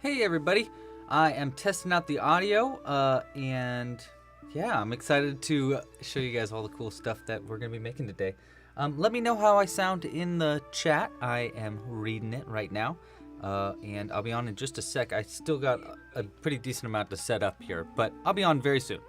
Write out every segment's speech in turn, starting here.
Hey everybody, I am testing out the audio, and yeah, I'm excited to show you guys all the cool stuff that we're going to be making today. Let me know how I sound in the chat. I am reading it right now, and I'll be on in just a sec. I still got a pretty decent amount to set up here, but I'll be on very soon.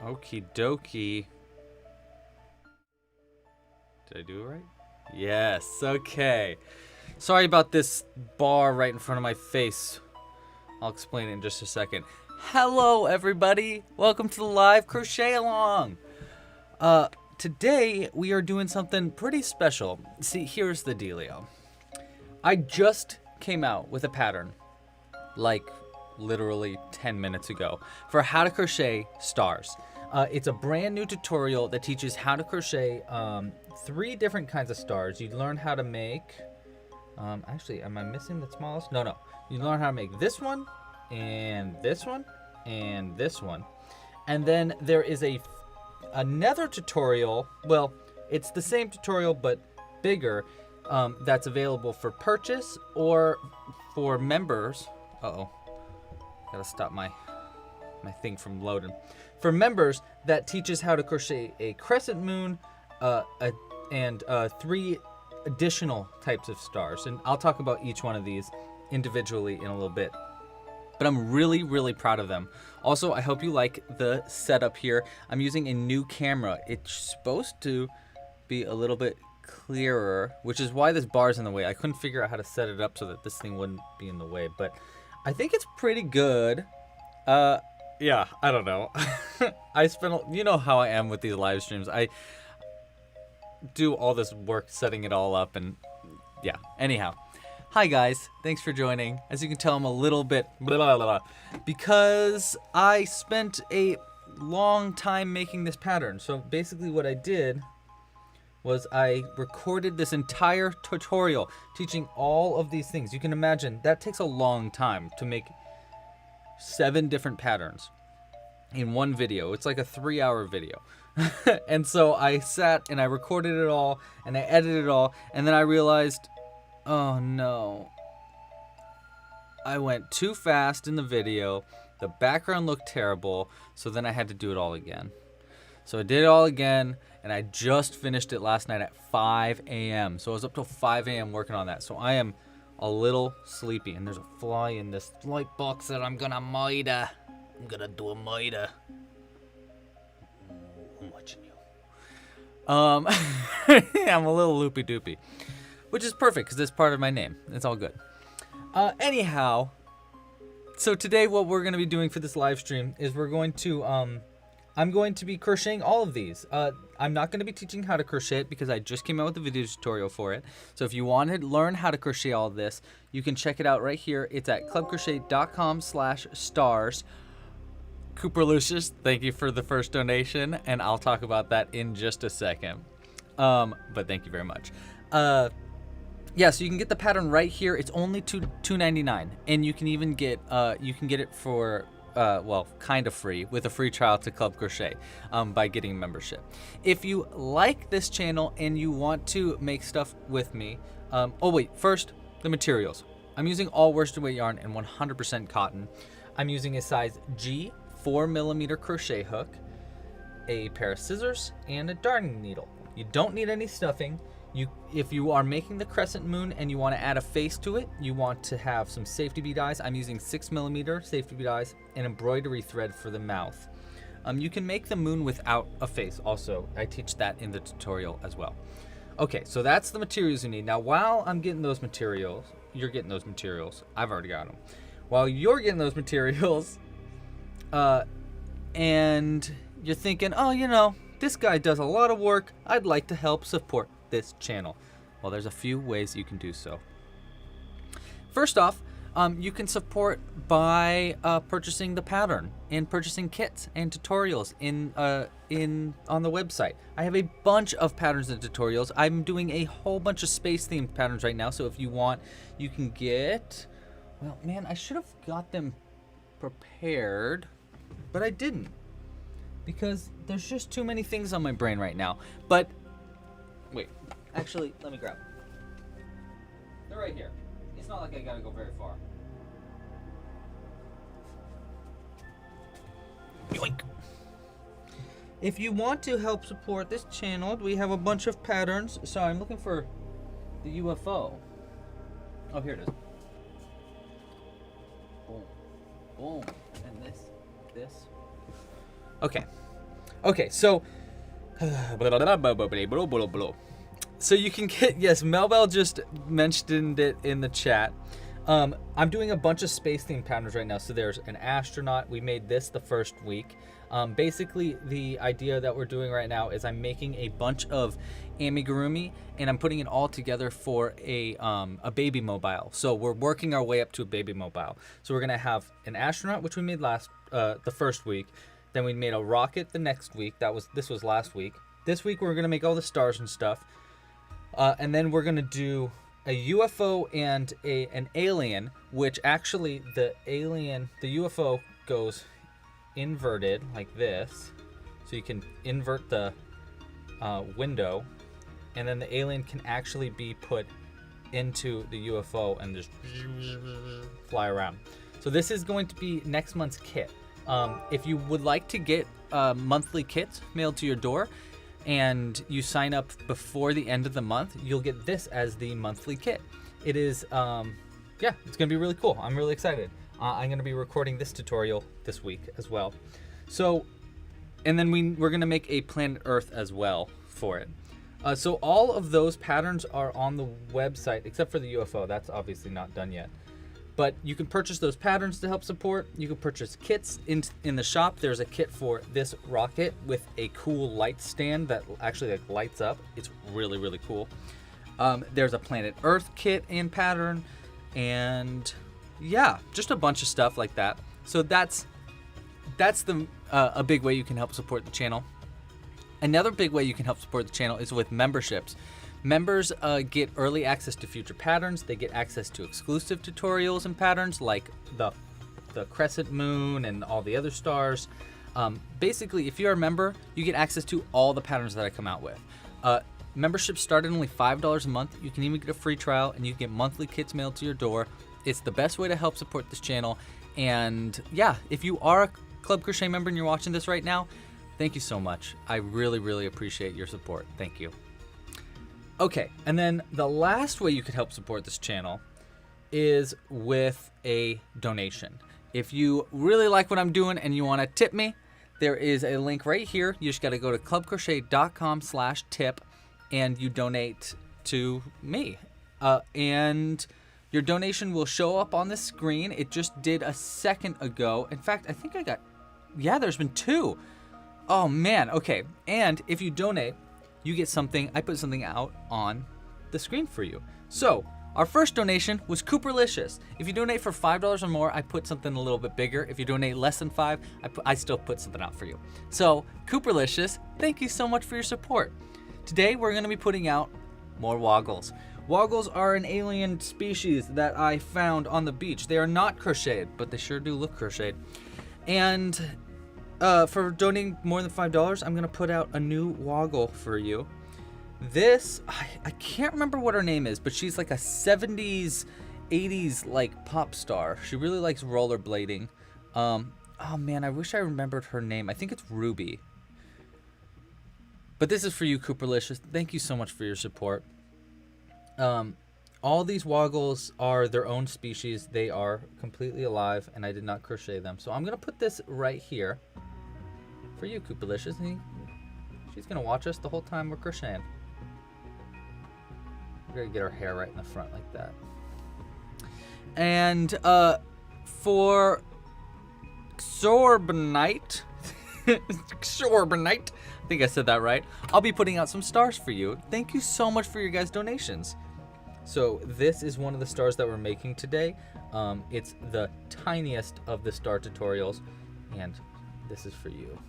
Okie dokie. Did I do it right? Yes, okay. Sorry about this bar right in front of my face. I'll explain it in just a second. Hello, everybody. Welcome to the live crochet along. Today we are doing something pretty special. See, here's the dealio. I just came out with a pattern, like literally 10 minutes ago, for how to crochet stars. It's a brand new tutorial that teaches how to crochet 3 different kinds of stars. You learn how to make, actually, am I missing the smallest? No. You learn how to make this one, and this one, and this one. And then there is another tutorial, well, it's the same tutorial but bigger, that's available for purchase or for members. Gotta stop my thing from loading. For members, that teaches how to crochet a crescent moon and 3 additional types of stars. And I'll talk about each one of these individually in a little bit. But I'm really, really proud of them. Also, I hope you like the setup here. I'm using a new camera. It's supposed to be a little bit clearer, which is why this bar is in the way. I couldn't figure out how to set it up so that this thing wouldn't be in the way, but I think it's pretty good. Yeah, I don't know. You know how I am with these live streams. I do all this work setting it all up, and yeah, anyhow. Hi guys, thanks for joining. As you can tell, I'm a little bit blah, blah, blah, because I spent a long time making this pattern. So basically what I did was I recorded this entire tutorial teaching all of these things. You can imagine that takes a long time to make 7 different patterns in one video. It's like a 3-hour video. And so I sat and I recorded it all and I edited it all, and then I realized, oh no, I went too fast in the video. The background looked terrible, so then I had to do it all again. So I did it all again, and I just finished it last night at 5 a.m. So I was up till 5 a.m. working on that. So I am a little sleepy, and there's a fly in this light box that I'm gonna miter. I'm gonna do a miter. I'm watching you. I'm a little loopy doopy, which is perfect because it's part of my name. It's all good. Anyhow, so today what we're gonna be doing for this live stream is we're going to I'm going to be crocheting all of these. I'm not going to be teaching how to crochet it because I just came out with a video tutorial for it. So if you want to learn how to crochet all of this, you can check it out right here. It's at clubcrochet.com/stars. Cooper Lucius, thank you for the first donation, and I'll talk about that in just a second. But thank you very much. Yeah, so you can get the pattern right here. It's only $2.99, and you can even get it for well, kind of free with a free trial to Club Crochet by getting a membership. If you like this channel and you want to make stuff with me, first, the materials. I'm using all worsted weight yarn and 100% cotton. I'm using a size G 4mm crochet hook, a pair of scissors, and a darning needle. You don't need any stuffing. If you are making the crescent moon and you want to add a face to it, you want to have some safety bead eyes. I'm using 6mm safety bead eyes and embroidery thread for the mouth. You can make the moon without a face also. I teach that in the tutorial as well. Okay, so that's the materials you need. Now, while I'm getting those materials, you're getting those materials. I've already got them. While you're getting those materials, and you're thinking, oh, you know, this guy does a lot of work. I'd like to help support this channel. Well, there's a few ways you can do so. First off, you can support by purchasing the pattern and purchasing kits and tutorials on the website. I have a bunch of patterns and tutorials. I'm doing a whole bunch of space themed patterns right now, so if you want, you can get, well, man, I should have got them prepared, but I didn't because there's just too many things on my brain right now. But wait, actually, let me grab them. They're right here. It's not like I gotta go very far. Yoink! If you want to help support this channel, we have a bunch of patterns. Sorry, I'm looking for the UFO. Oh, here it is. Boom. Boom. And this. Okay. Okay, so so you can get, yes, Melbell just mentioned it in the chat. I'm doing a bunch of space themed patterns right now. So there's an astronaut. We made this the first week. Basically, the idea that we're doing right now is I'm making a bunch of amigurumi and I'm putting it all together for a baby mobile. So we're working our way up to a baby mobile. So we're gonna have an astronaut, which we made the first week. Then we made a rocket the next week. This was last week. This week we're gonna make all the stars and stuff, and then we're gonna do a UFO and an alien. Which actually the UFO goes inverted like this, so you can invert the window, and then the alien can actually be put into the UFO and just fly around. So this is going to be next month's kit. If you would like to get monthly kits mailed to your door and you sign up before the end of the month, you'll get this as the monthly kit. It is, yeah, it's gonna be really cool. I'm really excited. I'm gonna be recording this tutorial this week as well. So, and then we're gonna make a Planet Earth as well for it. So all of those patterns are on the website, except for the UFO. That's obviously not done yet. But you can purchase those patterns to help support. You can purchase kits in the shop. There's a kit for this rocket with a cool light stand that actually like lights up. It's really, really cool. There's a Planet Earth kit and pattern, and yeah, just a bunch of stuff like that. So that's a big way you can help support the channel. Another big way you can help support the channel is with memberships. Members get early access to future patterns. They get access to exclusive tutorials and patterns like the crescent moon and all the other stars. Basically, if you're a member, you get access to all the patterns that I come out with. Memberships start at only $5 a month. You can even get a free trial, and you get monthly kits mailed to your door. It's the best way to help support this channel. And yeah, if you are a Club Crochet member and you're watching this right now, thank you so much. I really, really appreciate your support. Thank you. Okay, and then the last way you could help support this channel is with a donation. If you really like what I'm doing and you want to tip me, there is a link right here. You just got to go to clubcrochet.com/tip and you donate to me. And your donation will show up on the screen. It just did a second ago. In fact, I think there's been 2. Oh man, okay. And if you donate, you get something. I put something out on the screen for you. So our first donation was Cooperlicious. If you donate for $5 or more, I put something a little bit bigger. If you donate less than $5, I still put something out for you. So Cooperlicious, thank you so much for your support. Today we're going to be putting out more woggles. Woggles are an alien species that I found on the beach. They are not crocheted, but they sure do look crocheted. And for donating more than $5, I'm gonna put out a new woggle for you. This, I can't remember what her name is, but she's like a 70s, 80s like pop star. She really likes rollerblading. Oh man, I wish I remembered her name. I think it's Ruby. But this is for you, Cooperlicious. Thank you so much for your support. All these woggles are their own species. They are completely alive, and I did not crochet them. So I'm gonna put this right here for you, Cooperlicious. She's gonna watch us the whole time we're crocheting. We're gonna get her hair right in the front like that. And for Sorbonite, Sorbonite, I think I said that right. I'll be putting out some stars for you. Thank you so much for your guys' donations. So this is one of the stars that we're making today. It's the tiniest of the star tutorials, and this is for you.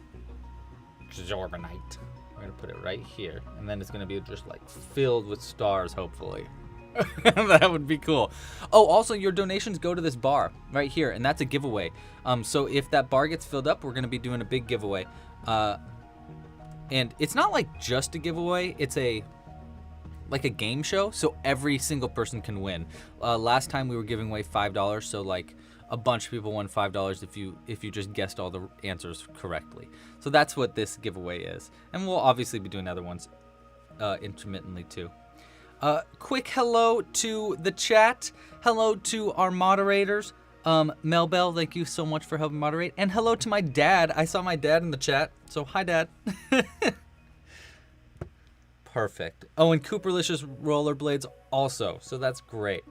Sorbonite. We're gonna put it right here, and then it's gonna be just like filled with stars, hopefully. That would be cool. Oh, also your donations go to this bar right here, and that's a giveaway. So if that bar gets filled up, we're gonna be doing a big giveaway. And it's not like just a giveaway, it's like a game show, so every single person can win. Last time we were giving away $5, so like a bunch of people won $5 if you just guessed all the answers correctly. So that's what this giveaway is, and we'll obviously be doing other ones intermittently too. Quick hello to the chat. Hello to our moderators. Mel Bell, thank you so much for helping moderate. And hello to my dad. I saw my dad in the chat, so hi, Dad. Perfect. Oh, and Cooperlicious rollerblades also, so that's great.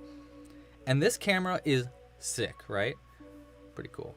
And this camera is sick, right? Pretty cool.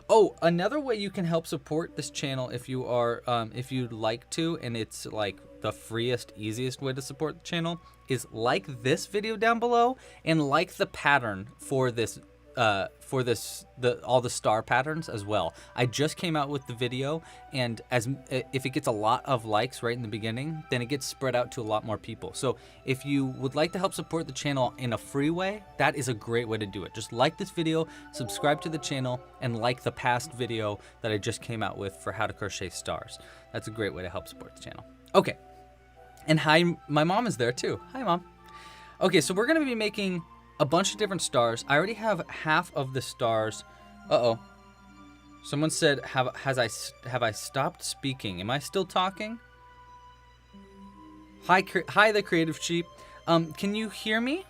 Oh, another way you can help support this channel if you are, if you'd like to, and it's like the freest, easiest way to support the channel, is like this video down below and like the pattern for this, all the star patterns as well. I just came out with the video, and if it gets a lot of likes right in the beginning, then it gets spread out to a lot more people. So if you would like to help support the channel in a free way, that is a great way to do it. Just like this video, subscribe to the channel, and like the past video that I just came out with for how to crochet stars. That's a great way to help support the channel. Okay, and hi, my mom is there too. Hi, Mom. Okay, so we're gonna be making a bunch of different stars. I already have half of the stars. Uh-oh. Someone said, have I stopped speaking? Am I still talking? Hi, the Creative Sheep. Can you hear me?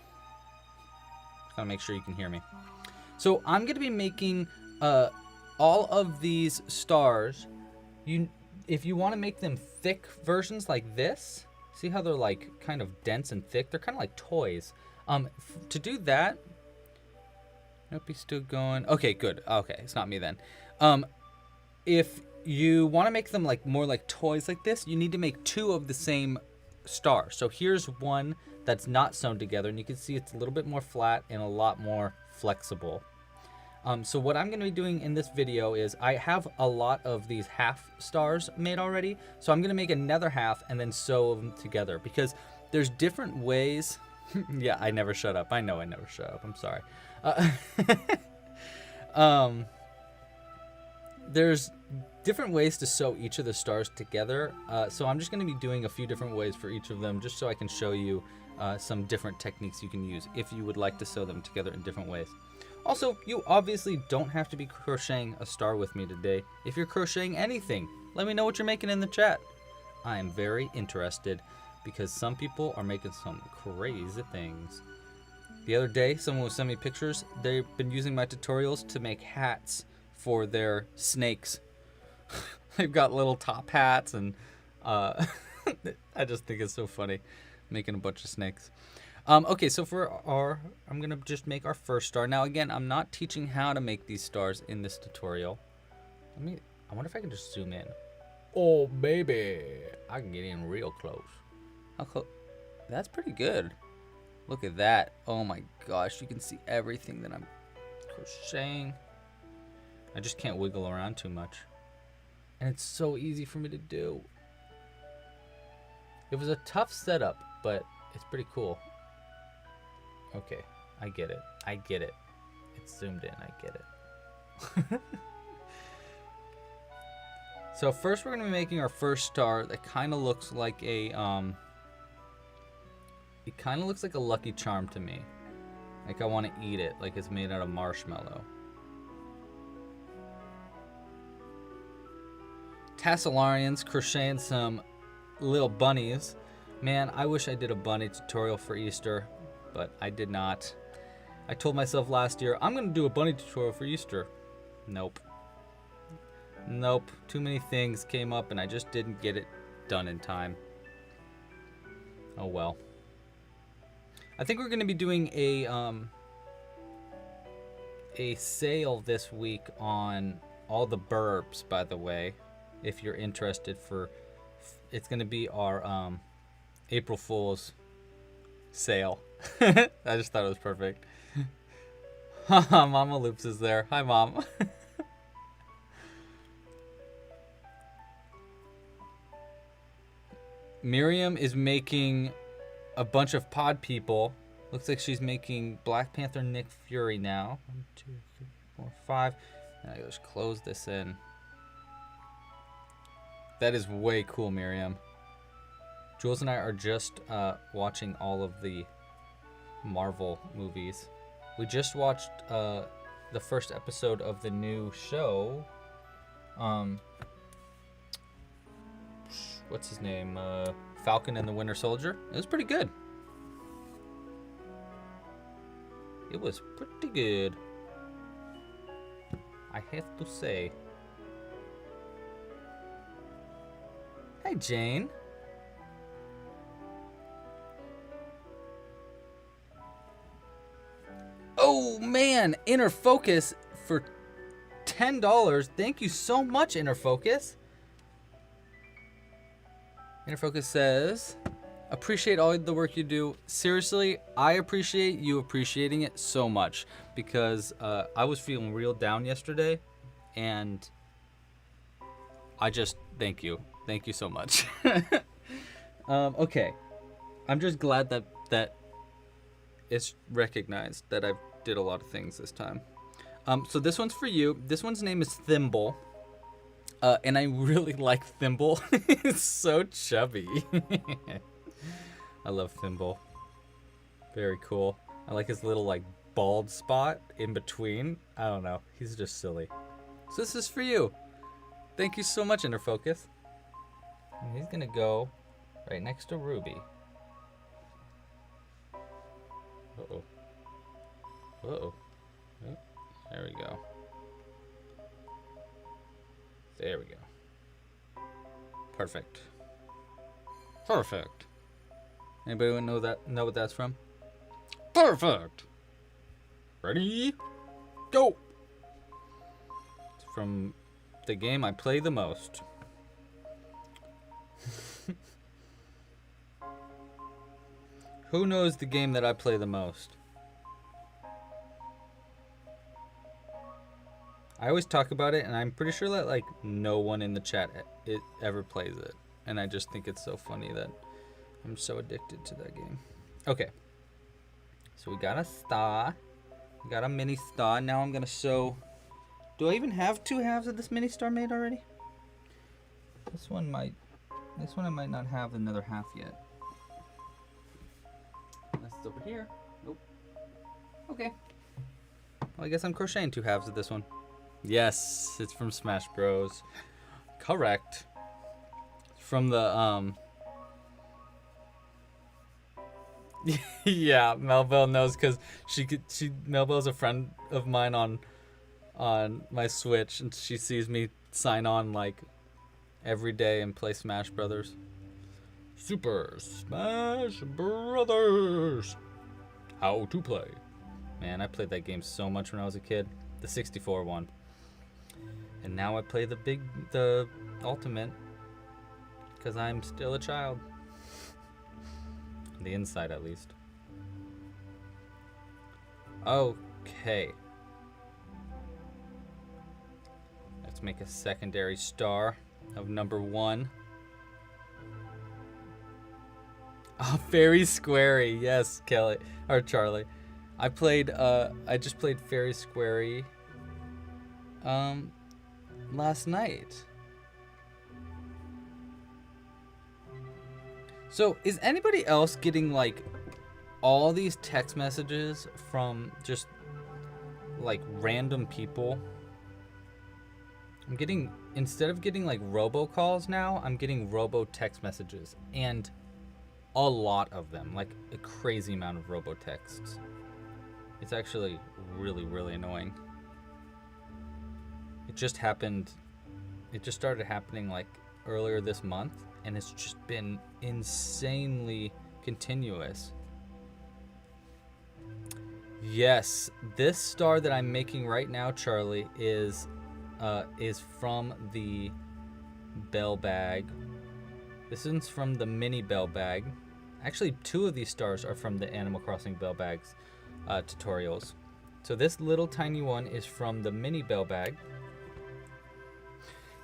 Gotta make sure you can hear me. So I'm gonna be making all of these stars. If you want to make them thick versions like this, see how they're like kind of dense and thick? They're kind of like toys. To do that, nope, he's still going. Okay, good. Okay, it's not me then. If you want to make them like more like toys like this, you need to make 2 of the same star. So here's one that's not sewn together, and you can see it's a little bit more flat and a lot more flexible. So what I'm going to be doing in this video is I have a lot of these half stars made already, so I'm going to make another half and then sew them together, because there's different ways. Yeah, I never shut up. I know I never shut up. I'm sorry. There's different ways to sew each of the stars together. So I'm just going to be doing a few different ways for each of them, just so I can show you some different techniques you can use if you would like to sew them together in different ways. Also, you obviously don't have to be crocheting a star with me today. If you're crocheting anything, let me know what you're making in the chat. I am very interested, because some people are making some crazy things. The other day, someone was sending me pictures. They've been using my tutorials to make hats for their snakes. They've got little top hats, and I just think it's so funny, making a bunch of snakes. Okay, so I'm gonna just make our first star. Now again, I'm not teaching how to make these stars in this tutorial. I wonder if I can just zoom in. Oh baby, I can get in real close. How close? That's pretty good. Look at that. Oh my gosh, you can see everything that I'm crocheting. I just can't wiggle around too much. And it's so easy for me to do. It was a tough setup, but it's pretty cool. Okay, I get it. I get it. It's zoomed in, I get it. So first we're gonna be making our first star that kind of looks like a, it kind of looks like a Lucky Charm to me. Like I want to eat it, like it's made out of marshmallow. Tasselarians crocheting some little bunnies. Man, I wish I did a bunny tutorial for Easter, but I did not. I told myself last year, I'm going to do a bunny tutorial for Easter. Nope. Nope. Too many things came up and I just didn't get it done in time. Oh well. I think we're going to be doing a sale this week on all the burbs, by the way, if you're interested. It's going to be our April Fool's sale. I just thought it was perfect. Mama Loops is there. Hi, Mom. Miriam is making a bunch of pod people. Looks like she's making Black Panther Nick Fury now. 1, 2, 3, 4, 5. Now I just close this in. That is way cool, Miriam. Jules and I are just watching all of the Marvel movies. We just watched the first episode of the new show. What's his name? Falcon and the Winter Soldier. It was pretty good. It was pretty good, I have to say. Hey, Jane. Oh man, Inner Focus for $10. Thank you so much, Inner Focus. Inner Focus says, appreciate all the work you do. Seriously, I appreciate you appreciating it so much because I was feeling real down yesterday, and I just thank you. Thank you so much. Okay. I'm just glad that it's recognized that I did a lot of things this time. So this one's for you. This one's name is Thimble. And I really like Thimble. It's so chubby. I love Thimble. Very cool. I like his little like bald spot in between. I don't know. He's just silly. So this is for you. Thank you so much, Inner Focus. And he's gonna go right next to Ruby. Uh-oh. Uh-oh. Oh, there we go. There we go. Perfect. Perfect. Anybody know what that's from? Perfect. Ready? Go. It's from the game I play the most. Who knows the game that I play the most? I always talk about it, and I'm pretty sure that like no one in the chat ever plays it, and I just think it's so funny that I'm so addicted to that game. Okay, so we got a star, we got a mini star. Now I'm gonna sew. Do I even have 2 halves of this mini star made already? This one I might not have another half yet. Unless it's over here. Nope. Okay. Well, I guess I'm crocheting 2 halves of this one. Yes, it's from Smash Bros. Correct. It's from the yeah, Melville knows because Melville's a friend of mine on my Switch, and she sees me sign on like every day and play Smash Brothers. Super Smash Brothers. How to play. Man, I played that game so much when I was a kid. The 64 one. And now I play the Ultimate because I'm still a child. On the inside, at least. Okay. Let's make a secondary star of number 1. Oh, Fairy Squarey. Yes, Kelly. Or Charlie. I just played Fairy Squarey last night. So, is anybody else getting like all these text messages from just like random people? Instead of getting like robocalls now, I'm getting robo text messages, and a lot of them, like a crazy amount of robo texts. It's actually really, really annoying. It just started happening like earlier this month, and it's just been insanely continuous. Yes, this star that I'm making right now, Charlie, is from the bell bag. This is from the mini bell bag. Actually, 2 of these stars are from the Animal Crossing bell bags tutorials. So this little tiny one is from the mini bell bag.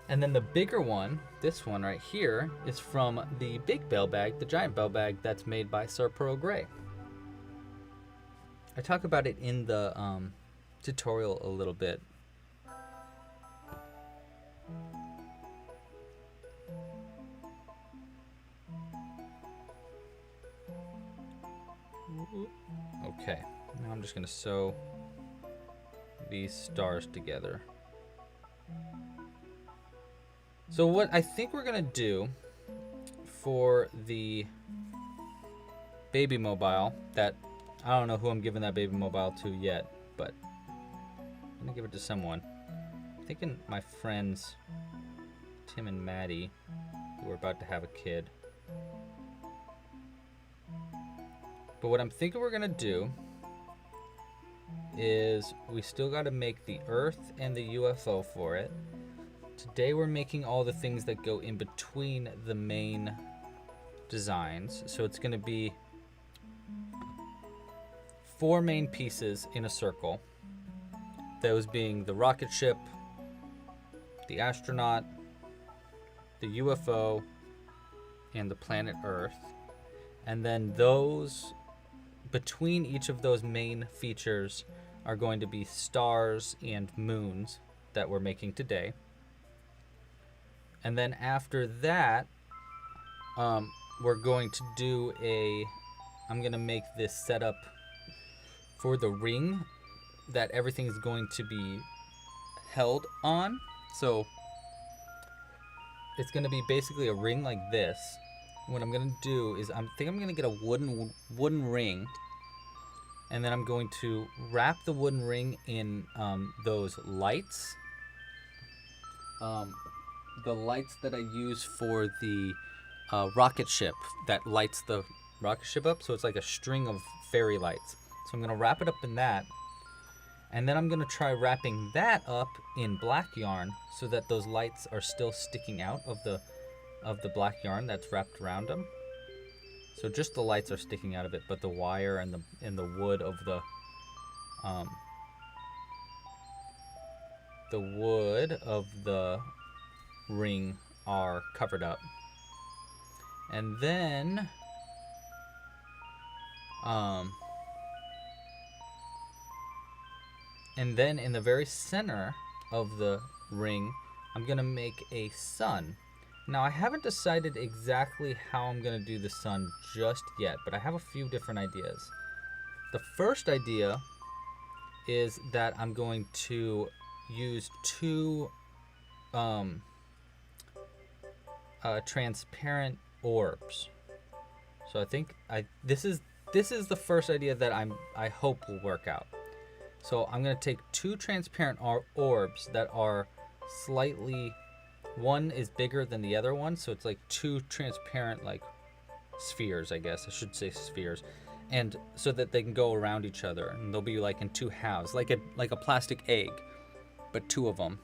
And then the bigger one, this one right here, is from the big bell bag, the giant bell bag that's made by Sir Pearl Grey. I talk about it in the tutorial a little bit. Okay, now I'm just going to sew these stars together. So what I think we're going to do for the baby mobile, that I don't know who I'm giving that baby mobile to yet, but I'm going to give it to someone. I'm thinking my friends Tim and Maddie, who are about to have a kid. But what I'm thinking we're going to do is we still got to make the Earth and the UFO for it. Today we're making all the things that go in between the main designs. So it's going to be 4 main pieces in a circle. Those being the rocket ship, the astronaut, the UFO, and the planet Earth. And then those, between each of those main features, are going to be stars and moons that we're making today. And then after that, we're going to do I'm going to make this setup for the ring that everything is going to be held on. So it's going to be basically a ring like this. What I'm going to do is I think I'm going to get a wooden ring, and then I'm going to wrap the wooden ring in those lights. The lights that I use for the rocket ship that lights the rocket ship up. So it's like a string of fairy lights. So I'm going to wrap it up in that. And then I'm going to try wrapping that up in black yarn so that those lights are still sticking out of the black yarn that's wrapped around them. So just the lights are sticking out of it, but the wire and the wood of the ring are covered up. And then in the very center of the ring, I'm gonna make a sun. Now I haven't decided exactly how I'm gonna do the sun just yet, but I have a few different ideas. The first idea is that I'm going to use 2 transparent orbs. So I think this is the first idea that I hope will work out. So I'm going to take 2 transparent orbs that are slightly, one is bigger than the other one, so it's like 2 transparent like spheres, I guess I should say spheres, and so that they can go around each other, and they'll be like in 2 halves, like a plastic egg, but 2 of them.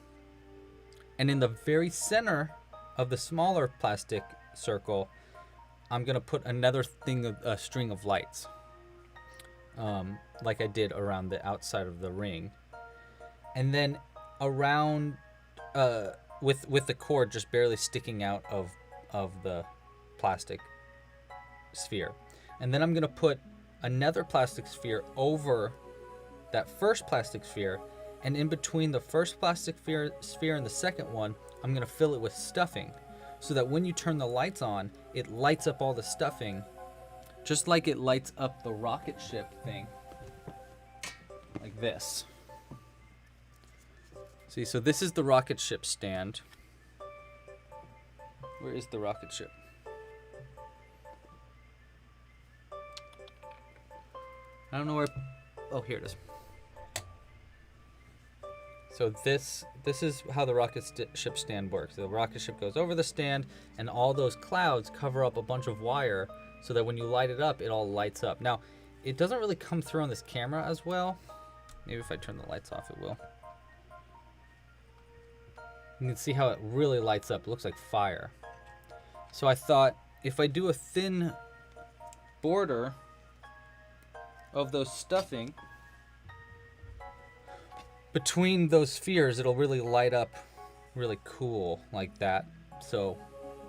And in the very center of the smaller plastic circle, I'm gonna put another string of lights, like I did around the outside of the ring, and then around with the cord just barely sticking out of the plastic sphere. And then I'm gonna put another plastic sphere over that first plastic sphere, and in between the first plastic sphere and the second one, I'm gonna fill it with stuffing, so that when you turn the lights on, it lights up all the stuffing, just like it lights up the rocket ship thing, like this. See, so this is the rocket ship stand. Where is the rocket ship? I don't know where. Oh, here it is. So this is how the rocket ship stand works. The rocket ship goes over the stand, and all those clouds cover up a bunch of wire so that when you light it up, it all lights up. Now, it doesn't really come through on this camera as well. Maybe if I turn the lights off, it will. You can see how it really lights up. It looks like fire. So I thought if I do a thin border of those stuffing between those spheres, it'll really light up really cool like that. So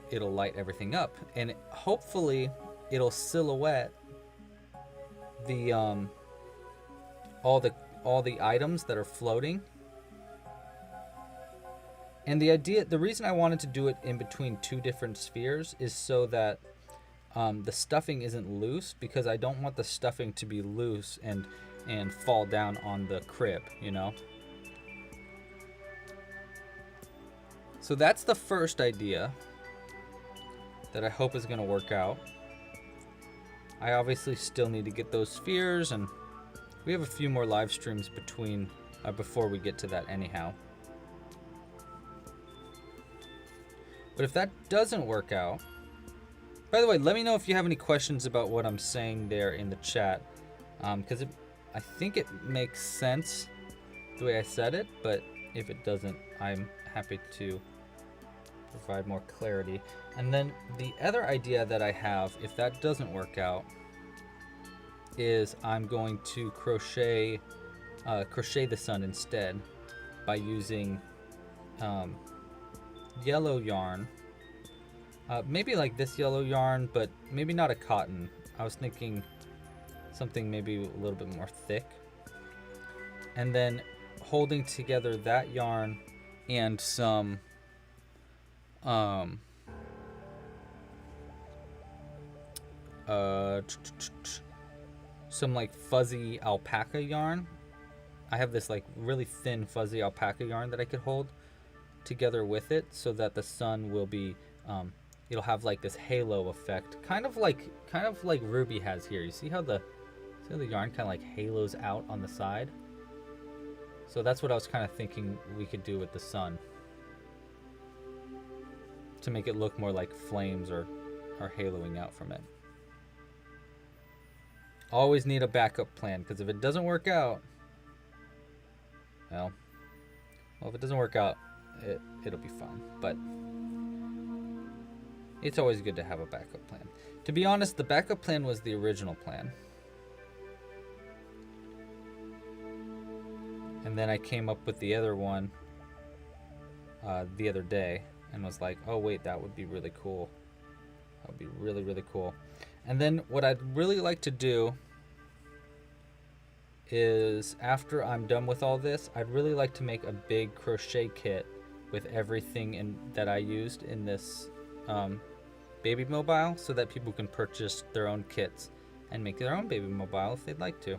it'll light everything up, and hopefully it'll silhouette the all the items that are floating. And the reason I wanted to do it in between 2 different spheres is so that the stuffing isn't loose, because I don't want the stuffing to be loose and fall down on the crib, you know? So that's the first idea that I hope is going to work out. I obviously still need to get those spheres, and we have a few more live streams before we get to that anyhow. But if that doesn't work out, by the way, let me know if you have any questions about what I'm saying there in the chat, because I think it makes sense the way I said it, but if it doesn't, I'm happy to provide more clarity. And then the other idea that I have, if that doesn't work out, is I'm going to crochet the sun instead by using yellow yarn. Maybe like this yellow yarn, but maybe not a cotton. I was thinking something maybe a little bit more thick. And then holding together that yarn and some like fuzzy alpaca yarn. I have this like really thin fuzzy alpaca yarn that I could hold together with it so that the sun will be it'll have like this halo effect, kind of like Ruby has here. You see how the yarn kind of like halos out on the side? So that's what I was kind of thinking we could do with the sun to make it look more like flames or haloing out from it. Always need a backup plan, because if it doesn't work out, well, if it doesn't work out, it'll be fine. But it's always good to have a backup plan. To be honest, the backup plan was the original plan. And then I came up with the other one the other day and was like, oh wait, that would be really cool. That would be really, really cool. And then what I'd really like to do is, after I'm done with all this, I'd really like to make a big crochet kit with everything that I used in this baby mobile, so that people can purchase their own kits and make their own baby mobile if they'd like to.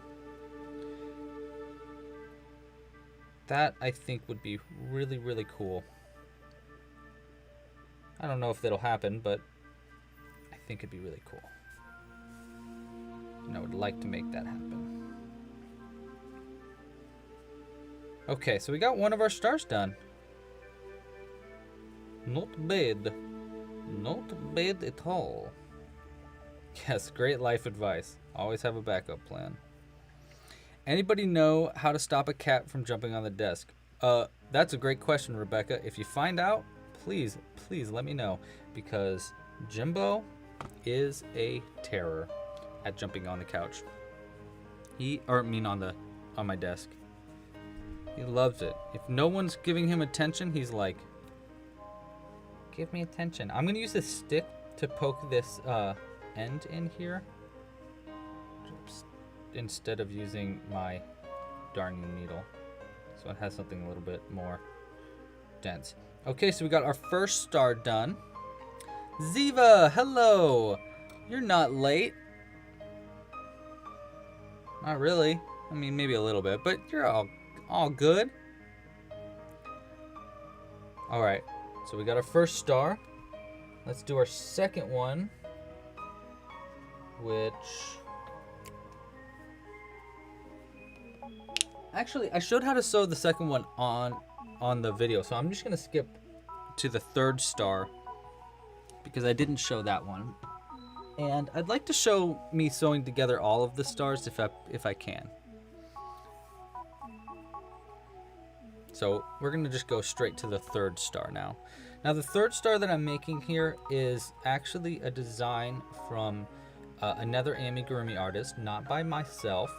That, I think, would be really, really cool. I don't know if that'll happen, but I think it'd be really cool. And I would like to make that happen. Okay, so we got one of our stars done. Not bad. Not bad at all. Yes, great life advice. Always have a backup plan. Anybody know how to stop a cat from jumping on the desk? That's a great question, Rebecca. If you find out, please let me know, because Jimbo is a terror at jumping on the couch. On my desk. He loves it. If no one's giving him attention, he's like, give me attention. I'm gonna use this stick to poke this end in here instead of using my darning needle, so it has something a little bit more dense. Okay, so we got our first star done. Ziva, hello. You're not late. Not really. I mean, maybe a little bit, but you're all good. All right, so we got our first star. Let's do our second one, which actually I showed how to sew the second one on the video, so I'm just gonna skip to the third star because I didn't show that one, and I'd like to show me sewing together all of the stars if I can. So we're gonna just go straight to the third star now. Now the third star that I'm making here is actually a design from another Amigurumi artist, not by myself.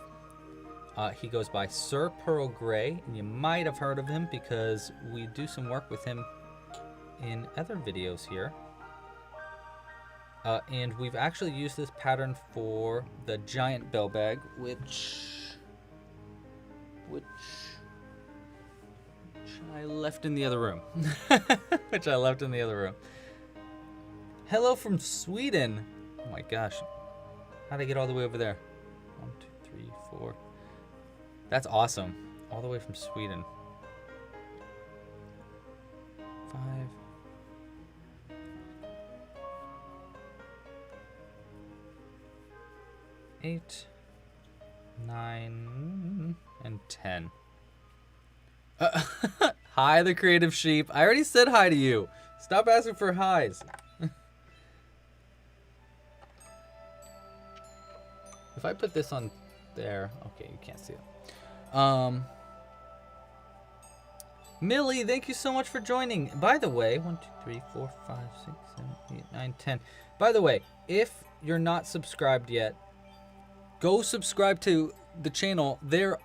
He goes by Sir Pearl Grey, and you might have heard of him because we do some work with him in other videos here. And we've actually used this pattern for the giant bell bag, which I left in the other room. Hello from Sweden. Oh my gosh. How'd I get all the way over there? 1, 2, 3, 4. That's awesome. All the way from Sweden. 5. 8, 9, and 10. Hi, the creative sheep. I already said hi to you. Stop asking for highs. If I put this on there. Okay, you can't see it. Millie, thank you so much for joining. By the way, 1, 2, 3, 4, 5, 6, 7, 8, 9, 10. By the way, if you're not subscribed yet, go subscribe to the channel. There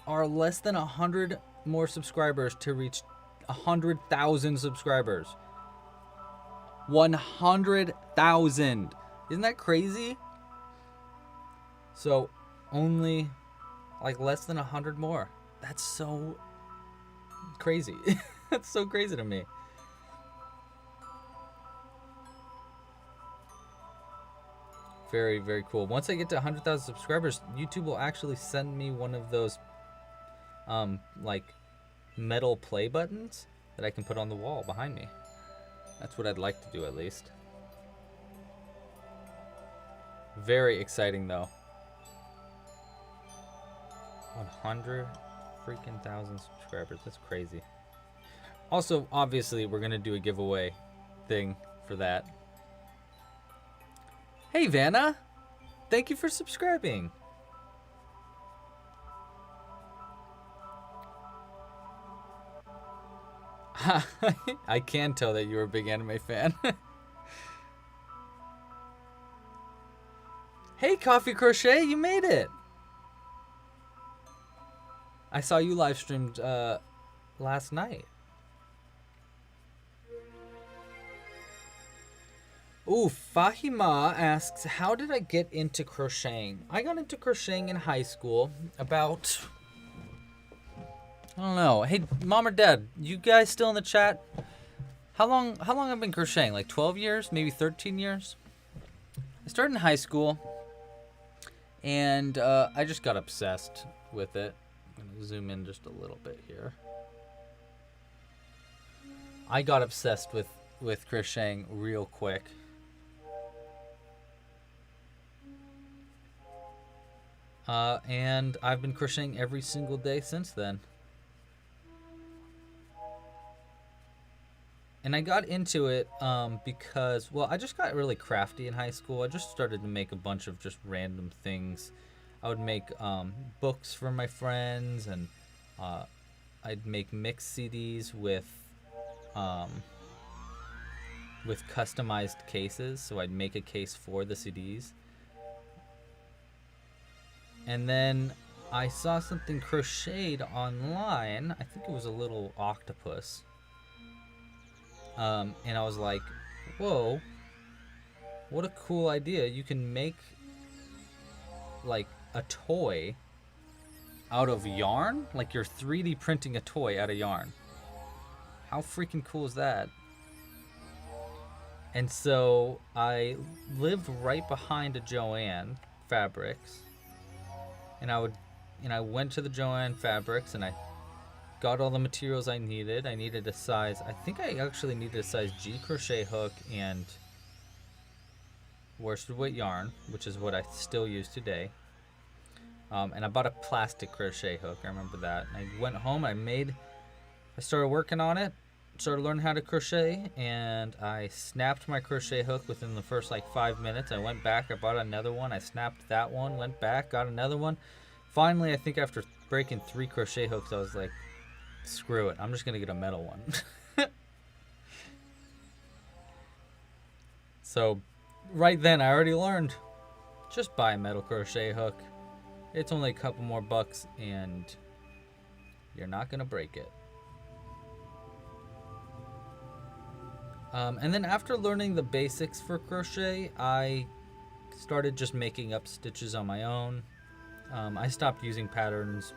are less than 100 more subscribers to reach 100,000 subscribers. 100,000. Isn't that crazy? So only like less than 100 more. That's so crazy. That's so crazy to me. Very, very cool. Once I get to 100,000 subscribers, YouTube will actually send me one of those like metal play buttons that I can put on the wall behind me. That's what I'd like to do, at least. Very exciting though. 100 freaking thousand subscribers. That's crazy. Also, obviously, we're gonna do a giveaway thing for that. Hey Vanna, thank you for subscribing. I can tell that you're a big anime fan. Hey Coffee Crochet, you made it. I saw you live streamed last night. Ooh, Fahima asks, how did I get into crocheting? I got into crocheting in high school about, I don't know. Hey, Mom or Dad, you guys still in the chat? How long have I been crocheting? Like 12 years, maybe 13 years? I started in high school, and I just got obsessed with it. I'm gonna zoom in just a little bit here. I got obsessed with crocheting real quick. And I've been crocheting every single day since then. And I got into it because, well, I just got really crafty in high school. I just started to make a bunch of just random things. I would make books for my friends, and I'd make mix CDs with customized cases. So I'd make a case for the CDs. And then I saw something crocheted online. I think it was a little octopus. And I was like, whoa, what a cool idea. You can make like a toy out of yarn. Like you're 3D printing a toy out of yarn. How freaking cool is that? And so I lived right behind a Joann Fabrics. And I went to the Joann Fabrics and I got all the materials I needed. I needed a size, I think I actually needed a size G crochet hook and worsted weight yarn, which is what I still use today. And I bought a plastic crochet hook, I remember that. And I went home, I started working on it, started learning how to crochet, and I snapped my crochet hook within the first like 5 minutes. I went back, I bought another one, I snapped that one, went back, got another one. Finally, I think after breaking 3 crochet hooks, I was like, screw it, I'm just gonna get a metal one. So right then I already learned, just buy a metal crochet hook. It's only a couple more bucks and you're not gonna break it. And then after learning the basics for crochet, I started just making up stitches on my own. I stopped using patterns.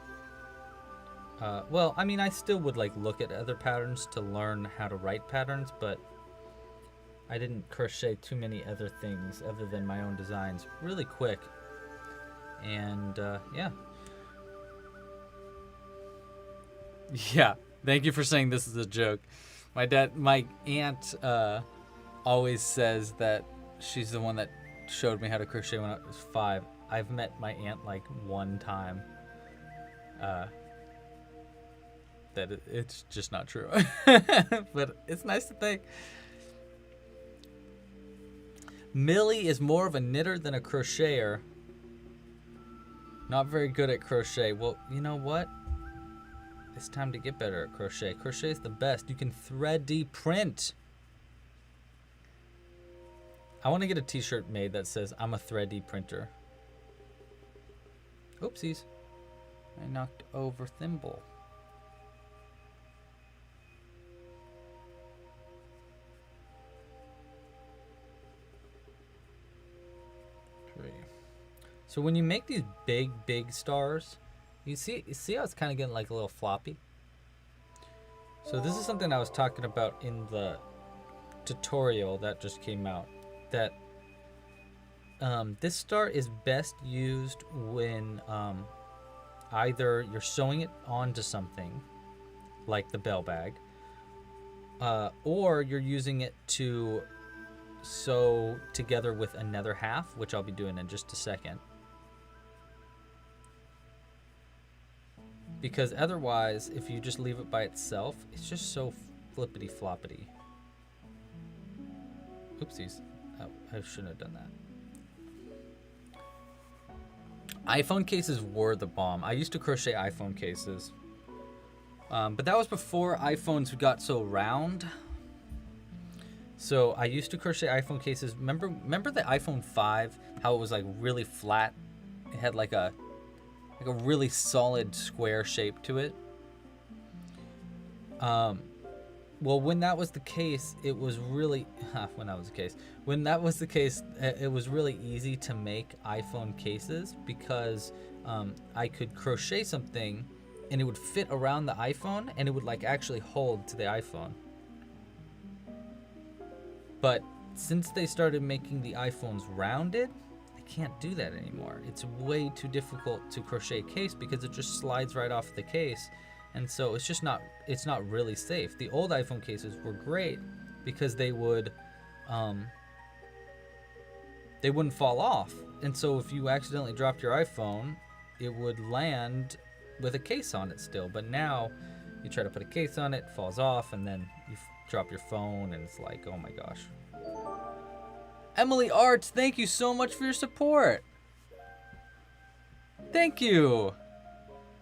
Well, I mean, I still would like look at other patterns to learn how to write patterns, but I didn't crochet too many other things other than my own designs really quick. And yeah. Yeah, thank you for saying this is a joke. My aunt always says that she's the one that showed me how to crochet when I was 5. I've met my aunt like one time. That it's just not true. But it's nice to think. Millie is more of a knitter than a crocheter. Not very good at crochet. Well, you know what? It's time to get better at crochet. Crochet is the best. You can 3D print. I want to get a t-shirt made that says, I'm a 3D printer. Oopsies. I knocked over Thimble. So when you make these big stars, you see how it's kind of getting like a little floppy? So this is something I was talking about in the tutorial that just came out. That this star is best used when either you're sewing it onto something, like the bell bag, or you're using it to sew together with another half, which I'll be doing in just a second. Because otherwise, if you just leave it by itself, it's just so flippity floppity. Oopsies. Oh, I shouldn't have done that. iPhone cases were the bomb. I used to crochet iPhone cases. But that was before iPhones got so round. So I used to crochet iPhone cases. Remember the iPhone 5? How it was like really flat? It had like a really solid square shape to it. Well, when that was the case, it was really when that was the case, it was really easy to make iPhone cases because I could crochet something and it would fit around the iPhone and it would like actually hold to the iPhone. But since they started making the iPhones rounded, I can't do that anymore. It's way too difficult to crochet a case because it just slides right off the case. And so it's not really safe. The old iPhone cases were great because they wouldn't fall off. And so if you accidentally dropped your iPhone, it would land with a case on it still. But now you try to put a case on it, falls off, and then you drop your phone and it's like, oh my gosh. Emily Arts, thank you so much for your support. Thank you.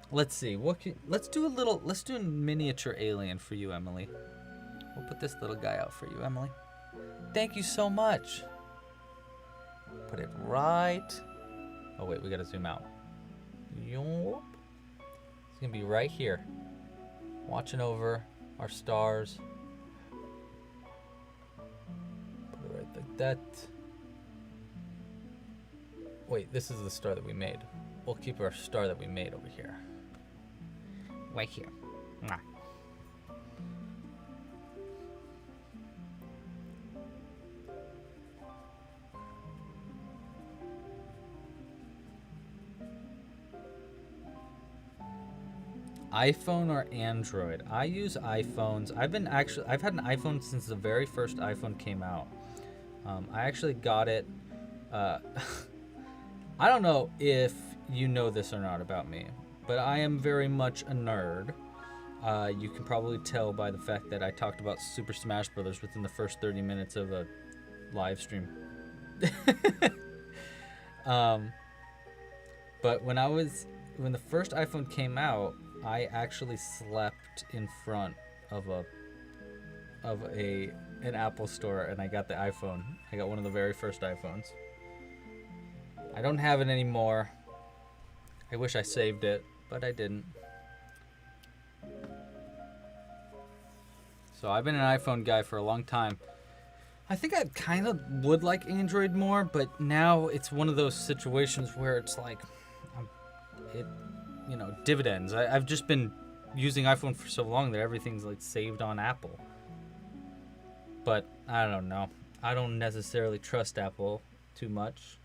Let's see. Let's do a miniature alien for you, Emily. We'll put this little guy out for you, Emily. Thank you so much. Put it right. Oh wait, we gotta zoom out. Yup. It's gonna be right here, watching over our stars. Put it right like that. Wait, this is the star that we made. We'll keep our star that we made over here. Right here. Mwah. iPhone or Android? I use iPhones. I've had an iPhone since the very first iPhone came out. I actually got it. I don't know if you know this or not about me, but I am very much a nerd. You can probably tell by the fact that I talked about Super Smash Bros. Within the first 30 minutes of a live stream. But when the first iPhone came out, I actually slept in front of an Apple store, and I got the iPhone. I got one of the very first iPhones. I don't have it anymore. I wish I saved it, but I didn't. So I've been an iPhone guy for a long time. I think I kind of would like Android more, but now it's one of those situations where it's like, dividends. I've just been using iPhone for so long that everything's like saved on Apple. But I don't know. I don't necessarily trust Apple too much.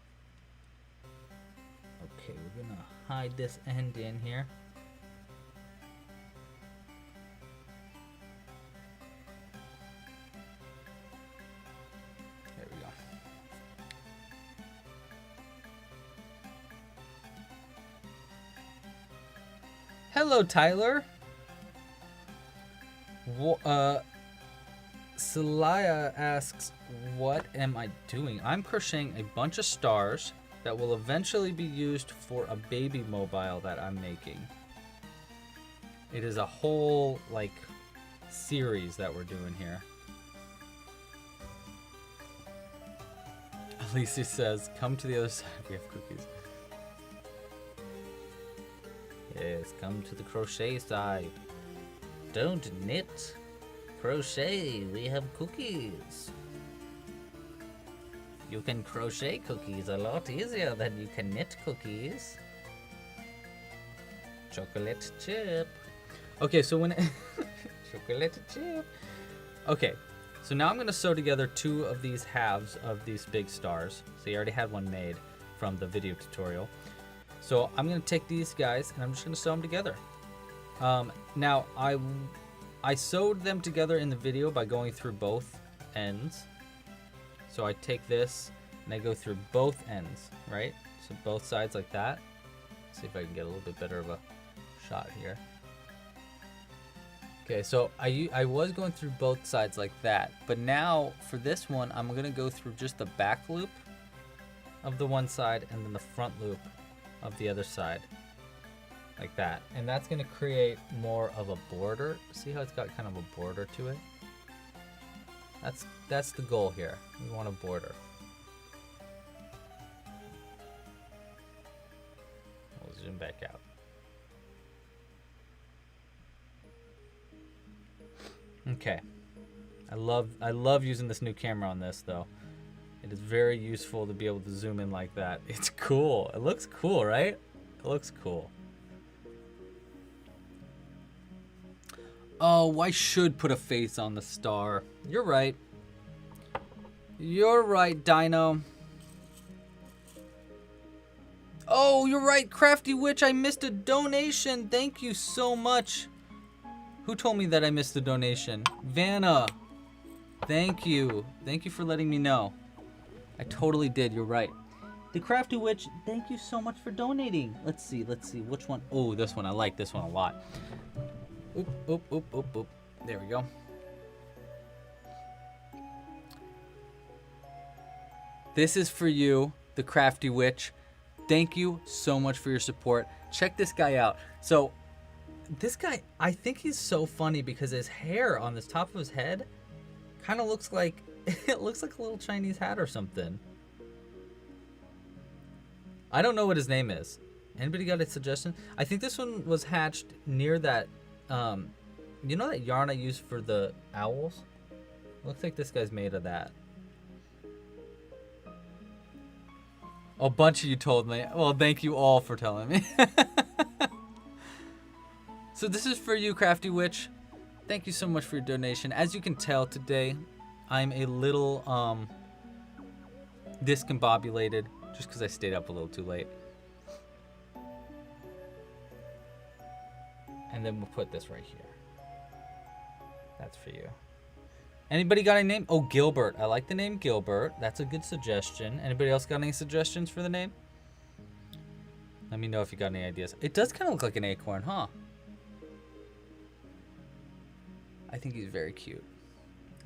Okay, we're gonna hide this end in here. There we go. Hello, Tyler. Celaya asks, what am I doing? I'm crocheting a bunch of stars that will eventually be used for a baby mobile that I'm making. It is a whole, like, series that we're doing here. Alicia says, come to the other side. We have cookies. Yes, come to the crochet side. Don't knit. Crochet. We have cookies. You can crochet cookies a lot easier than you can knit cookies. Chocolate chip. Okay, so when chocolate chip. Okay, so now I'm gonna sew together 2 of these halves of these big stars. So you already had one made from the video tutorial. So I'm gonna take these guys and I'm just gonna sew them together. Now I sewed them together in the video by going through both ends. So I take this and I go through both ends, right? So both sides like that. Let's see if I can get a little bit better of a shot here. Okay, so I was going through both sides like that, but now for this one, I'm gonna go through just the back loop of the one side and then the front loop of the other side, like that. And that's gonna create more of a border. See how it's got kind of a border to it? That's the goal here. We want a border. We'll zoom back out. Okay. I love using this new camera on this though. It is very useful to be able to zoom in like that. It's cool. It looks cool, right? It looks cool. Oh, I should put a face on the star. You're right. You're right, Dino. Oh, you're right, Crafty Witch. I missed a donation. Thank you so much. Who told me that I missed the donation? Vanna. Thank you. Thank you for letting me know. I totally did. You're right. The Crafty Witch, thank you so much for donating. Let's see. Which one? Oh, this one. I like this one a lot. Oop, oop, oop, oop, oop. There we go. This is for you, the Crafty Witch. Thank you so much for your support. Check this guy out. So, this guy, I think he's so funny because his hair on the top of his head kind of looks like, it looks like a little Chinese hat or something. I don't know what his name is. Anybody got a suggestion? I think this one was hatched near that, you know that yarn I use for the owls? Looks like this guy's made of that. A bunch of you told me. Well, thank you all for telling me. So this is for you, Crafty Witch. Thank you so much for your donation. As you can tell today, I'm a little discombobulated just because I stayed up a little too late. And then we'll put this right here. That's for you. Anybody got a name? Oh, Gilbert. I like the name Gilbert. That's a good suggestion. Anybody else got any suggestions for the name? Let me know if you got any ideas. It does kind of look like an acorn, huh? I think he's very cute.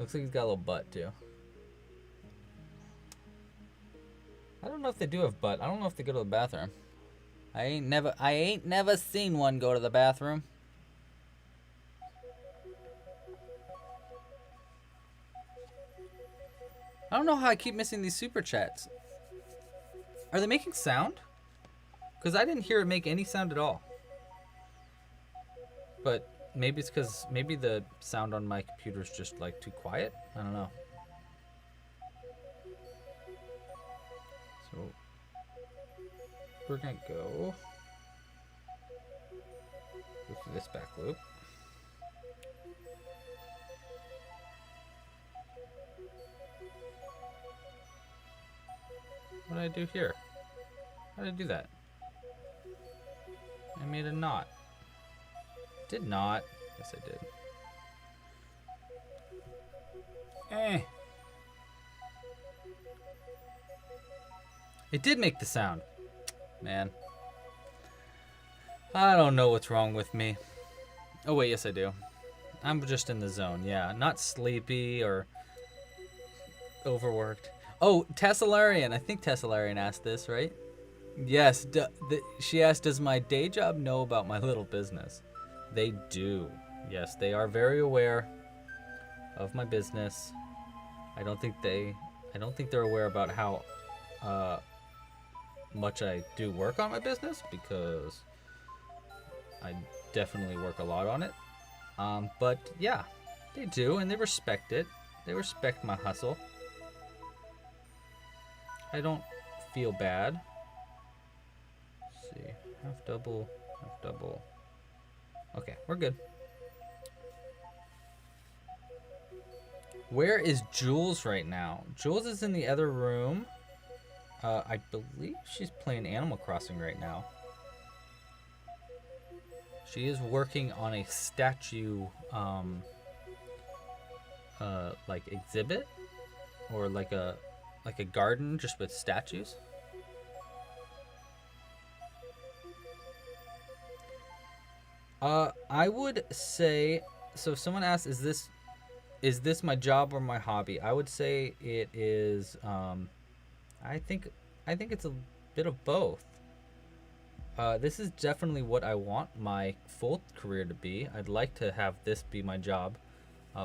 Looks like he's got a little butt too. I don't know if they do have butt. I don't know if they go to the bathroom. I ain't never seen one go to the bathroom. I don't know how I keep missing these super chats. Are they making sound? Because I didn't hear it make any sound at all. But maybe it's because maybe the sound on my computer is just like too quiet. I don't know. So we're gonna go through this back loop. What did I do here? How did I do that? I made a knot. Did not. Yes, I did. It did make the sound. Man. I don't know what's wrong with me. Oh, wait, yes, I do. I'm just in the zone, yeah. Not sleepy or overworked. Oh, Tessalarian. I think Tessalarian asked this, right? Yes, she asked, does my day job know about my little business? They do. Yes, they are very aware of my business. I don't think they're aware about how much I do work on my business, because I definitely work a lot on it. But yeah, they do, and they respect it. They respect my hustle. I don't feel bad. Let's see, half double. Okay, we're good. Where is Jules right now? Jules is in the other room. I believe she's playing Animal Crossing right now. She is working on a statue, like exhibit, or like a garden just with statues. I would say, so if someone asks, is this my job or my hobby? I would say it is. I think it's a bit of both. This is definitely what I want my full career to be. I'd like to have this be my job,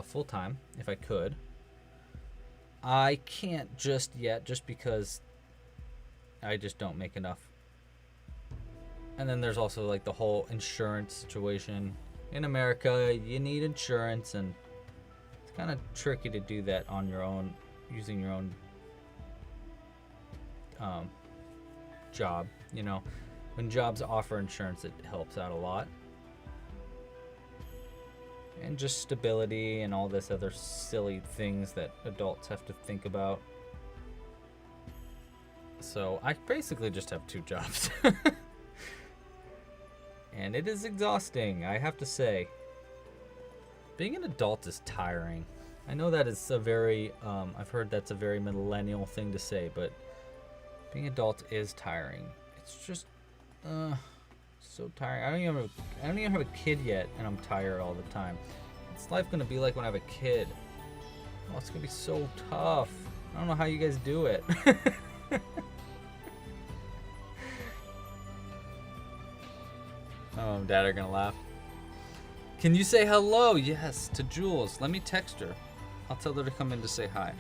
full time, if I could. I can't just yet, just because I just don't make enough. And then there's also like the whole insurance situation. In America, you need insurance, and it's kind of tricky to do that on your own, using your own job. You know, when jobs offer insurance, it helps out a lot. And just stability and all this other silly things that adults have to think about. So I basically just have 2 jobs. And it is exhausting, I have to say. Being an adult is tiring. I know that is a very, I've heard that's a very millennial thing to say, but being an adult is tiring. It's just, so tiring. I don't even have a kid yet, and I'm tired all the time. What's life gonna be like when I have a kid? Oh, it's gonna be so tough. I don't know how you guys do it. Oh, Dad are gonna laugh. Can you say hello? Yes, to Jules. Let me text her. I'll tell her to come in to say hi.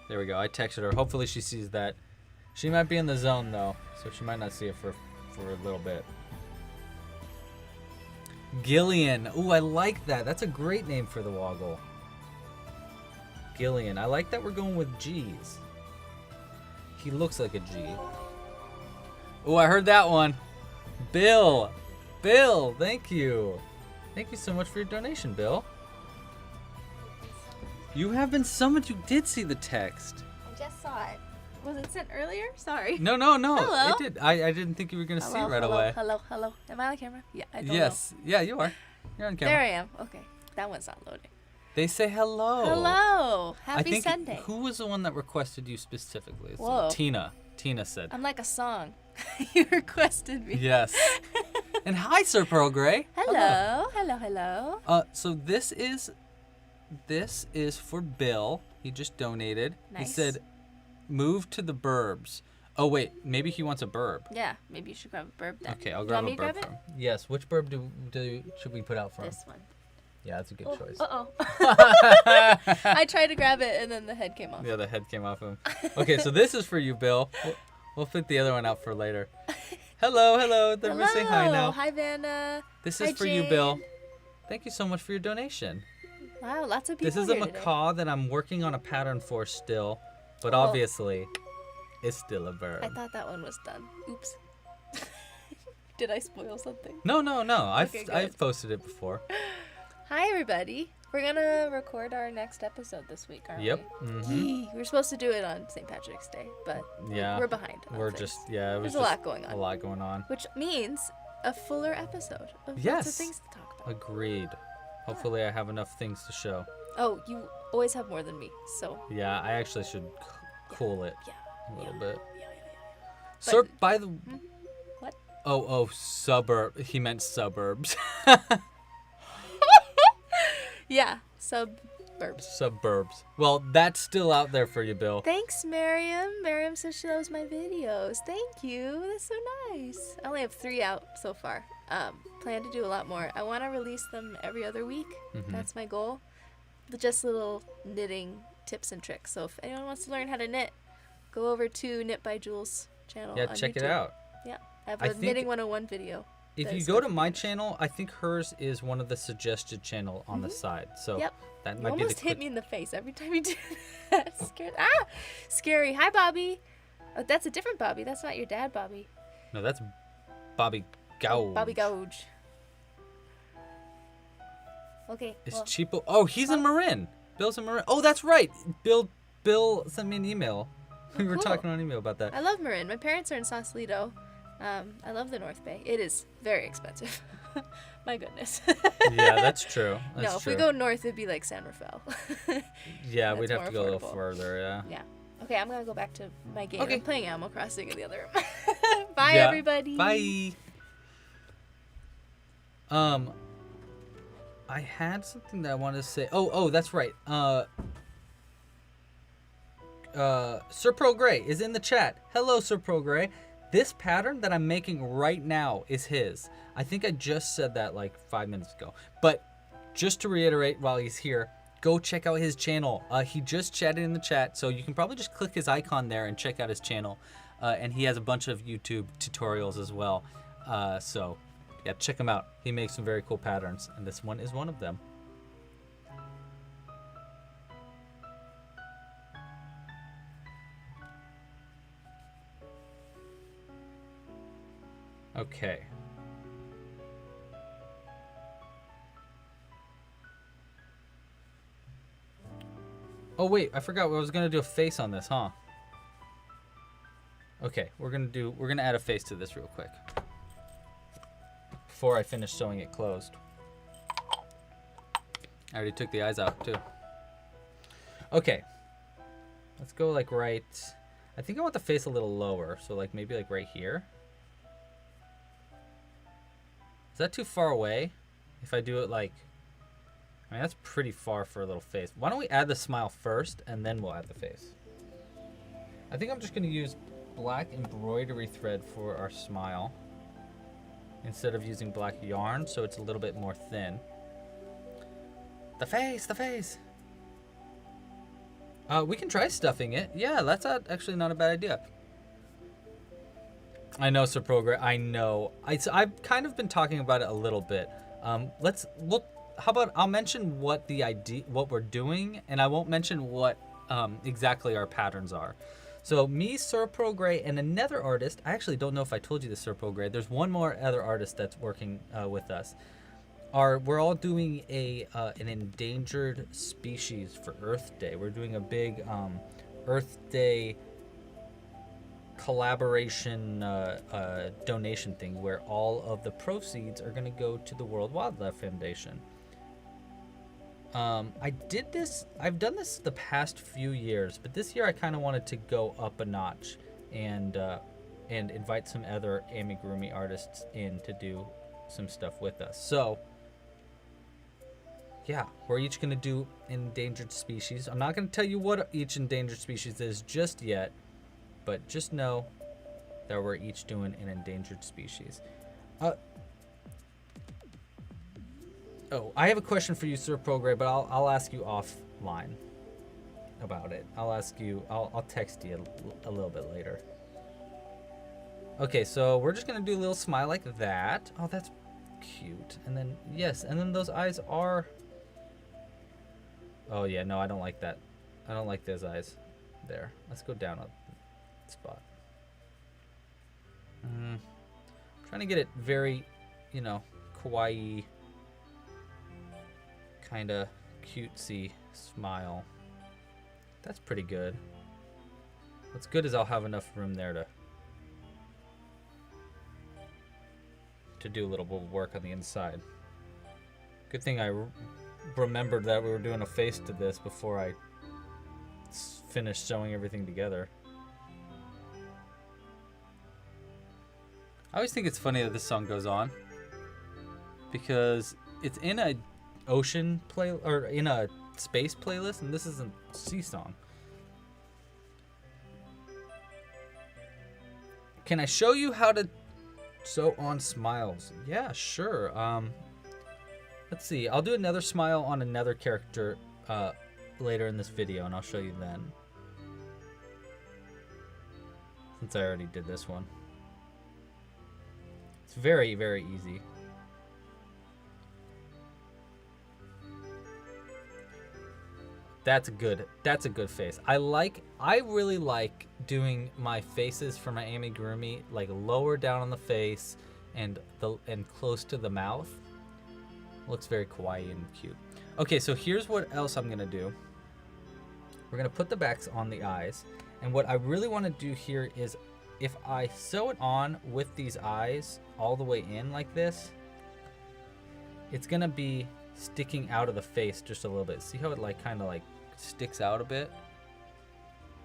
There we go. I texted her. Hopefully she sees that. She might be in the zone though, so she might not see it for a little bit. Gillian. Ooh, I like that. That's a great name for the Woggle. Gillian. I like that we're going with G's. He looks like a G. Oh, I heard that one. Bill. Bill, thank you. Thank you so much for your donation, Bill. You have been summoned. You did see the text. I just saw it. Was it sent earlier? Sorry. No. Hello? It did. I didn't think you were going to see it right away. Hello. Am I on camera? Yeah, I don't know. Yes. Yeah, you are. You're on camera. There I am. Okay. That one's not loading. They say hello. Hello. Happy I think Sunday. Who was the one that requested you specifically? Whoa. Tina. Tina said. I'm like a song. You requested me. Yes. And hi, Sir Pearl Grey. Hello. So this is for Bill. He just donated. Nice. He said, move to the burbs. Oh wait, maybe he wants a burb. Yeah, maybe you should grab a burb then. Okay, I'll grab a burb grab for him. Yes. Which burb should we put out for him? This one. Yeah, that's a good choice. I tried to grab it and then the head came off. Yeah, the head came off him. Okay, so this is for you, Bill. We'll put the other one out for later. Hello. They're saying hi now. Hi, Vanna. This is Hi, for you, Jane. Bill. Thank you so much for your donation. Wow, lots of people This is a here today. macaw that I'm working on a pattern for still, but obviously, it's still a bird. I thought that one was done. Oops. Did I spoil something? No. Okay, good. I've posted it before. Hi, everybody. We're gonna record our next episode this week, aren't Yep. we? Mm-hmm. We're supposed to do it on St. Patrick's Day, but Yeah. we're behind. on We're things. just it was There's a lot going on. A lot going on. Which means a fuller episode of lots Yes. of things to talk about. Agreed. Hopefully, I have enough things to show. Oh, you always have more than me, so. Yeah, I actually should cool it Yeah. a little bit. Yeah. Sir, by the. What? Oh, suburb. He meant suburbs. Yeah, Suburbs. Well, that's still out there for you, Bill. Thanks, Miriam. Miriam says she loves my videos. Thank you. That's so nice. I only have 3 out so far. Plan to do a lot more. I want to release them every other week. Mm-hmm. That's my goal. Just little knitting tips and tricks. So if anyone wants to learn how to knit, go over to Knit by Jules channel. Yeah, on check YouTube. it out. Yeah, I have a Knitting 101 video. If you go to my channel, I think hers is one of the suggested channel on the side. So Yep. that You might be the almost hit me in the face every time you do that. Scary. Hi, Bobby. Oh, that's a different Bobby. That's not your dad, Bobby. No, that's Bobby Gouge. Bobby Gouge. Okay. It's Cheapo. Oh, he's in Marin. Bill's in Marin. Oh, that's right. Bill sent me an email. We were cool. talking on email about that. I love Marin. My parents are in Sausalito. I love the North Bay. It is very expensive. My goodness. Yeah, that's true. That's if true. we go north, it'd be like San Rafael. Yeah, That's we'd have more to go a little affordable. further, yeah. Yeah. Okay, I'm gonna go back to my game. Okay. I'm playing Animal Crossing in the other room. Bye, Yeah. everybody. Bye. I had something that I wanted to say. Oh, that's right. Sir Pro Gray is in the chat. Hello, Sir Pro Gray. This pattern that I'm making right now is his. I think I just said that like 5 minutes ago. But just to reiterate while he's here, go check out his channel. He just chatted in the chat, so you can probably just click his icon there and check out his channel. And he has a bunch of YouTube tutorials as well. So yeah, check him out. He makes some very cool patterns, and this one is one of them. Okay. Oh wait, I forgot. I was gonna do a face on this, huh? Okay, we're gonna add a face to this real quick before I finish sewing it closed. I already took the eyes out too. Okay, let's go like right. I think I want the face a little lower, so like maybe like right here. Is that too far away? If I do it like, I mean, that's pretty far for a little face. Why don't we add the smile first, and then we'll add the face? I think I'm just going to use black embroidery thread for our smile, instead of using black yarn, so it's a little bit more thin. The face, the face! We can try stuffing it. Yeah, that's actually not a bad idea. I know, Sir Progress. I know. I've kind of been talking about it a little bit. Let's look. How about I'll mention what we're doing, and I won't mention what exactly our patterns are. So me, Sir Pro Gray, and another artist. I actually don't know if I told you this, Sir Pro Gray. There's one more other artist that's working with us. We're all doing an endangered species for Earth Day. We're doing a big Earth Day collaboration donation thing where all of the proceeds are going to go to the World Wildlife Foundation. I've done this the past few years, but this year I kind of wanted to go up a notch and invite some other amigurumi artists in to do some stuff with us. So yeah, we're each going to do endangered species. I'm not going to tell you what each endangered species is just yet, but just know that we're each doing an endangered species. Oh, I have a question for you, Sir Progray, but I'll ask you offline about it. I'll text you a little bit later. Okay, so we're just gonna do a little smile like that. Oh, that's cute. And then, yes, and then those eyes are... Oh yeah, no, I don't like that. I don't like those eyes. There, let's go down a spot. Trying to get it very, kawaii, kind of cutesy smile. That's pretty good. What's good is I'll have enough room there to do a little bit of work on the inside. Good thing I remembered that we were doing a face to this before I finished sewing everything together. I always think it's funny that this song goes on because it's in a ocean play or in a space playlist, and this is a sea song. Can I show you how to sew on smiles? Yeah, sure. Let's see. I'll do another smile on another character later in this video, and I'll show you then. Since I already did this one. It's very, very easy. That's a good face. I really like doing my faces for my amigurumi like lower down on the face and close to the mouth. Looks very kawaii and cute. Okay, so here's what else I'm gonna do. We're gonna put the backs on the eyes, and what I really want to do here is if I sew it on with these eyes all the way in like this, it's gonna be sticking out of the face just a little bit. See how it like kind of like sticks out a bit?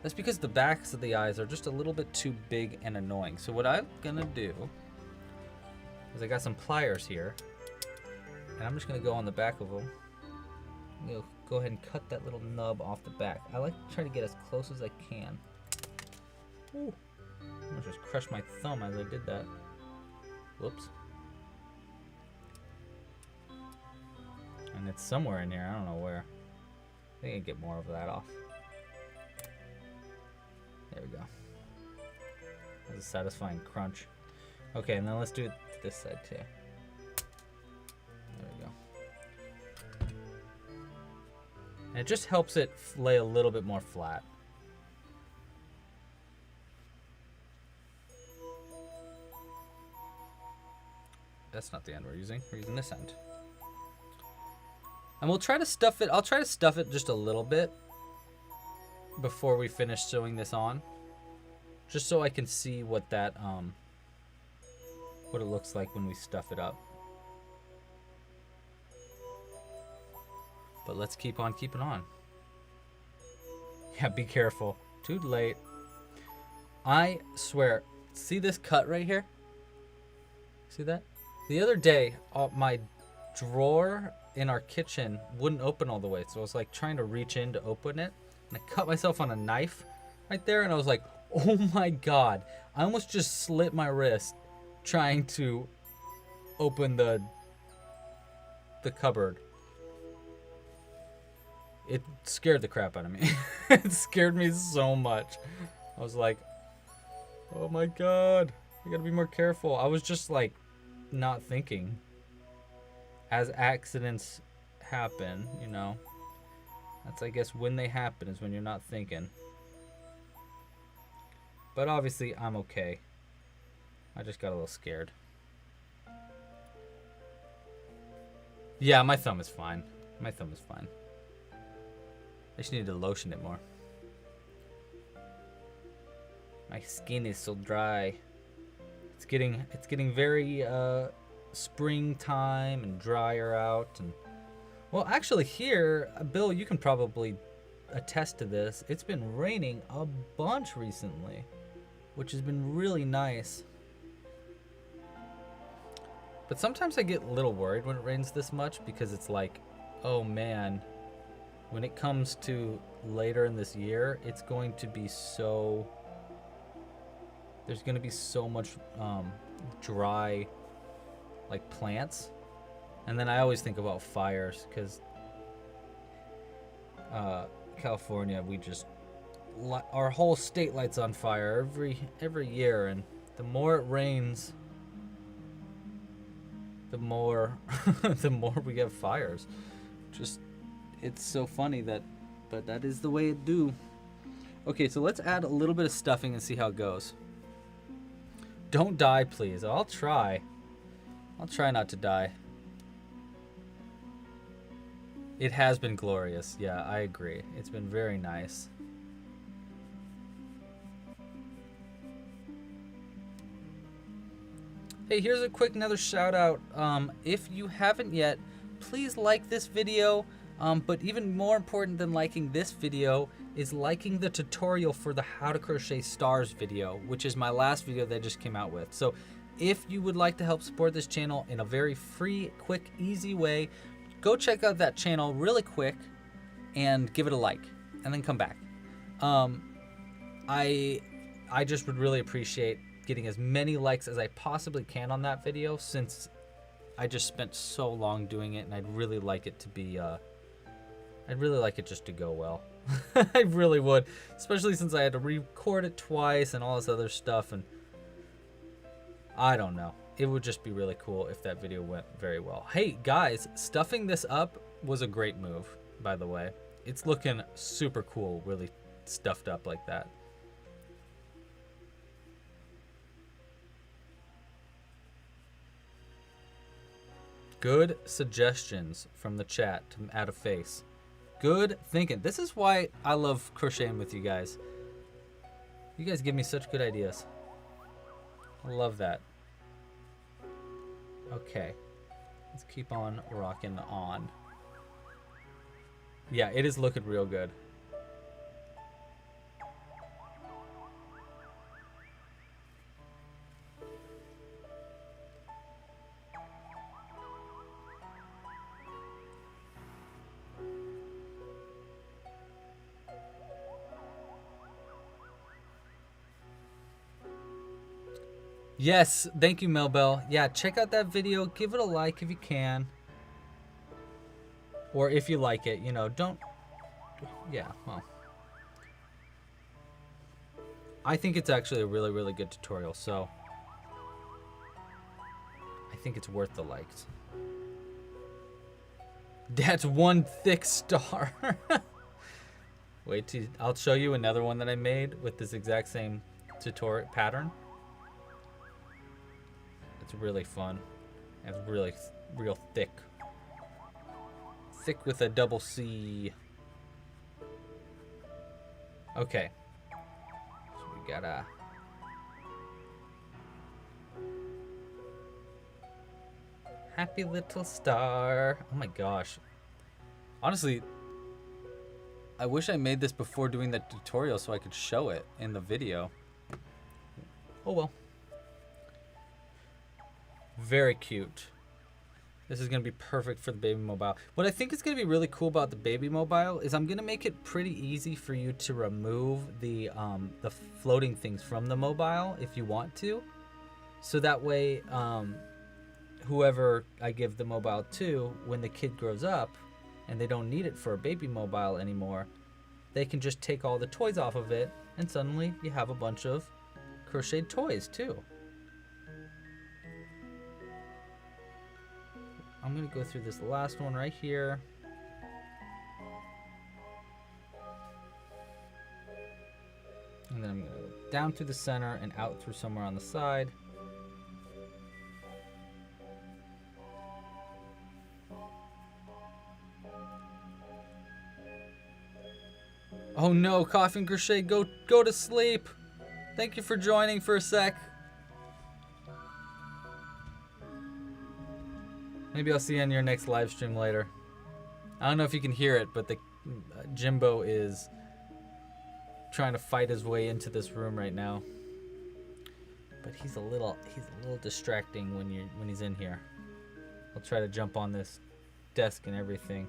That's because the backs of the eyes are just a little bit too big and annoying. So what I'm gonna do is I got some pliers here, and I'm just gonna go on the back of them. I'm gonna go ahead and cut that little nub off the back. I like to try to get as close as I can. Ooh, I almost just crushed my thumb as I did that. Whoops. And it's somewhere in here, I don't know where. I think I can get more of that off. There we go. That's a satisfying crunch. Okay, and then let's do it this side too. There we go. And it just helps it lay a little bit more flat. That's not the end we're using. We're using this end. And we'll try to stuff it. I'll try to stuff it just a little bit before we finish sewing this on, just so I can see what that what it looks like when we stuff it up. But let's keep on keeping on. Yeah, be careful. Too late. I swear. See this cut right here? See that? The other day, my drawer in our kitchen wouldn't open all the way, so I was like trying to reach in to open it, and I cut myself on a knife right there, and I was like, oh my god, I almost just slit my wrist trying to open the cupboard. It scared the crap out of me. It scared me so much. I was like, oh my god, I gotta be more careful. I was just like not thinking. As accidents happen, you know, that's I guess when they happen is when you're not thinking. But obviously I'm okay. I just got a little scared. Yeah, my thumb is fine. My thumb is fine. I just need to lotion it more. My skin is so dry. It's getting very springtime and drier out, and well, actually here, Bill, you can probably attest to this. It's been raining a bunch recently, which has been really nice. But sometimes I get a little worried when it rains this much, because it's like, oh man, when it comes to later in this year, it's going to be so, there's going to be so much dry like plants, and then I always think about fires, because California, we just our whole state lights on fire every year, and the more it rains, the more the more we get fires. Just, it's so funny but that is the way it do. Okay, so let's add a little bit of stuffing and see how it goes. Don't die, please. I'll try not to die. It has been glorious. Yeah, I agree. It's been very nice. Hey, here's a quick another shout out. If you haven't yet, please like this video. But even more important than liking this video is liking the tutorial for the How to Crochet Stars video, which is my last video that I just came out with. So if you would like to help support this channel in a very free, quick, easy way, go check out that channel really quick and give it a like, and then come back. I just would really appreciate getting as many likes as I possibly can on that video, since I just spent so long doing it, and I'd really like it to be, I'd really like it just to go well. I really would, especially since I had to record it twice and all this other stuff, and I don't know. It would just be really cool if that video went very well. Hey guys, stuffing this up was a great move, by the way. It's looking super cool, really stuffed up like that. Good suggestions from the chat to add a face. Good thinking. This is why I love crocheting with you guys. You guys give me such good ideas. I love that. Okay. Let's keep on rocking on. Yeah, it is looking real good. Yes, thank you, Melbell. Yeah, check out that video. Give it a like if you can. Or if you like it, you know, don't... Yeah, well. I think it's actually a really, really good tutorial, so... I think it's worth the likes. That's one thick star. Wait till... I'll show you another one that I made with this exact same tutorial pattern. It's really fun. It's really real thick. Thick with a double C. Okay. So we got a... happy little star. Oh my gosh. Honestly, I wish I made this before doing the tutorial so I could show it in the video. Oh well. Very cute. This is going to be perfect for the baby mobile. What I think is going to be really cool about the baby mobile is I'm going to make it pretty easy for you to remove the floating things from the mobile if you want to. So that way, whoever I give the mobile to, when the kid grows up and they don't need it for a baby mobile anymore, they can just take all the toys off of it, and suddenly you have a bunch of crocheted toys too. I'm going to go through this last one right here. And then I'm going to go down through the center and out through somewhere on the side. Oh no, Coffee and Crochet, go to sleep. Thank you for joining for a sec. Maybe I'll see you on your next live stream later. I don't know if you can hear it, but the Jimbo is trying to fight his way into this room right now. But he's a little distracting when he's in here. I'll try to jump on this desk and everything.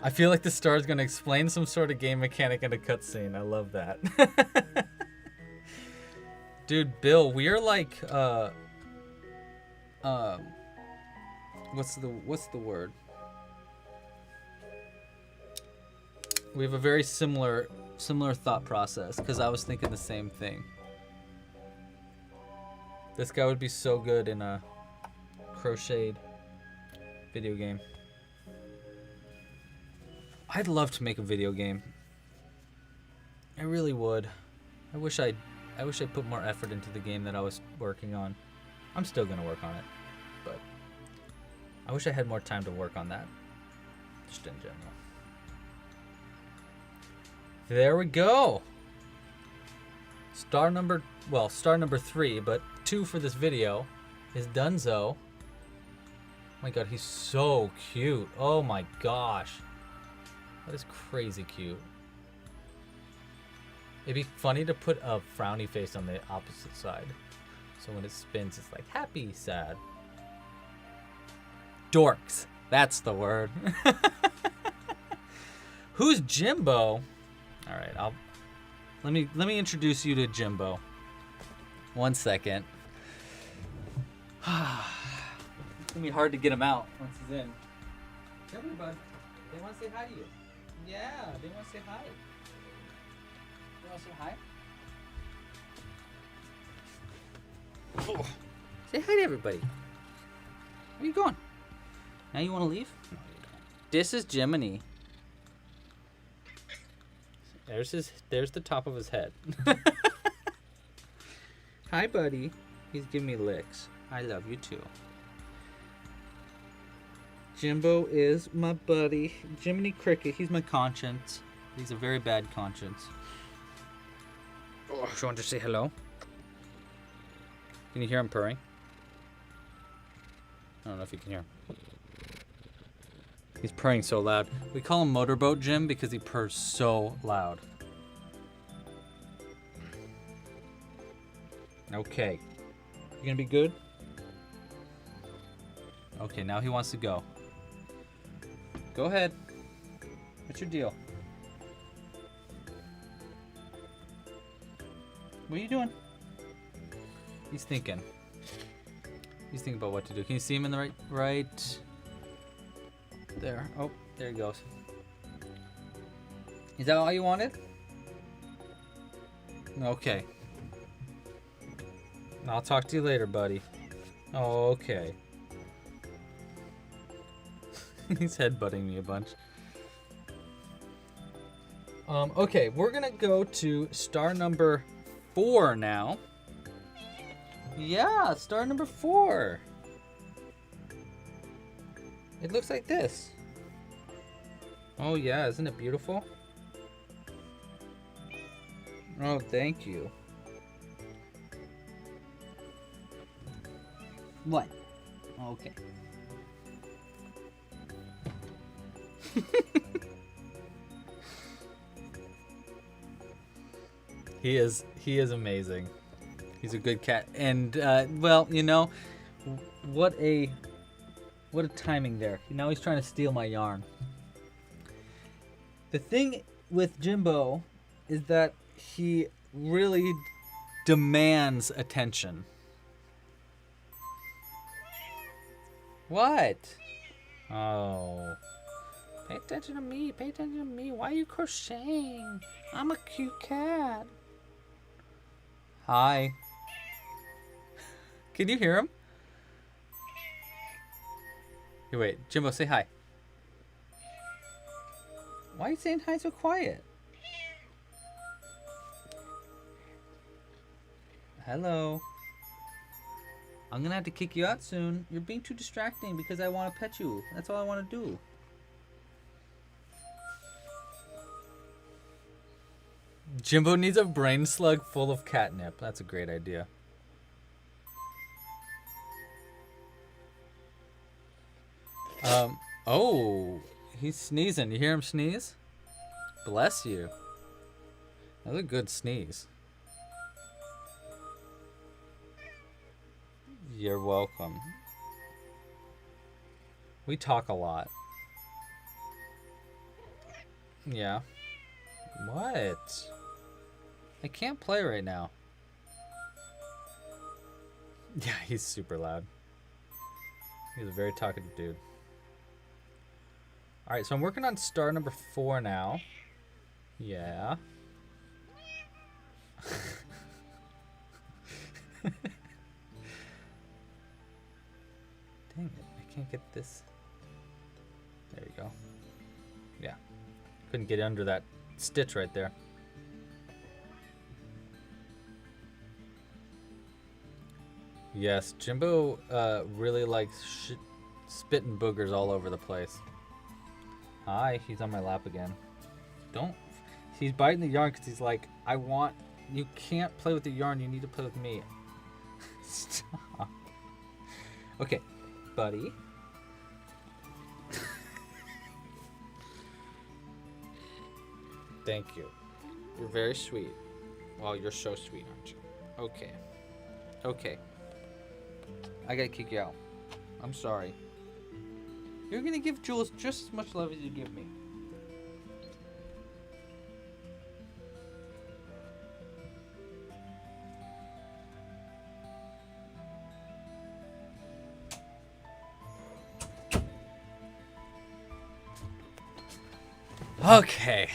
I feel like the star is going to explain some sort of game mechanic in a cutscene. I love that. Dude, Bill, we are like, what's the word? We have a very similar thought process, because I was thinking the same thing. This guy would be so good in a crocheted video game. I'd love to make a video game. I really would. I wish I put more effort into the game that I was working on. I'm still gonna work on it, but I wish I had more time to work on that. Just in general. There we go. Star number 3, but 2 for this video is Dunzo. Oh my god, he's so cute. Oh my gosh. That is crazy cute. It'd be funny to put a frowny face on the opposite side. So when it spins, it's like happy, sad. Dorks. That's the word. Who's Jimbo? All right, let me introduce you to Jimbo. 1 second. It's gonna be hard to get him out once he's in. Come here, bud. They want to say hi to you. Yeah, they want to say hi. They want to say hi? Oh. Say hi to everybody. Where are you going? Now you want to leave? No, you don't. This is Jiminy. There's the top of his head. Hi, buddy. He's giving me licks. I love you too. Jimbo is my buddy. Jiminy Cricket. He's my conscience. He's a very bad conscience. Oh, you want to say hello? Can you hear him purring? I don't know if you can hear him. He's purring so loud. We call him Motorboat Jim because he purrs so loud. Okay. You gonna be good? Okay, now he wants to go. Go ahead. What's your deal? What are you doing? He's thinking. He's thinking about what to do. Can you see him in the right there? Oh, there he goes. Is that all you wanted? Okay. I'll talk to you later, buddy. Oh, okay. He's headbutting me a bunch. Okay, we're gonna go to star number 4 now. Yeah, star number 4. It looks like this. Oh yeah, isn't it beautiful? Oh, thank you. What? Okay. He is amazing. He's a good cat, and well, you know, what a timing there. Now he's trying to steal my yarn. The thing with Jimbo is that he really demands attention. What? Oh. Pay attention to me. Pay attention to me. Why are you crocheting? I'm a cute cat. Hi. Can you hear him? Here, wait. Jimbo, say hi. Why are you saying hi so quiet? Hello. I'm gonna have to kick you out soon. You're being too distracting because I want to pet you. That's all I want to do. Jimbo needs a brain slug full of catnip. That's a great idea. Oh, he's sneezing. You hear him sneeze? Bless you. That was a good sneeze. You're welcome. We talk a lot. Yeah. What? I can't play right now. Yeah, he's super loud. He's a very talkative dude. Alright, so I'm working on star number 4 now. Yeah. Dang it, I can't get this. There we go. Yeah. Couldn't get under that stitch right there. Yes, Jimbo really likes spitting boogers all over the place. Hi, he's on my lap again. Don't. He's biting the yarn because he's like, you can't play with the yarn, you need to play with me. Stop. Okay, buddy. Thank you. You're very sweet. Well, you're so sweet, aren't you? Okay. Okay. I gotta kick you out. I'm sorry. You're gonna give Jules just as much love as you give me. Okay.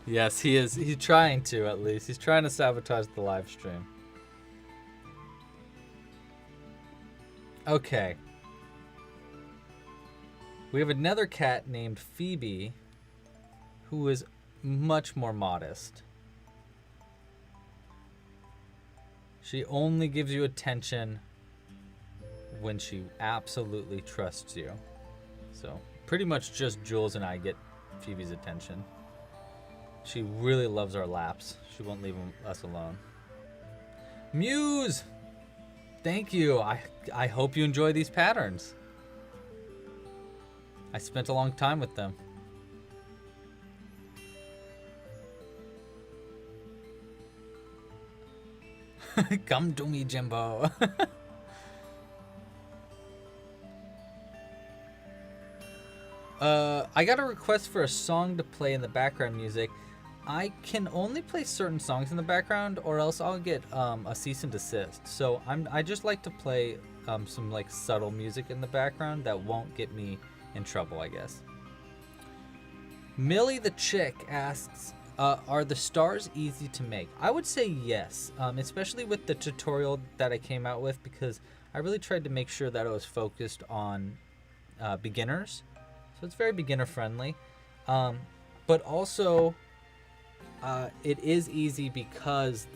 Yes, he is. He's trying to, at least. He's trying to sabotage the live stream. Okay. We have another cat named Phoebe who is much more modest. She only gives you attention when she absolutely trusts you. So, pretty much just Jules and I get Phoebe's attention. She really loves our laps. She won't leave us alone. Muse! Thank you. I hope you enjoy these patterns. I spent a long time with them. Come to me, Jimbo. I got a request for a song to play in the background music. I can only play certain songs in the background, or else I'll get a cease and desist. So I just like to play some like subtle music in the background that won't get me in trouble, I guess. Millie the Chick asks, are the stars easy to make? I would say yes, especially with the tutorial that I came out with, because I really tried to make sure that it was focused on beginners. So it's very beginner friendly. But also, it is easy because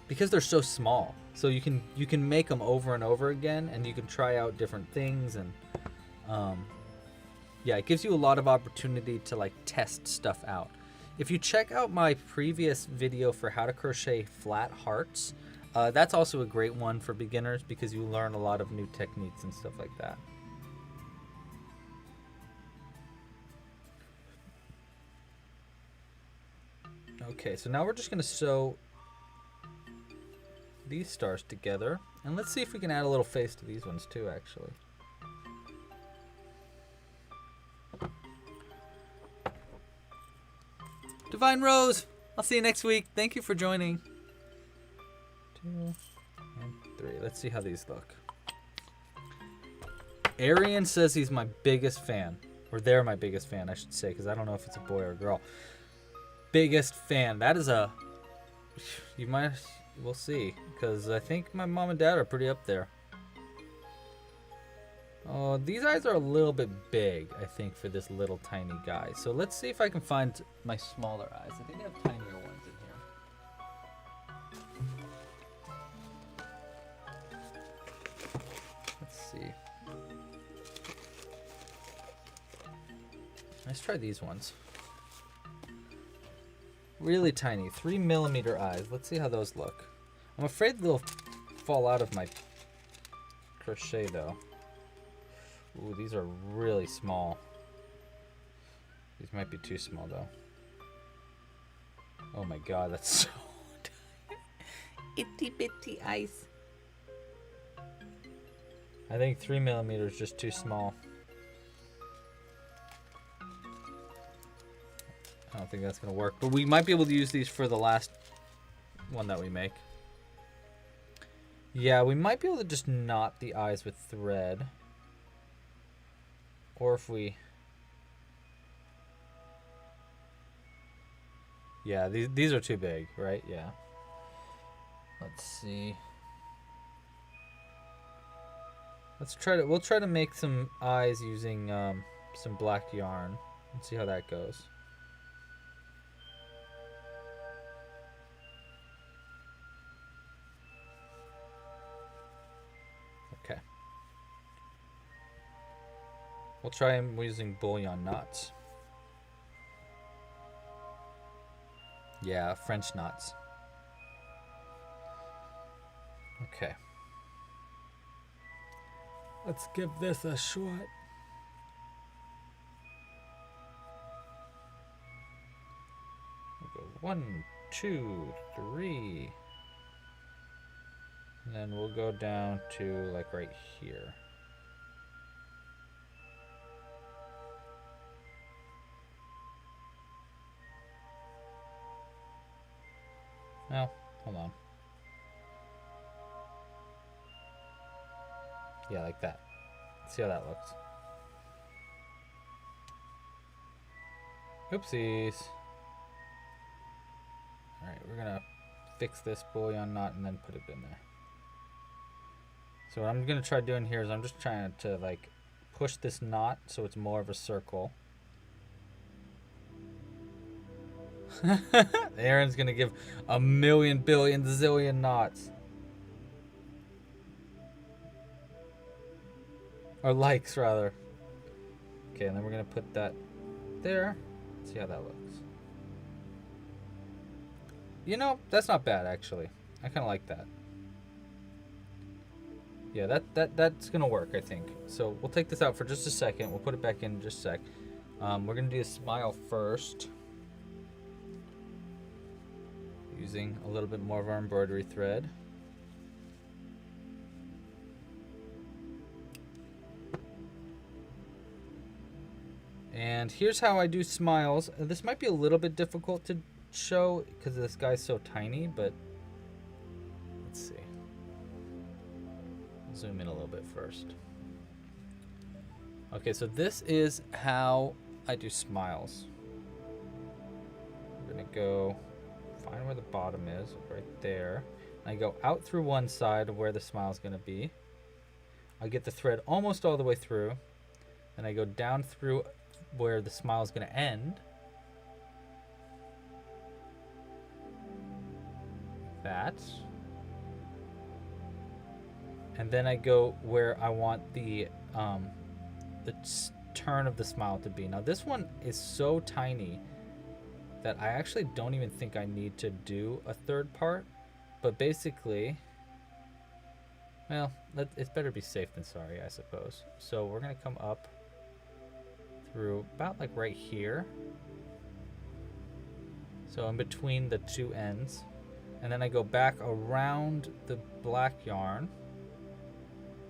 because they're so small. So you can make them over and over again, and you can try out different things, and yeah, it gives you a lot of opportunity to like test stuff out. If you check out my previous video for how to crochet flat hearts, that's also a great one for beginners because you learn a lot of new techniques and stuff like that. Okay, so now we're just going to sew these stars together, and let's see if we can add a little face to these ones too, actually. Divine Rose, I'll see you next week. Thank you for joining. 2 and 3. Let's see how these look. Arian says he's my biggest fan, or they're my biggest fan, I should say, because I don't know if it's a boy or a girl. Biggest fan. That is a... We'll see, because I think my mom and dad are pretty up there. Oh, these eyes are a little bit big, I think, for this little tiny guy. So let's see if I can find my smaller eyes. I think I have tinier ones in here. Let's see. Let's try these ones. Really tiny, 3mm eyes. Let's see how those look. I'm afraid they'll fall out of my crochet though. Ooh, these are really small. These might be too small though. Oh my god, that's so tiny. Itty bitty eyes. I think 3mm is just too small. I don't think that's going to work, but we might be able to use these for the last one that we make. Yeah, we might be able to just knot the eyes with thread. Or if we... Yeah, these are too big, right? Yeah. Let's see. We'll try to make some eyes using some black yarn and see how that goes. Okay. We'll try them using bullion knots. Yeah, French knots. Okay. Let's give this a shot. 1, 2, 3. And then we'll go down to like right here. Well, hold on. Yeah, like that. See how that looks. Oopsies. Alright, we're gonna fix this bullion knot and then put it in there. So what I'm gonna try doing here is I'm just trying to like push this knot so it's more of a circle. Aaron's gonna give a million, billion, zillion knots. Or likes, rather. Okay, and then we're gonna put that there. See how that looks. You know, that's not bad actually. I kind of like that. Yeah, that's gonna work, I think. So we'll take this out for just a second. We'll put it back in just a sec. We're gonna do a smile first, using a little bit more of our embroidery thread. And here's how I do smiles. This might be a little bit difficult to show because this guy's so tiny, but let's see. Zoom in a little bit first. Okay, so this is how I do smiles. I'm gonna go find where the bottom is, right there. And I go out through one side of where the smile is gonna be. I get the thread almost all the way through. Then I go down through where the smile is going to end. Like that. And then I go where I want the turn of the smile to be. Now this one is so tiny that I actually don't even think I need to do a third part. But basically, well, it's better be safe than sorry, I suppose. So we're going to come up through about like right here. So in between the two ends. And then I go back around the black yarn.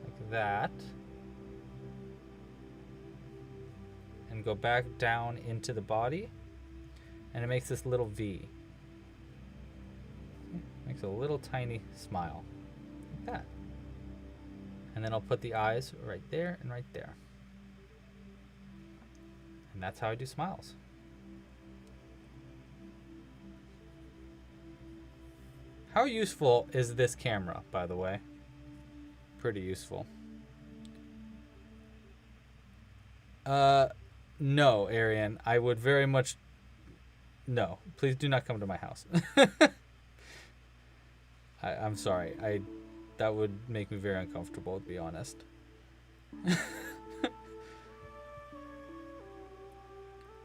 Like that. And go back down into the body. And it makes this little V. Makes a little tiny smile. Like that. And then I'll put the eyes right there and right there. And that's how I do smiles. How useful is this camera, by the way? Pretty useful. No, Arian. I would very much... No. Please do not come to my house. I'm sorry. That would make me very uncomfortable, to be honest.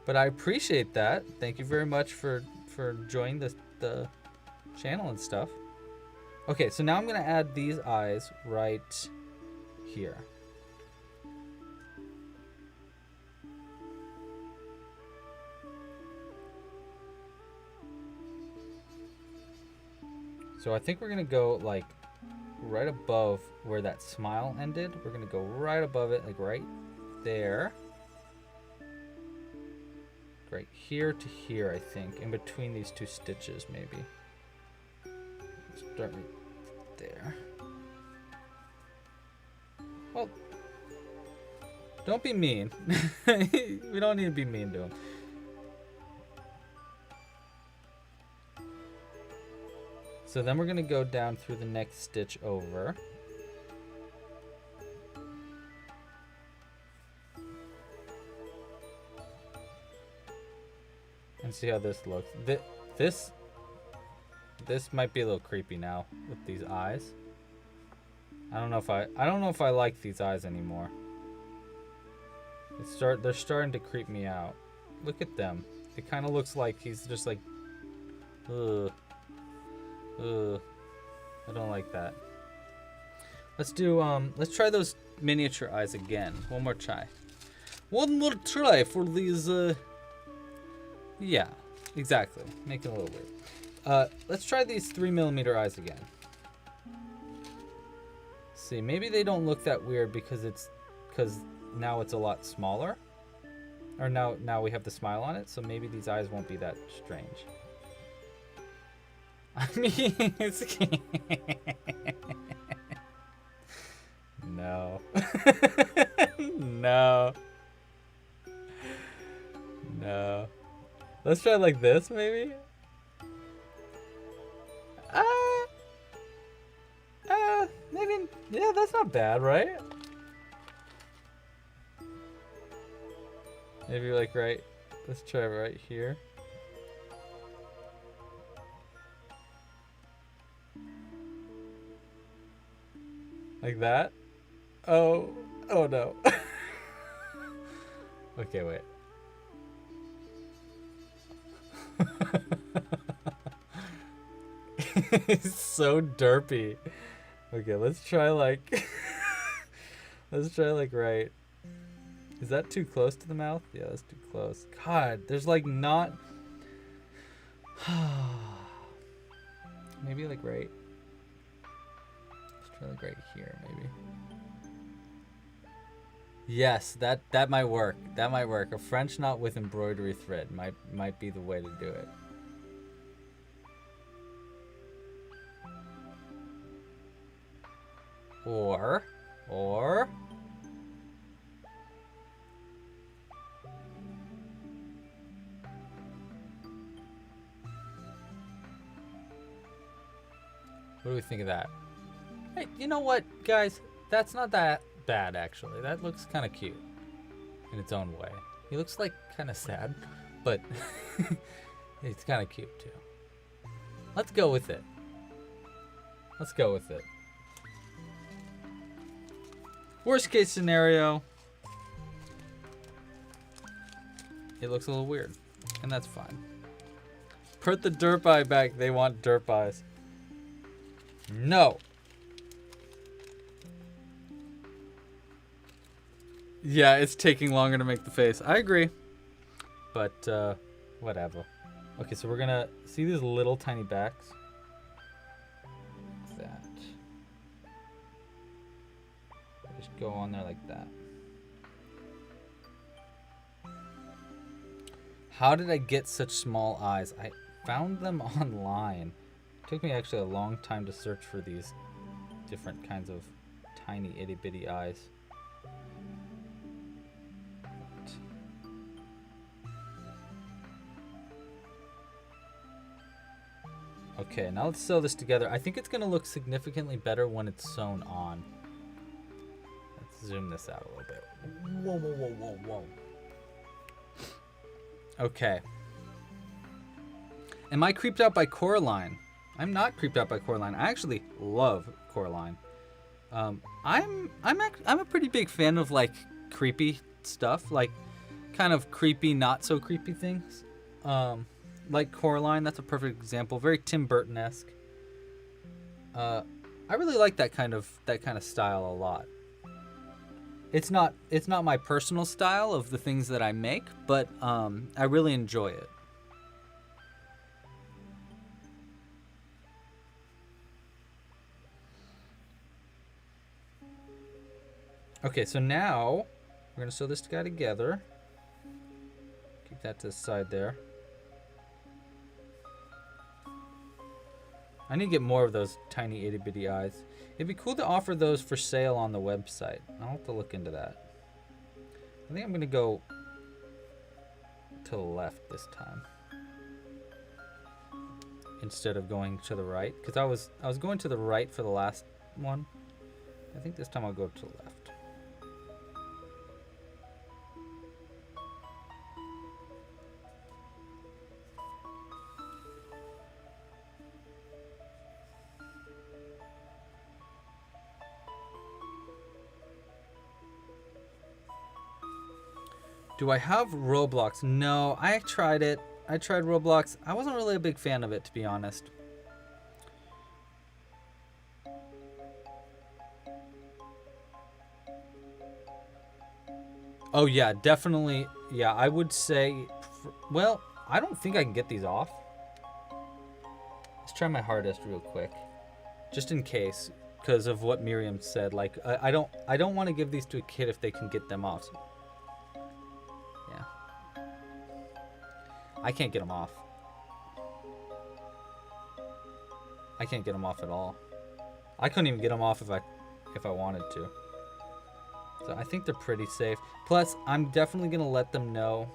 But I appreciate that. Thank you very much for joining the channel and stuff. Okay, so now I'm going to add these eyes right here. So I think we're going to go like right above where that smile ended. We're going to go right above it, like right there. Right here to here, I think, in between these two stitches, maybe. Start right there. Well, don't be mean. We don't need to be mean to him. So then we're going to go down through the next stitch over. And see how this looks. This might be a little creepy now with these eyes. I don't know if I like these eyes anymore. They're starting to creep me out. Look at them. It kind of looks like he's just like, ugh. I don't like that. Let's try those miniature eyes again. One more try. One more try for these, yeah. Exactly. Make it a little weird. Let's try these 3mm eyes again. See, maybe they don't look that weird because now it's a lot smaller. Or now we have the smile on it, so maybe these eyes won't be that strange. I mean, it's... No. No. No. Let's try like this, maybe? Maybe, yeah, that's not bad, right? Maybe like right, let's try right here. Like that? Oh no. Okay, wait. It's so derpy. Okay, let's try like let's try like right. Is that too close to the mouth? Yeah, that's too close. God, there's like not maybe like right. Let's try like right here, maybe. Yes, that might work. That might work. A French knot with embroidery thread might be the way to do it. Or what do we think of that? Hey, you know what, guys? That's not that bad, actually. That looks kind of cute in its own way. He looks like kind of sad, but it's kind of cute too. Let's go with it. Let's go with it. Worst case scenario, it looks a little weird, and that's fine. Put the derp eye back. They want derp eyes. No. Yeah, it's taking longer to make the face. I agree. But, whatever. Okay, so we're gonna see these little tiny backs. Like that. Just go on there like that. How did I get such small eyes? I found them online. It took me actually a long time to search for these different kinds of tiny itty bitty eyes. Okay, now let's sew this together. I think it's going to look significantly better when it's sewn on. Let's zoom this out a little bit. Whoa, whoa, whoa, whoa, whoa. Okay. Am I creeped out by Coraline? I'm not creeped out by Coraline. I actually love Coraline. I'm a pretty big fan of like creepy stuff, like kind of creepy, not so creepy things. Like Coraline, that's a perfect example. Very Tim Burton-esque. I really like that kind of style a lot. It's not my personal style of the things that I make, but I really enjoy it. Okay, so now we're gonna sew this guy together. Keep that to the side there. I need to get more of those tiny itty bitty eyes. It'd be cool to offer those for sale on the website. I'll have to look into that. I think I'm gonna go to the left this time instead of going to the right, because I was going to the right for the last one. I think this time I'll go to the left. Do I have Roblox? No, I tried it. I tried Roblox. I wasn't really a big fan of it, to be honest. Oh yeah, definitely. Yeah, I would say, well, I don't think I can get these off. Let's try my hardest real quick, just in case, because of what Miriam said. Like, I don't want to give these to a kid if they can get them off. So, yeah, I can't get them off. I can't get them off at all. I couldn't even get them off if I wanted to. So I think they're pretty safe. Plus, I'm definitely gonna let them know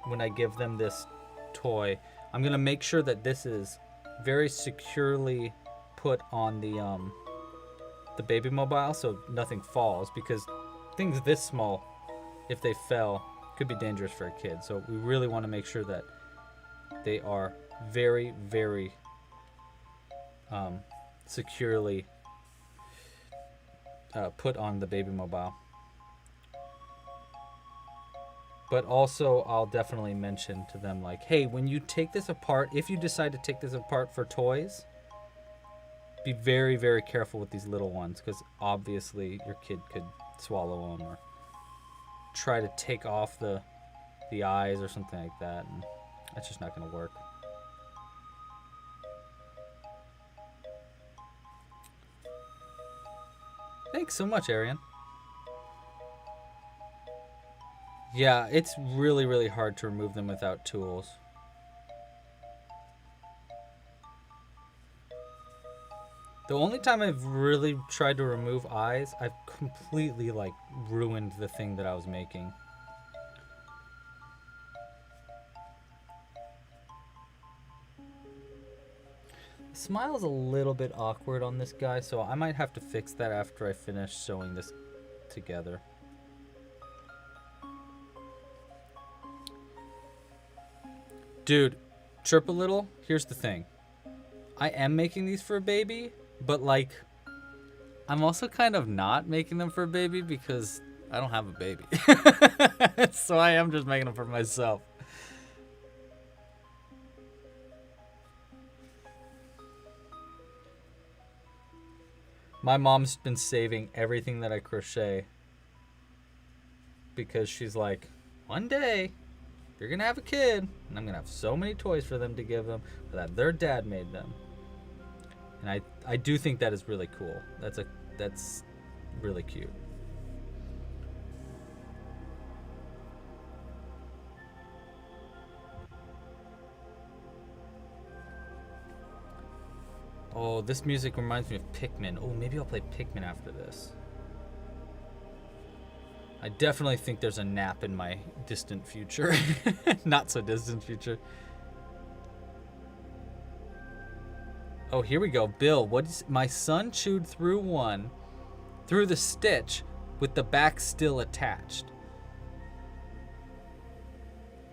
when I give them this toy. I'm gonna make sure that this is very securely put on the baby mobile so nothing falls, because things this small, if they fell, could be dangerous for a kid. So we really want to make sure that they are very, very securely put on the baby mobile. But also, I'll definitely mention to them, like, hey, when you take this apart, if you decide to take this apart for toys, be very, very careful with these little ones, because obviously your kid could swallow them or try to take off the eyes or something like that, and that's just not going to work. Thanks so much, Arian. Yeah, it's really, really hard to remove them without tools. The only time I've really tried to remove eyes, I've completely, like, ruined the thing that I was making. The smile is a little bit awkward on this guy, so I might have to fix that after I finish sewing this together. Dude, chirp a little. Here's the thing. I am making these for a baby, but, like, I'm also kind of not making them for a baby because I don't have a baby. So I am just making them for myself. My mom's been saving everything that I crochet because she's like, one day you're gonna have a kid and I'm gonna have so many toys for them to give them that their dad made them. And I do think that is really cool. That's really cute. Oh, this music reminds me of Pikmin. Oh, maybe I'll play Pikmin after this. I definitely think there's a nap in my distant future. Not so distant future. Oh, here we go. Bill, what is... My son chewed through the stitch with the back still attached.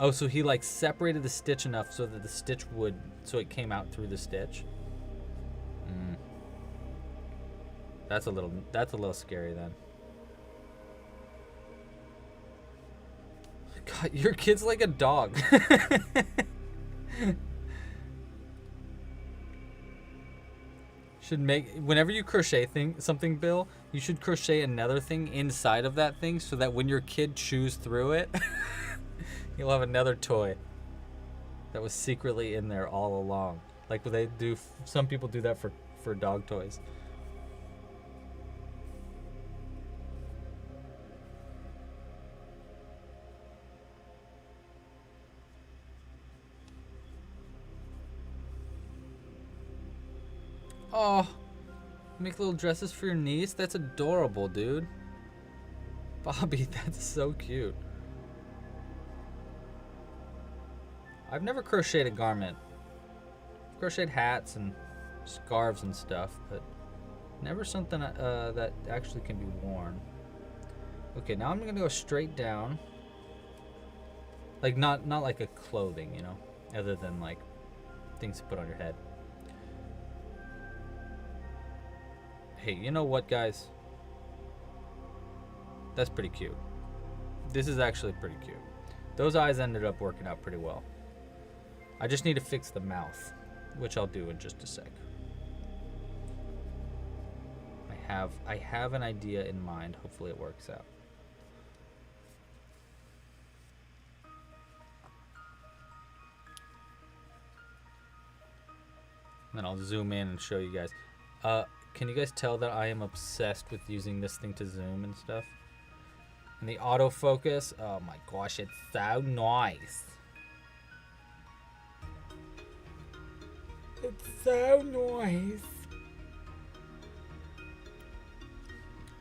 Oh, so he, like, separated the stitch enough so that the stitch would... So it came out through the stitch. That's a little scary then. God, your kid's like a dog. Should make, whenever you crochet something, Bill, you should crochet another thing inside of that thing so that when your kid chews through it, you'll have another toy that was secretly in there all along. Like what they do, some people do that for dog toys. Oh, make little dresses for your niece? That's adorable, dude. Bobby, that's so cute. I've never crocheted a garment. I've crocheted hats and scarves and stuff, but never something that actually can be worn. Okay, now I'm gonna go straight down. Like not like a clothing, you know, other than like things to put on your head. Hey, you know what, guys? That's pretty cute. This is actually pretty cute. Those eyes ended up working out pretty well. I just need to fix the mouth, which I'll do in just a sec. I have an idea in mind. Hopefully it works out. then I'll zoom in and show you guys. Can you guys tell that I am obsessed with using this thing to zoom and stuff? And the autofocus, oh my gosh, it's so nice. It's so nice.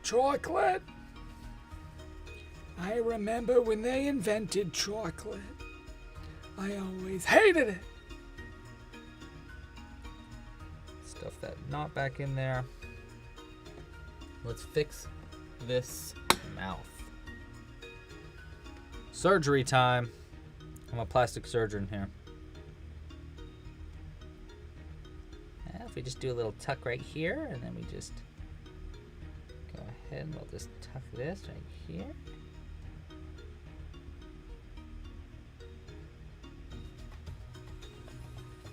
Chocolate. I remember when they invented chocolate. I always hated it. Stuff that knot back in there. Let's fix this mouth. Surgery time. I'm a plastic surgeon here. If we just do a little tuck right here, and then we just go ahead and we'll just tuck this right here.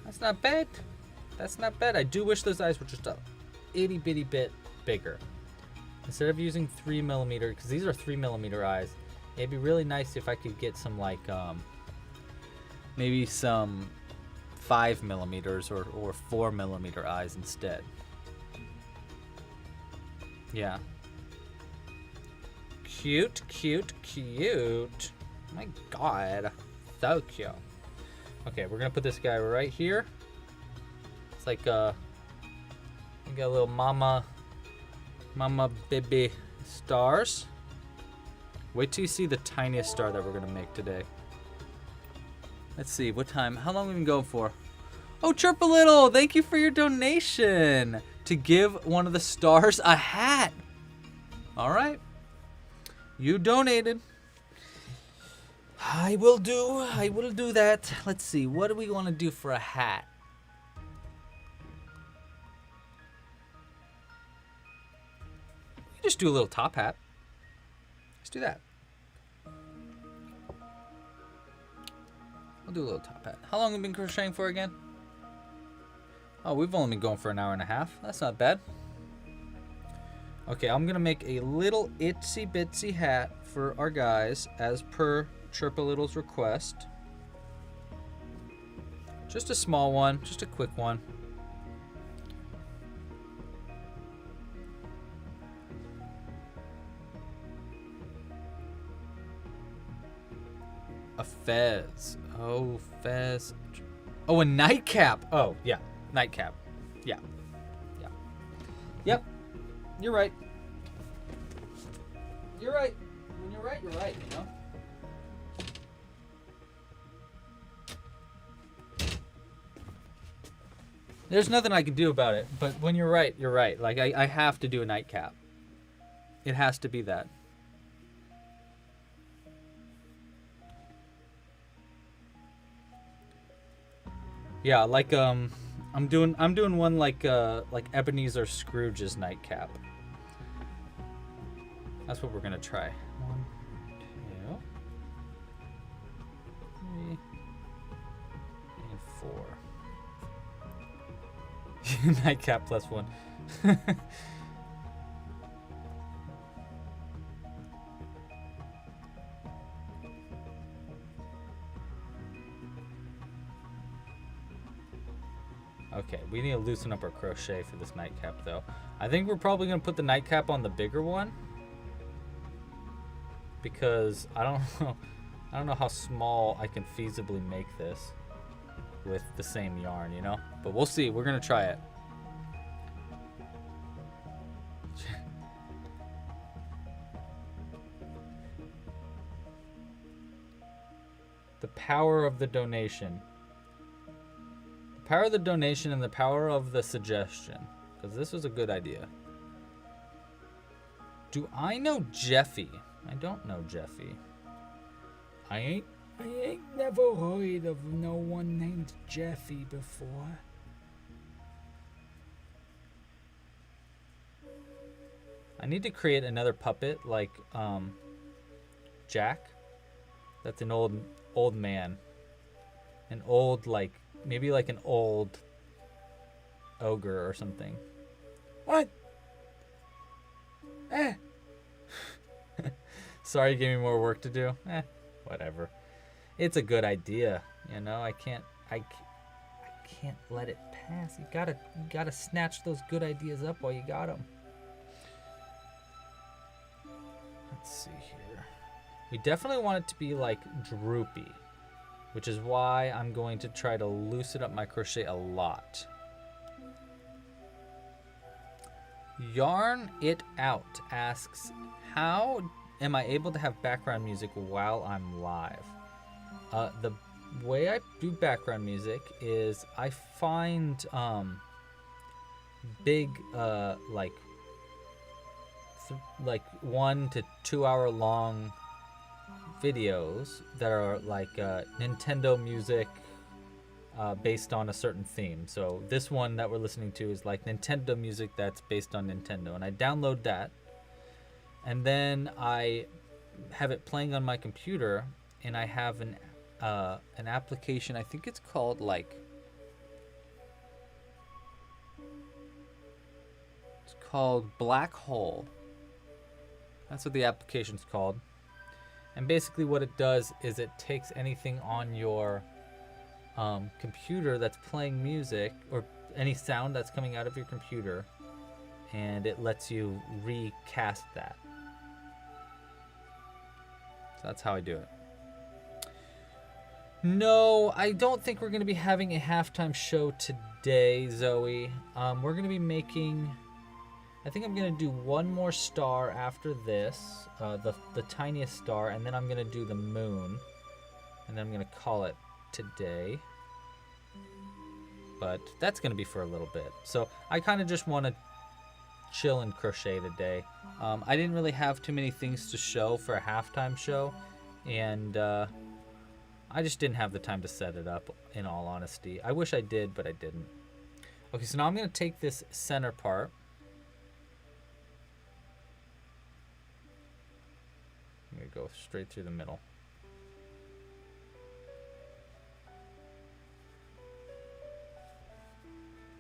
That's not bad. That's not bad. I do wish those eyes were just a itty bitty bit bigger. Instead of using 3mm, because these are 3mm eyes, it'd be really nice if I could get some like maybe some 5mm or 4mm eyes instead. Yeah. Cute, cute, cute. My God, so cute. Okay, we're gonna put this guy right here. It's like we got a little mama baby stars. Wait till you see the tiniest star that we're gonna make today. Let's see, what time? How long have we been going for? Oh, Chirp a Little, thank you for your donation to give one of the stars a hat. All right, you donated. I will do that. Let's see, what do we want to do for a hat? We just do a little top hat. Let's do that. We'll do a little top hat. How long have we been crocheting for again? Oh, we've only been going for an hour and a half. That's not bad. Okay, I'm gonna make a little itsy bitsy hat for our guys as per Chirp a Little's request. Just a small one, just a quick one. A fez. Oh, fez. Oh, a nightcap. Oh, yeah. Nightcap. Yeah. Yeah. Yep. You're right. You're right. When you're right, you know? There's nothing I can do about it, but when you're right, you're right. Like, I have to do a nightcap. It has to be that. Yeah, like I'm doing one like Ebenezer Scrooge's nightcap. That's what we're gonna try. 1, 2, 3, and 4. Nightcap +1. Okay, we need to loosen up our crochet for this nightcap though. I think we're probably gonna put the nightcap on the bigger one because I don't know how small I can feasibly make this with the same yarn, you know? But we'll see. We're gonna try it. The power of the donation. The power of the donation and the power of the suggestion. Because this was a good idea. Do I know Jeffy? I don't know Jeffy. I ain't never heard of no one named Jeffy before. I need to create another puppet like Jack. That's an old man. An old maybe like an old ogre or something. What? Sorry you gave me more work to do. Whatever. It's a good idea, you know. I can't can't let it pass. You gotta snatch those good ideas up while you got them. Let's see here. We definitely want it to be like droopy, which is why I'm going to try to loosen up my crochet a lot. Yarn It Out asks, how am I able to have background music while I'm live? The way I do background music is I find big like 1 to 2 hour long videos that are like Nintendo music based on a certain theme. So this one that we're listening to is like Nintendo music that's based on Nintendo, and I download that, and then I have it playing on my computer, and I have an application. I think it's called Black Hole. That's what the application's called. And basically what it does is it takes anything on your computer that's playing music, or any sound that's coming out of your computer, and it lets you recast that. So that's how I do it. No, I don't think we're going to be having a halftime show today, Zoe. We're going to be making... I think I'm going to do one more star after this, the tiniest star, and then I'm going to do the moon, and then I'm going to call it today. But that's going to be for a little bit. So I kind of just want to chill and crochet today. I didn't really have too many things to show for a halftime show, and I just didn't have the time to set it up, in all honesty. I wish I did, but I didn't. Okay, so now I'm going to take this center part. I'm going to go straight through the middle.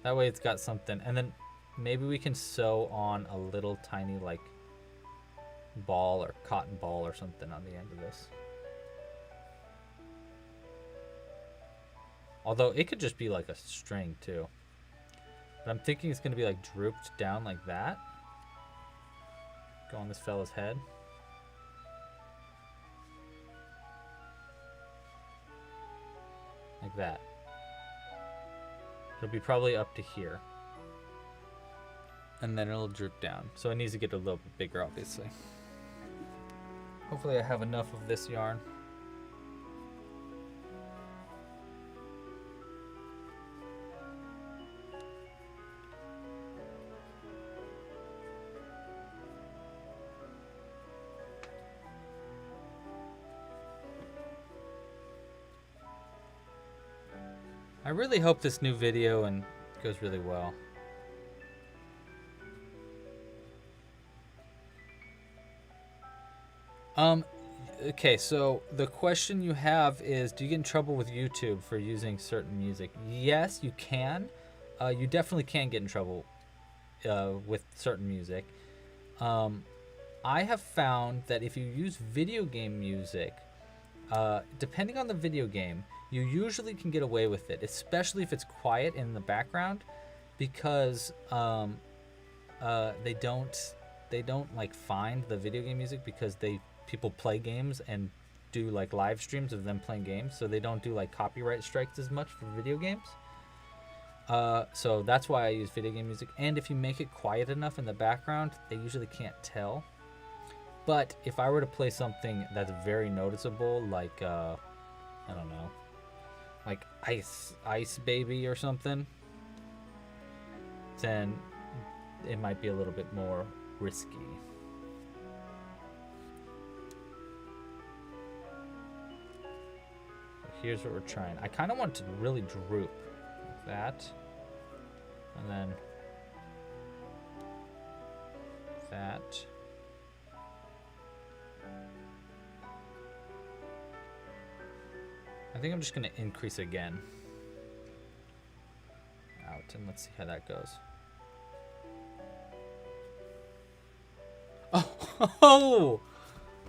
That way it's got something. And then maybe we can sew on a little tiny like ball or cotton ball or something on the end of this. Although it could just be like a string too. But I'm thinking it's going to be like drooped down like that. Go on this fella's head. Like that. It'll be probably up to here. And then it'll droop down. So it needs to get a little bit bigger, obviously. Hopefully I have enough of this yarn. I really hope this new video and goes really well. Okay, so the question you have is, do you get in trouble with YouTube for using certain music? Yes, you can. You definitely can get in trouble with certain music. I have found that if you use video game music, depending on the video game, you usually can get away with it, especially if it's quiet in the background, because they don't like find the video game music, because people play games and do like live streams of them playing games, so they don't do like copyright strikes as much for video games. So that's why I use video game music. And if you make it quiet enough in the background, they usually can't tell. But if I were to play something that's very noticeable, like I don't know, like Ice Baby or something, then it might be a little bit more risky. Here's what we're trying. I kind of want it to really droop like that, and then that. I think I'm just going to increase again. Out, and let's see how that goes. Oh,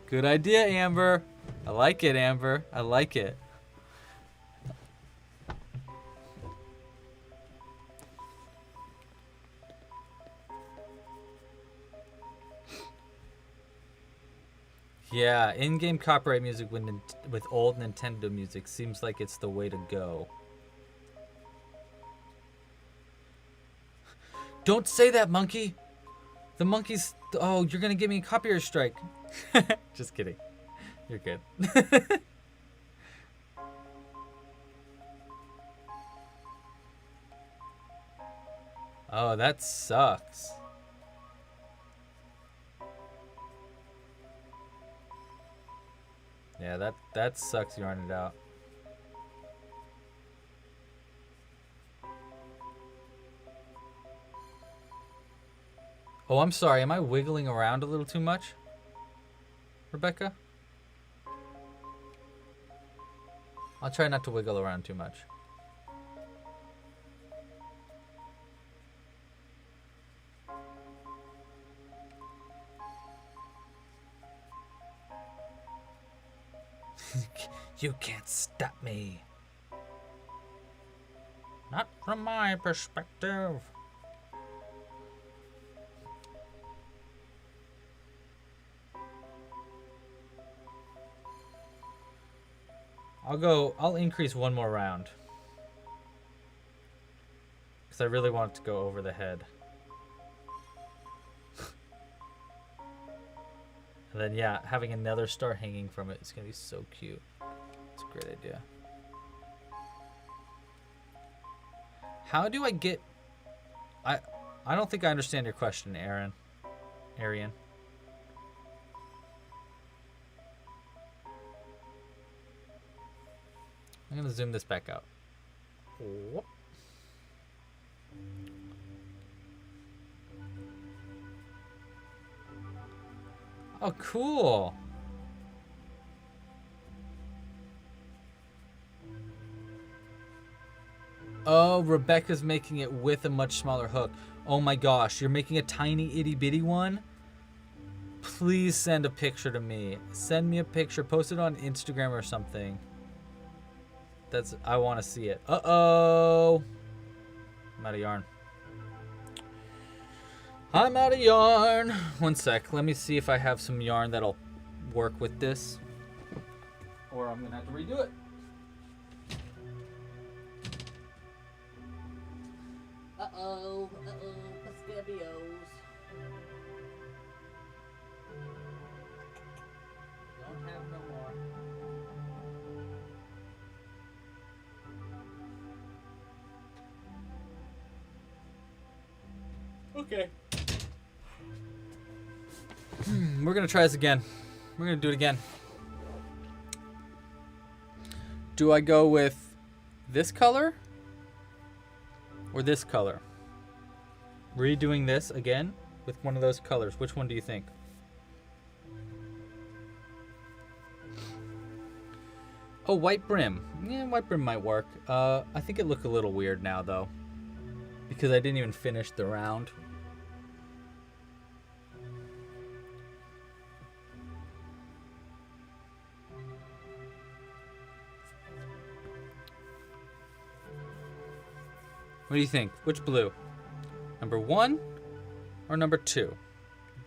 good idea, Amber. I like it, Amber. I like it. Yeah, in-game copyright music with old Nintendo music seems like it's the way to go. Don't say that, monkey! The monkey's... Oh, you're gonna give me a copyright strike. Just kidding. You're good. Oh, that sucks. Yeah, that sucks yarning it out. Oh, I'm sorry. Am I wiggling around a little too much, Rebecca? I'll try not to wiggle around too much. You can't stop me. Not from my perspective. I'll increase one more round. Because I really want it to go over the head. And then, yeah, having another star hanging from it is going to be so cute. It's a great idea. How do I get... I don't think I understand your question, Arian. I'm going to zoom this back out. Whoop. Oh, cool. Oh, Rebecca's making it with a much smaller hook. Oh my gosh, you're making a tiny itty bitty one? Please send a picture to me. Send me a picture. Post it on Instagram or something. I want to see it. Uh-oh. I'm out of yarn. I'm out of yarn. One sec. Let me see if I have some yarn that'll work with this. Or I'm going to have to redo it. Uh-oh. Pascabios. Don't have no more. Okay. We're gonna try this again. We're gonna do it again. Do I go with this color or this color? Redoing this again with one of those colors. Which one do you think? Oh, white brim. Yeah, white brim might work. I think it looked a little weird now though, because I didn't even finish the round. What do you think? Which blue? Number 1 or number 2?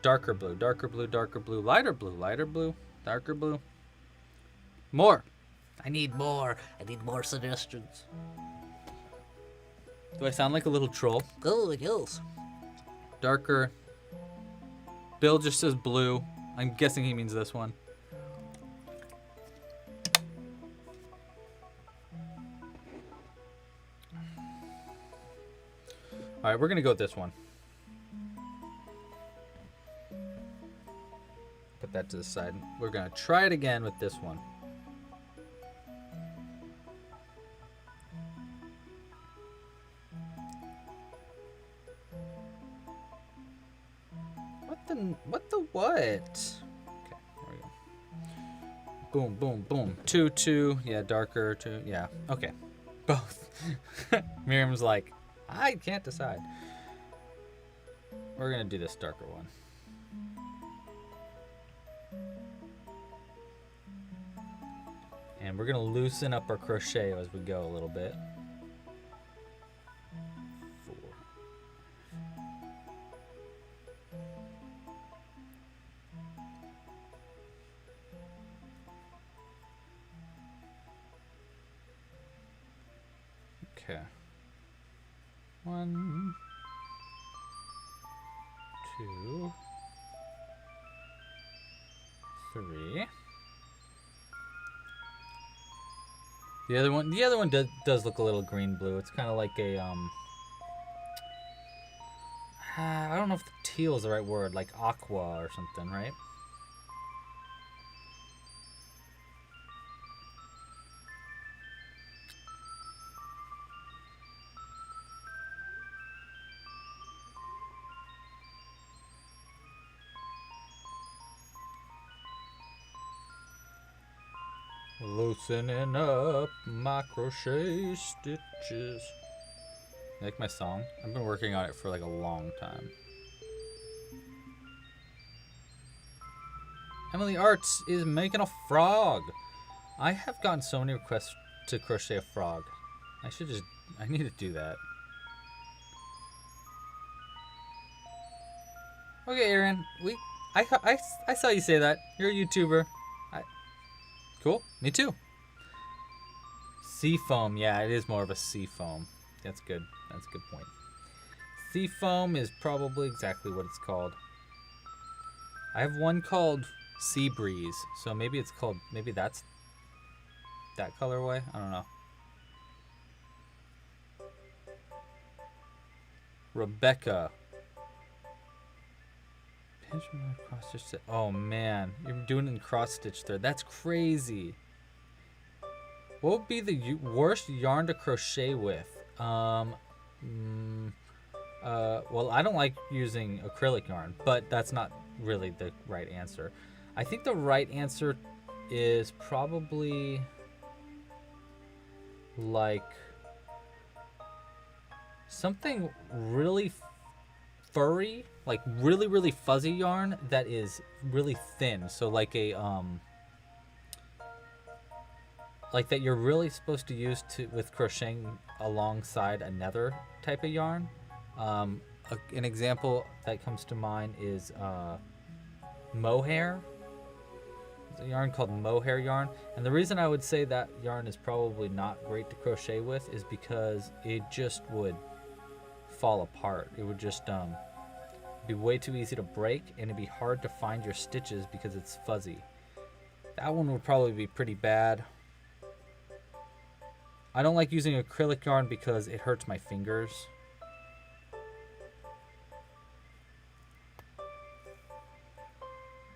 Darker blue, darker blue, darker blue, lighter blue, lighter blue, darker blue. More. I need more. I need more suggestions. Do I sound like a little troll? Oh, yes. Darker. Bill just says blue. I'm guessing he means this one. All right, we're going to go with this one. Put that to the side. We're going to try it again with this one. What? Okay, there we go. Boom, boom, boom. 2, 2. Yeah, darker, 2. Yeah, okay. Both. Miriam's like, I can't decide. We're going to do this darker one. And we're going to loosen up our crochet as we go a little bit. 4. Okay. 1, 2, 3. The other one does look a little green blue. It's kind of like a I don't know if teal is the right word, like aqua or something, right? Loosening up my crochet stitches. You like my song? I've been working on it for like a long time. Emily Arts is making a frog. I have gotten so many requests to crochet a frog. I need to do that. Okay, Aaron, I saw you say that. You're a YouTuber. Cool. Me too. Sea foam. Yeah, it is more of a sea foam. That's good. That's a good point. Sea foam is probably exactly what it's called. I have one called Sea Breeze, so maybe that's that colorway. I don't know. Rebecca. Pinch me cross stitch. Oh man, you're doing it in cross stitch there. That's crazy. What would be the worst yarn to crochet with? Well, I don't like using acrylic yarn, but that's not really the right answer. I think the right answer is probably like something really furry, like really, really fuzzy yarn that is really thin. So like a like that you're really supposed to use with crocheting alongside another type of yarn. An example that comes to mind is mohair. It's a yarn called mohair yarn, and the reason I would say that yarn is probably not great to crochet with is because it just would fall apart. It would just be way too easy to break, and it'd be hard to find your stitches because it's fuzzy. That one would probably be pretty bad. I don't like using acrylic yarn because it hurts my fingers.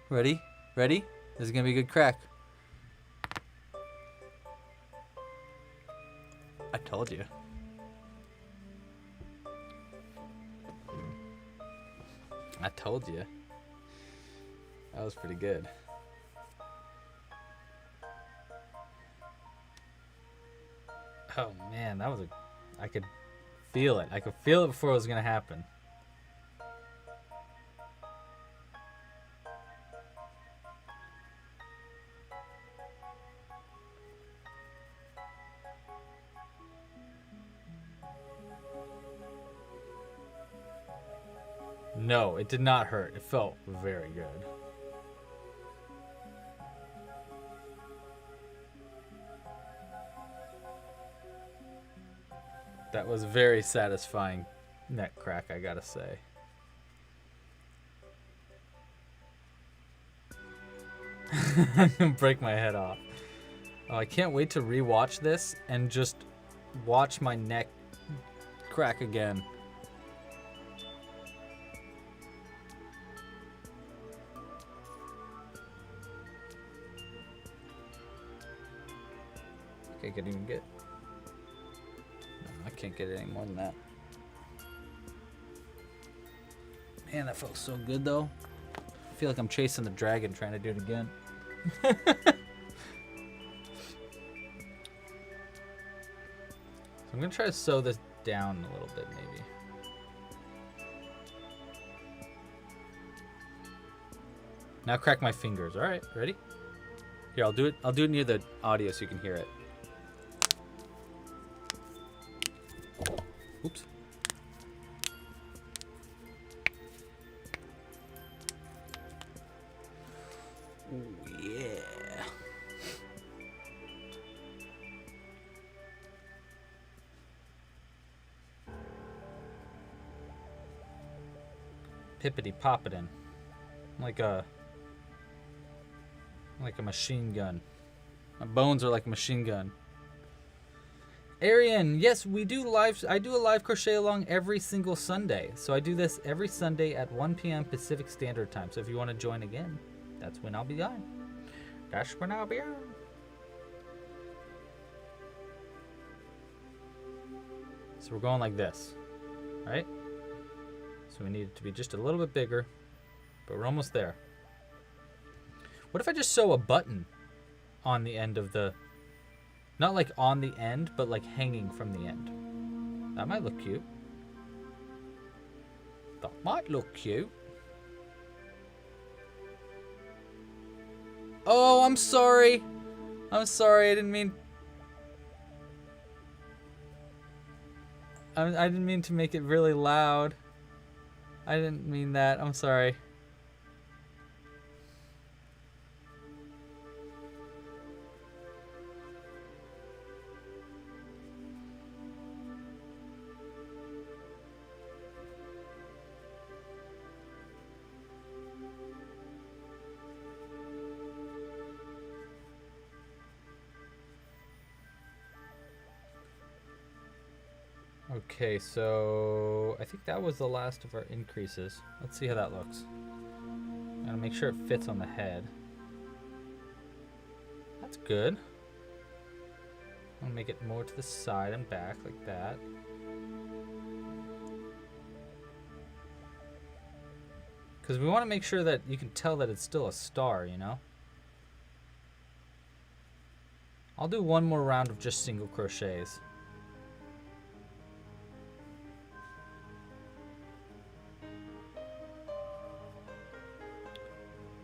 Ready? Ready? This is gonna be a good crack. I told you. I told you. That was pretty good. Oh man, I could feel it. I could feel it before it was gonna happen. No, it did not hurt. It felt very good. That was very satisfying neck crack, I gotta say. I'm gonna break my head off. Oh, I can't wait to rewatch this and just watch my neck crack again. Okay, can't even get. No, I can't get it any more than that. Man, that felt so good though. I feel like I'm chasing the dragon trying to do it again. So I'm gonna try to sew this down a little bit maybe. Now crack my fingers. Alright, ready? Here, I'll do it near the audio so you can hear it. Oops. Ooh, yeah. pippity poppitin'. Like a machine gun. My bones are like a machine gun. Arian, yes, we do live. I do a live crochet along every single Sunday. So I do this every Sunday at 1 p.m. Pacific Standard Time. So if you want to join again, that's when I'll be on. That's when I'll be on. So we're going like this, right? So we need it to be just a little bit bigger, but we're almost there. What if I just sew a button on the end of the... Not like on the end, but like hanging from the end. That might look cute. That might look cute. Oh, I'm sorry. I'm sorry. I didn't mean... I didn't mean to make it really loud. I didn't mean that. I'm sorry. Okay, so I think that was the last of our increases. Let's see how that looks. Gotta make sure it fits on the head. That's good. I'll make it more to the side and back like that. Because we want to make sure that you can tell that it's still a star, you know? I'll do one more round of just single crochets.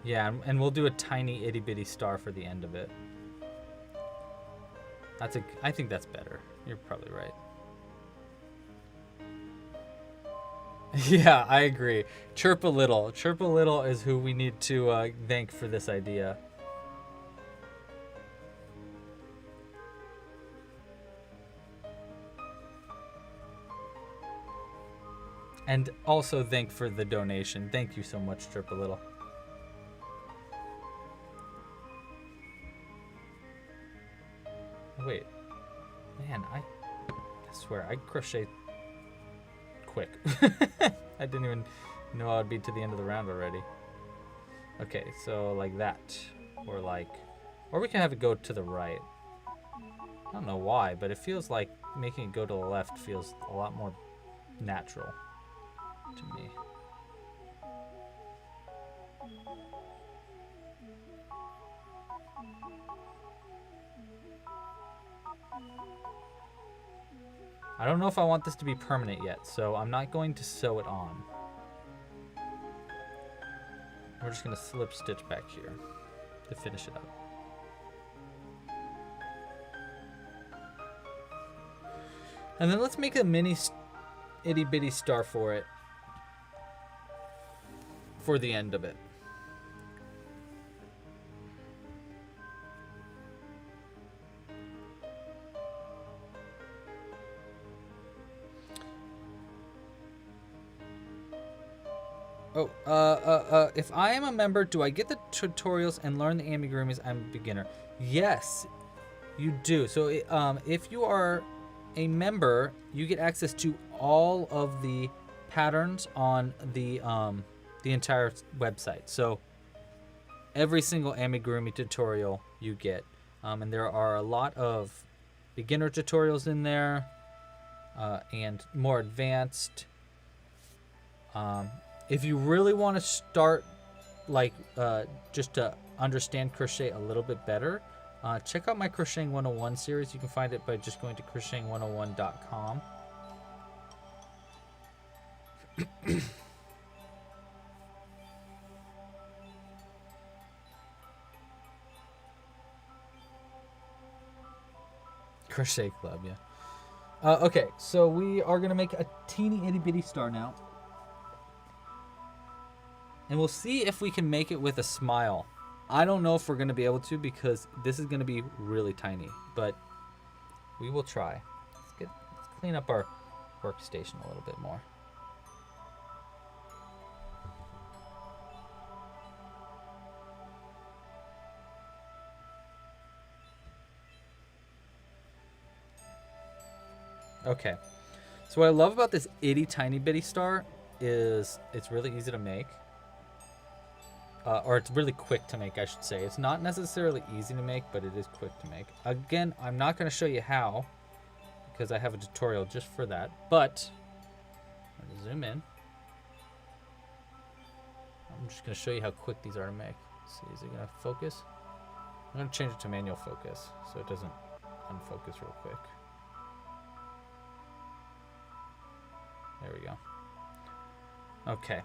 Yeah, and we'll do a tiny itty bitty star for the end of it. I think that's better. You're probably right. Yeah, I agree. Chirp a Little. Chirp a Little is who we need to thank for this idea. And also thank for the donation. Thank you so much, Chirp a Little. Wait, man, I swear, I crochet quick. I didn't even know I'd be to the end of the round already. Okay, so like that, or we can have it go to the right. I don't know why, but it feels like making it go to the left feels a lot more natural to me. I don't know if I want this to be permanent yet, so I'm not going to sew it on. We're just going to slip stitch back here to finish it up. And then let's make a mini itty bitty star for it for the end of it. Oh, if I am a member, do I get the tutorials and learn the amigurumis? I'm a beginner. Yes, you do. So if you are a member, you get access to all of the patterns on the entire website. So every single amigurumi tutorial you get. And there are a lot of beginner tutorials in there and more advanced. If you really want to start, just to understand crochet a little bit better, check out my Crocheting 101 series. You can find it by just going to crocheting101.com. Crochet Club, yeah. Okay, so we are going to make a teeny itty bitty star now. And we'll see if we can make it with a smile. I don't know if we're going to be able to because this is going to be really tiny, but we will try. Let's clean up our workstation a little bit more. Okay. So what I love about this itty tiny bitty star is it's really easy to make. Or it's really quick to make, I should say. It's not necessarily easy to make, but it is quick to make. Again, I'm not going to show you how, because I have a tutorial just for that. But, I'm going to zoom in. I'm just going to show you how quick these are to make. Let's see, is it going to focus? I'm going to change it to manual focus, so it doesn't unfocus real quick. There we go. Okay.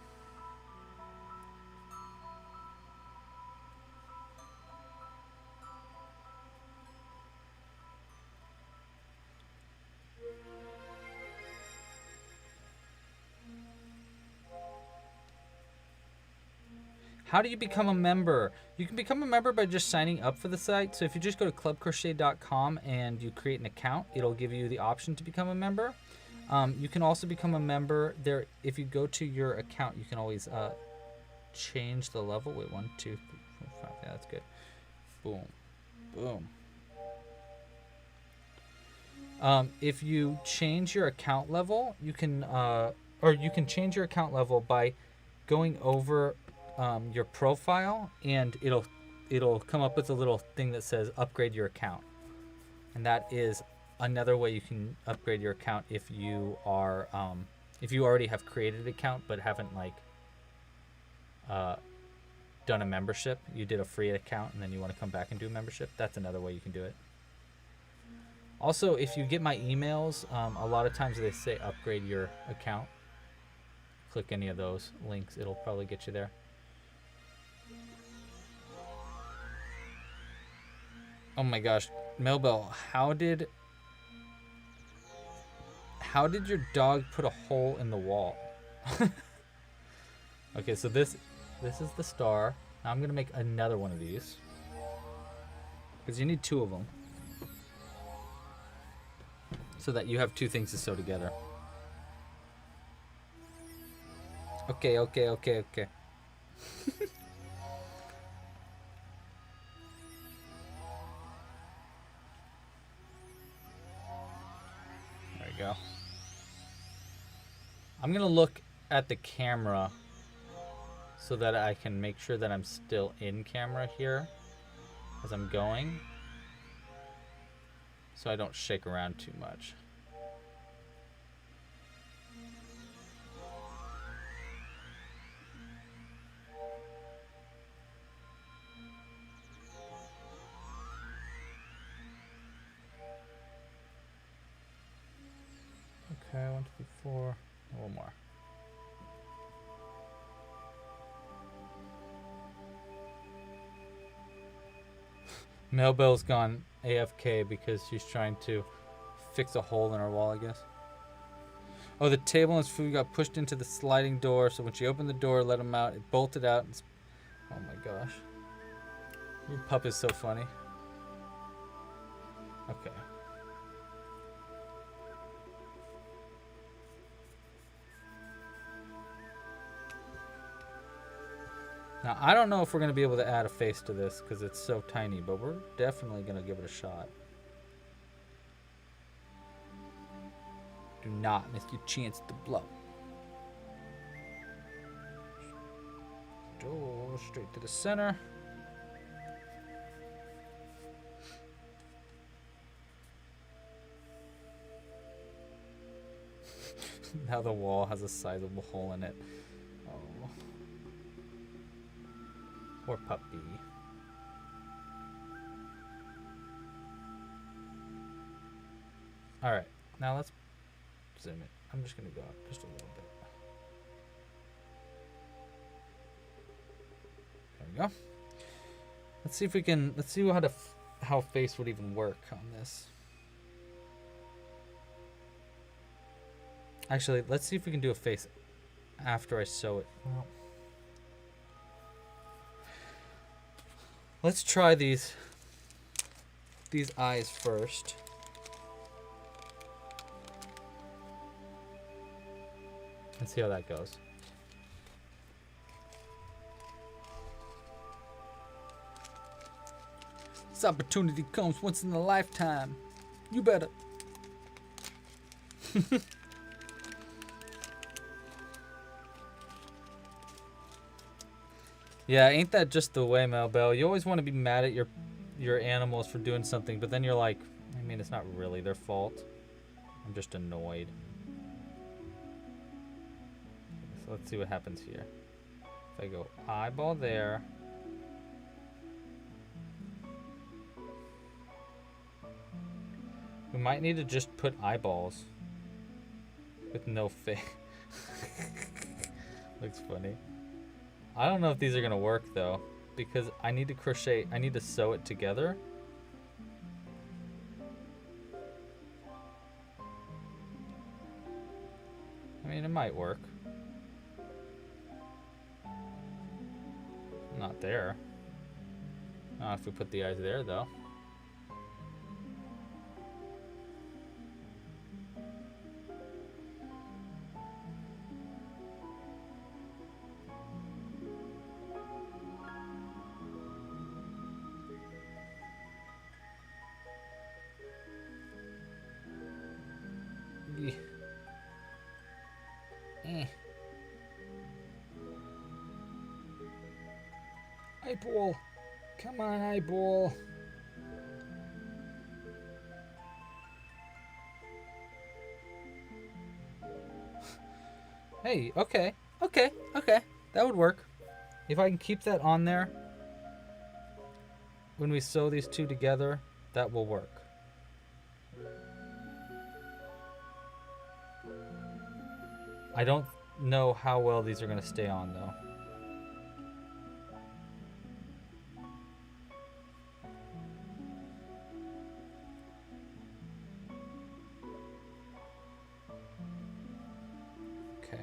How do you become a member? You can become a member by just signing up for the site. So if you just go to clubcrochet.com and you create an account, it'll give you the option to become a member. You can also become a member there. If you go to your account, you can always change the level. Wait, 1, 2, 3, 4, 5. Yeah, that's good. Boom, boom. If you change your account level, you can, or you can change your account level by going over your profile, and it'll come up with a little thing that says upgrade your account, and that is another way you can upgrade your account if you are if you already have created an account but haven't like done a membership. You did a free account and then you want to come back and do a membership. That's another way you can do it. Also, if you get my emails, a lot of times they say upgrade your account. Click any of those links, it'll probably get you there. Oh my gosh, Melbell, how did your dog put a hole in the wall? Okay, so this is the star. Now I'm gonna make another one of these because you need 2 of them so that you have 2 things to sew together. Okay. There we go. I'm gonna look at the camera so that I can make sure that I'm still in camera here as I'm going, so I don't shake around too much. Okay, 1, 2, 3, 4. A little more. Melbell's gone AFK because she's trying to fix a hole in her wall, I guess. Oh, the table and his food got pushed into the sliding door, so when she opened the door, let him out, it bolted out. And oh my gosh. Your pup is so funny. Okay. Now, I don't know if we're going to be able to add a face to this because it's so tiny, but we're definitely going to give it a shot. Do not miss your chance to blow. Go straight to the center. Now the wall has a sizable hole in it. Oh. Poor puppy. Alright, now let's zoom it. I'm just gonna go up just a little bit. There we go. Let's see if we can, let's see how face would even work on this. Actually, let's see if we can do a face after I sew it. Well, let's try these eyes first. Let's see how that goes. This opportunity comes once in a lifetime. You better Yeah, ain't that just the way, Melbell? You always want to be mad at your animals for doing something, but then you're like, I mean, it's not really their fault. I'm just annoyed. So let's see what happens here. If I go eyeball there. We might need to just put eyeballs with no face. Looks funny. I don't know if these are gonna work though, because I need to crochet, I need to sew it together. I mean, it might work. Not there. Not if we put the eyes there though. Eyeball. Come on, eyeball. Hey, okay. That would work. If I can keep that on there when we sew these two together, that will work. I don't know how well these are going to stay on though. Okay.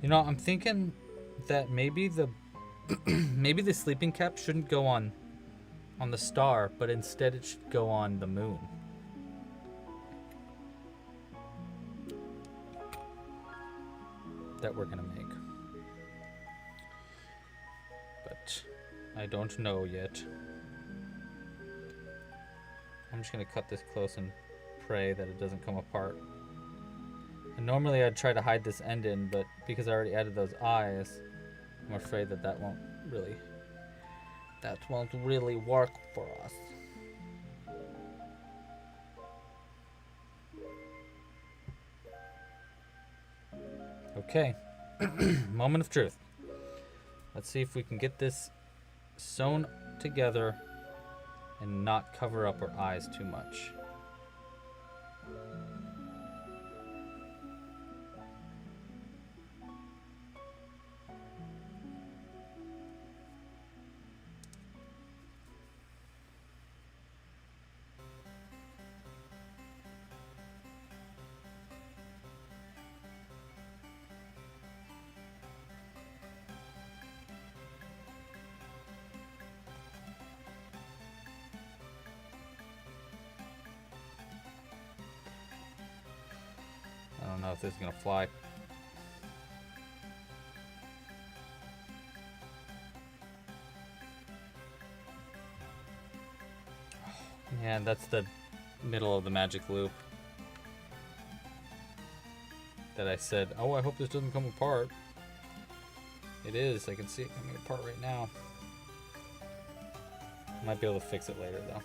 You know, I'm thinking that maybe the maybe the sleeping cap shouldn't go on the star, but instead it should go on the moon. That we're gonna make. But I don't know yet. I'm just gonna cut this close and pray that it doesn't come apart. And normally I'd try to hide this end in, but because I already added those eyes, I'm afraid that that won't really work for us. Okay, moment of truth. Let's see if we can get this sewn together and not cover up our eyes too much. I don't know if this is gonna fly. Yeah, that's the middle of the magic loop that I said, oh, I hope this doesn't come apart. It is. I can see it coming apart right now. Might be able to fix it later though.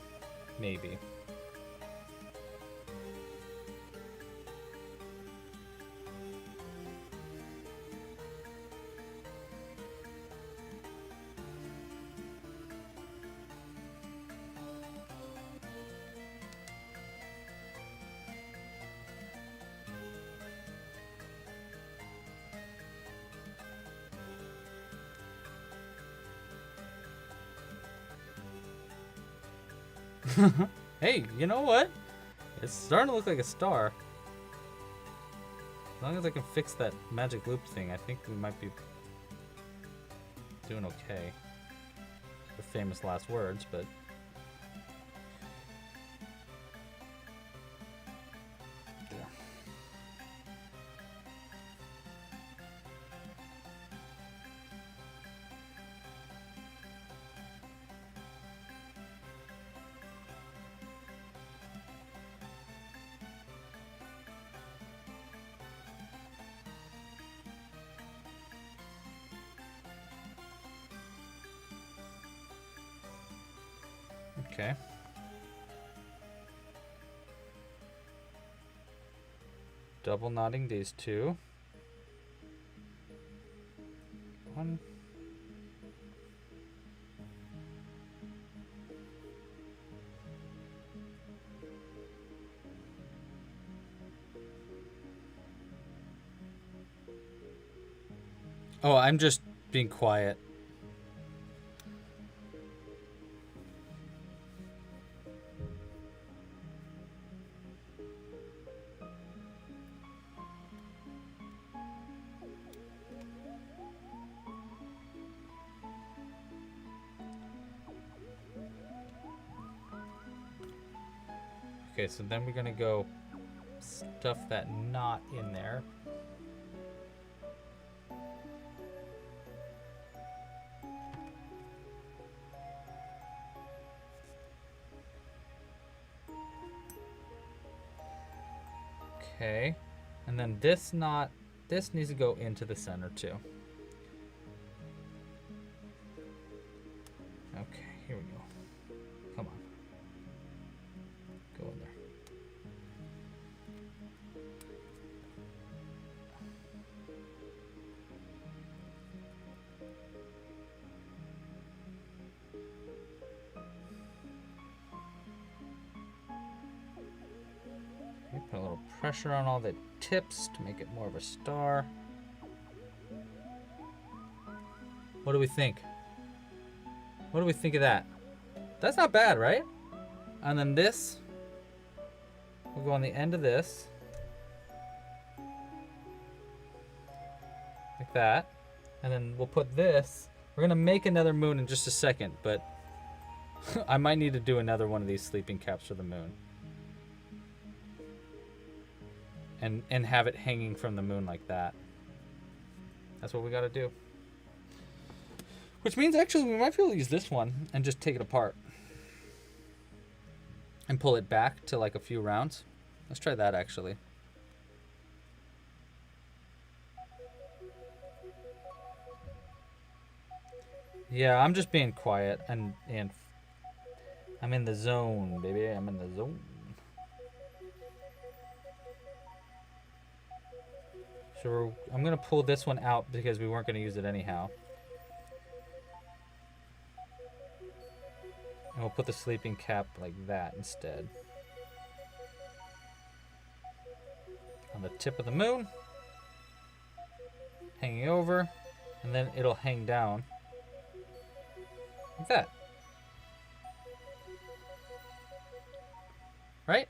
Maybe. Hey, you know what? It's starting to look like a star. As long as I can fix that magic loop thing, I think we might be doing okay. The famous last words, but... Yeah. Okay. Double knotting these two. One. Oh, I'm just being quiet. Okay, so then we're gonna go stuff that knot in there. Okay, and then this knot, this needs to go into the center too. Okay, here we go. Come on. Go in there. Okay, put a little pressure on all the tips to make it more of a star. What do we think? What do we think of that? That's not bad, right? And then this will go on the end of this. Like that. And then we'll put this. We're going to make another moon in just a second, but I might need to do another one of these sleeping caps for the moon. And have it hanging from the moon like that. That's what we got to do. Which means actually we might be able to use this one and just take it apart. And pull it back to like a few rounds. Let's try that actually. Yeah, I'm just being quiet and I'm in the zone, baby. I'm in the zone. So I'm gonna pull this one out because we weren't gonna use it anyhow. And we'll put the sleeping cap like that instead. On the tip of the moon. Hanging over. And then it'll hang down. Like that. Right?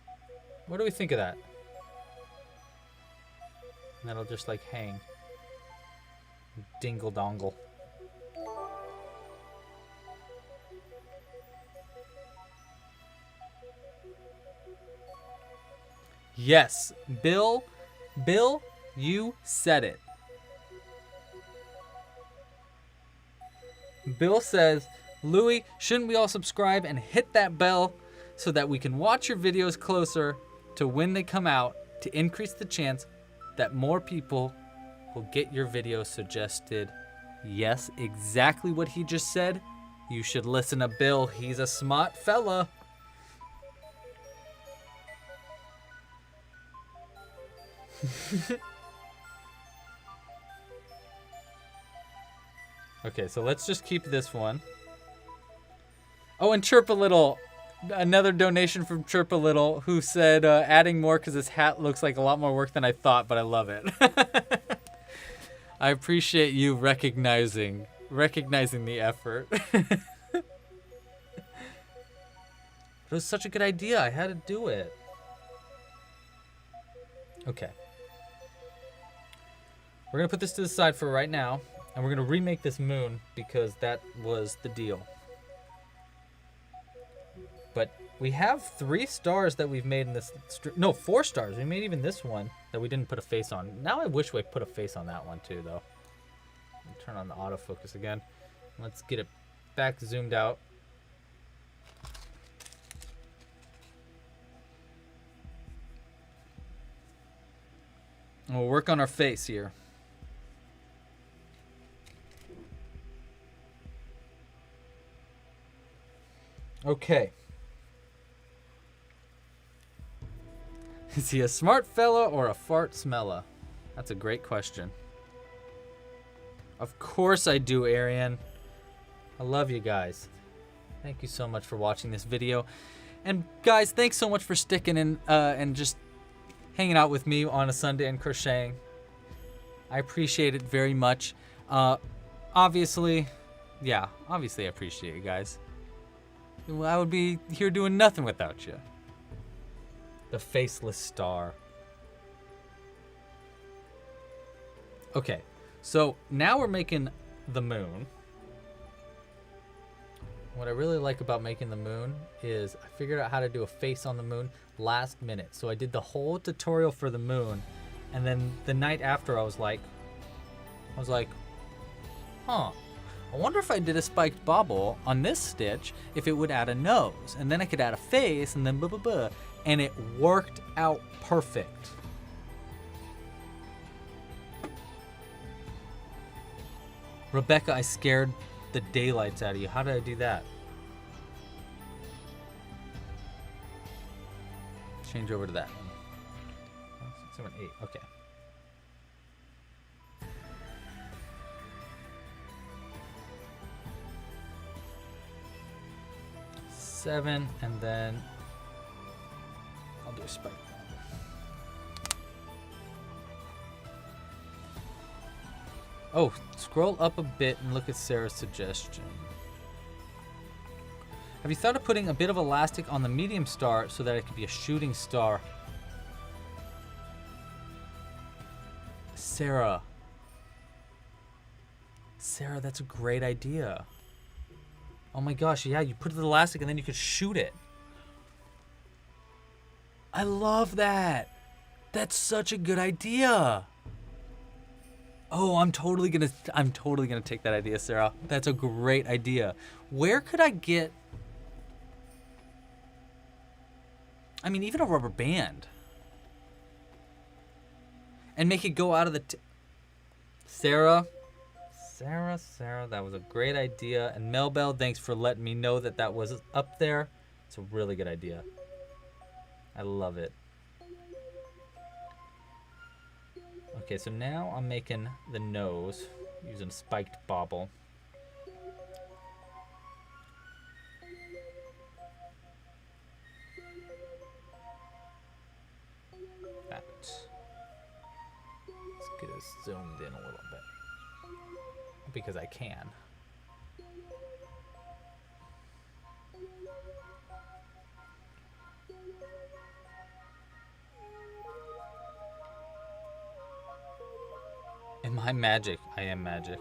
What do we think of that? And that'll just like hang. Dingle dongle. Yes, Bill, you said it. Bill says, Louie, shouldn't we all subscribe and hit that bell so that we can watch your videos closer to when they come out to increase the chance that more people will get your videos suggested? Yes, exactly what he just said. You should listen to Bill. He's a smart fella. Okay, so let's just keep this one. Oh, and Chirp a Little, another donation from Chirp a Little, who said adding more because his hat looks like a lot more work than I thought, but I love it. I appreciate you recognizing the effort. It was such a good idea. I had to do it. Okay. We're going to put this to the side for right now. And we're going to remake this moon because that was the deal. But we have 3 stars that we've made in this. No, 4 stars. We made even this one that we didn't put a face on. Now I wish we put a face on that one too, though. Turn on the autofocus again. Let's get it back zoomed out. And we'll work on our face here. Okay. Is he a smart fella or a fart smella? That's a great question. Of course I do, Arian. I love you guys. Thank you so much for watching this video. And guys, thanks so much for sticking in and just hanging out with me on a Sunday and crocheting. I appreciate it very much. Obviously I appreciate you guys. I would be here doing nothing without you. The faceless star. Okay, so now we're making the moon. What I really like about making the moon is I figured out how to do a face on the moon last minute. So I did the whole tutorial for the moon, and then the night after I was like, huh, I wonder if I did a spiked bobble on this stitch, if it would add a nose, and then I could add a face, and then blah, blah, blah. And it worked out perfect. Rebecca, I scared the daylights out of you. How did I do that? Change over to that one. 6, 7, 8. Okay. Seven, and then I'll do a spike. Oh, scroll up a bit and look at Sarah's suggestion. Have you thought of putting a bit of elastic on the medium star so that it could be a shooting star? Sarah, that's a great idea. Oh my gosh, yeah, you put the elastic and then you could shoot it. I love that. That's such a good idea. Oh, I'm totally gonna take that idea, Sarah. That's a great idea. Where could I get? I mean, even a rubber band, and make it go out of the. Sarah, that was a great idea. And Melbell, thanks for letting me know that that was up there. It's a really good idea. I love it. Okay, so now I'm making the nose using a spiked bobble. That. Let's get it zoomed in a little bit. Because I can. Am I magic? I am magic.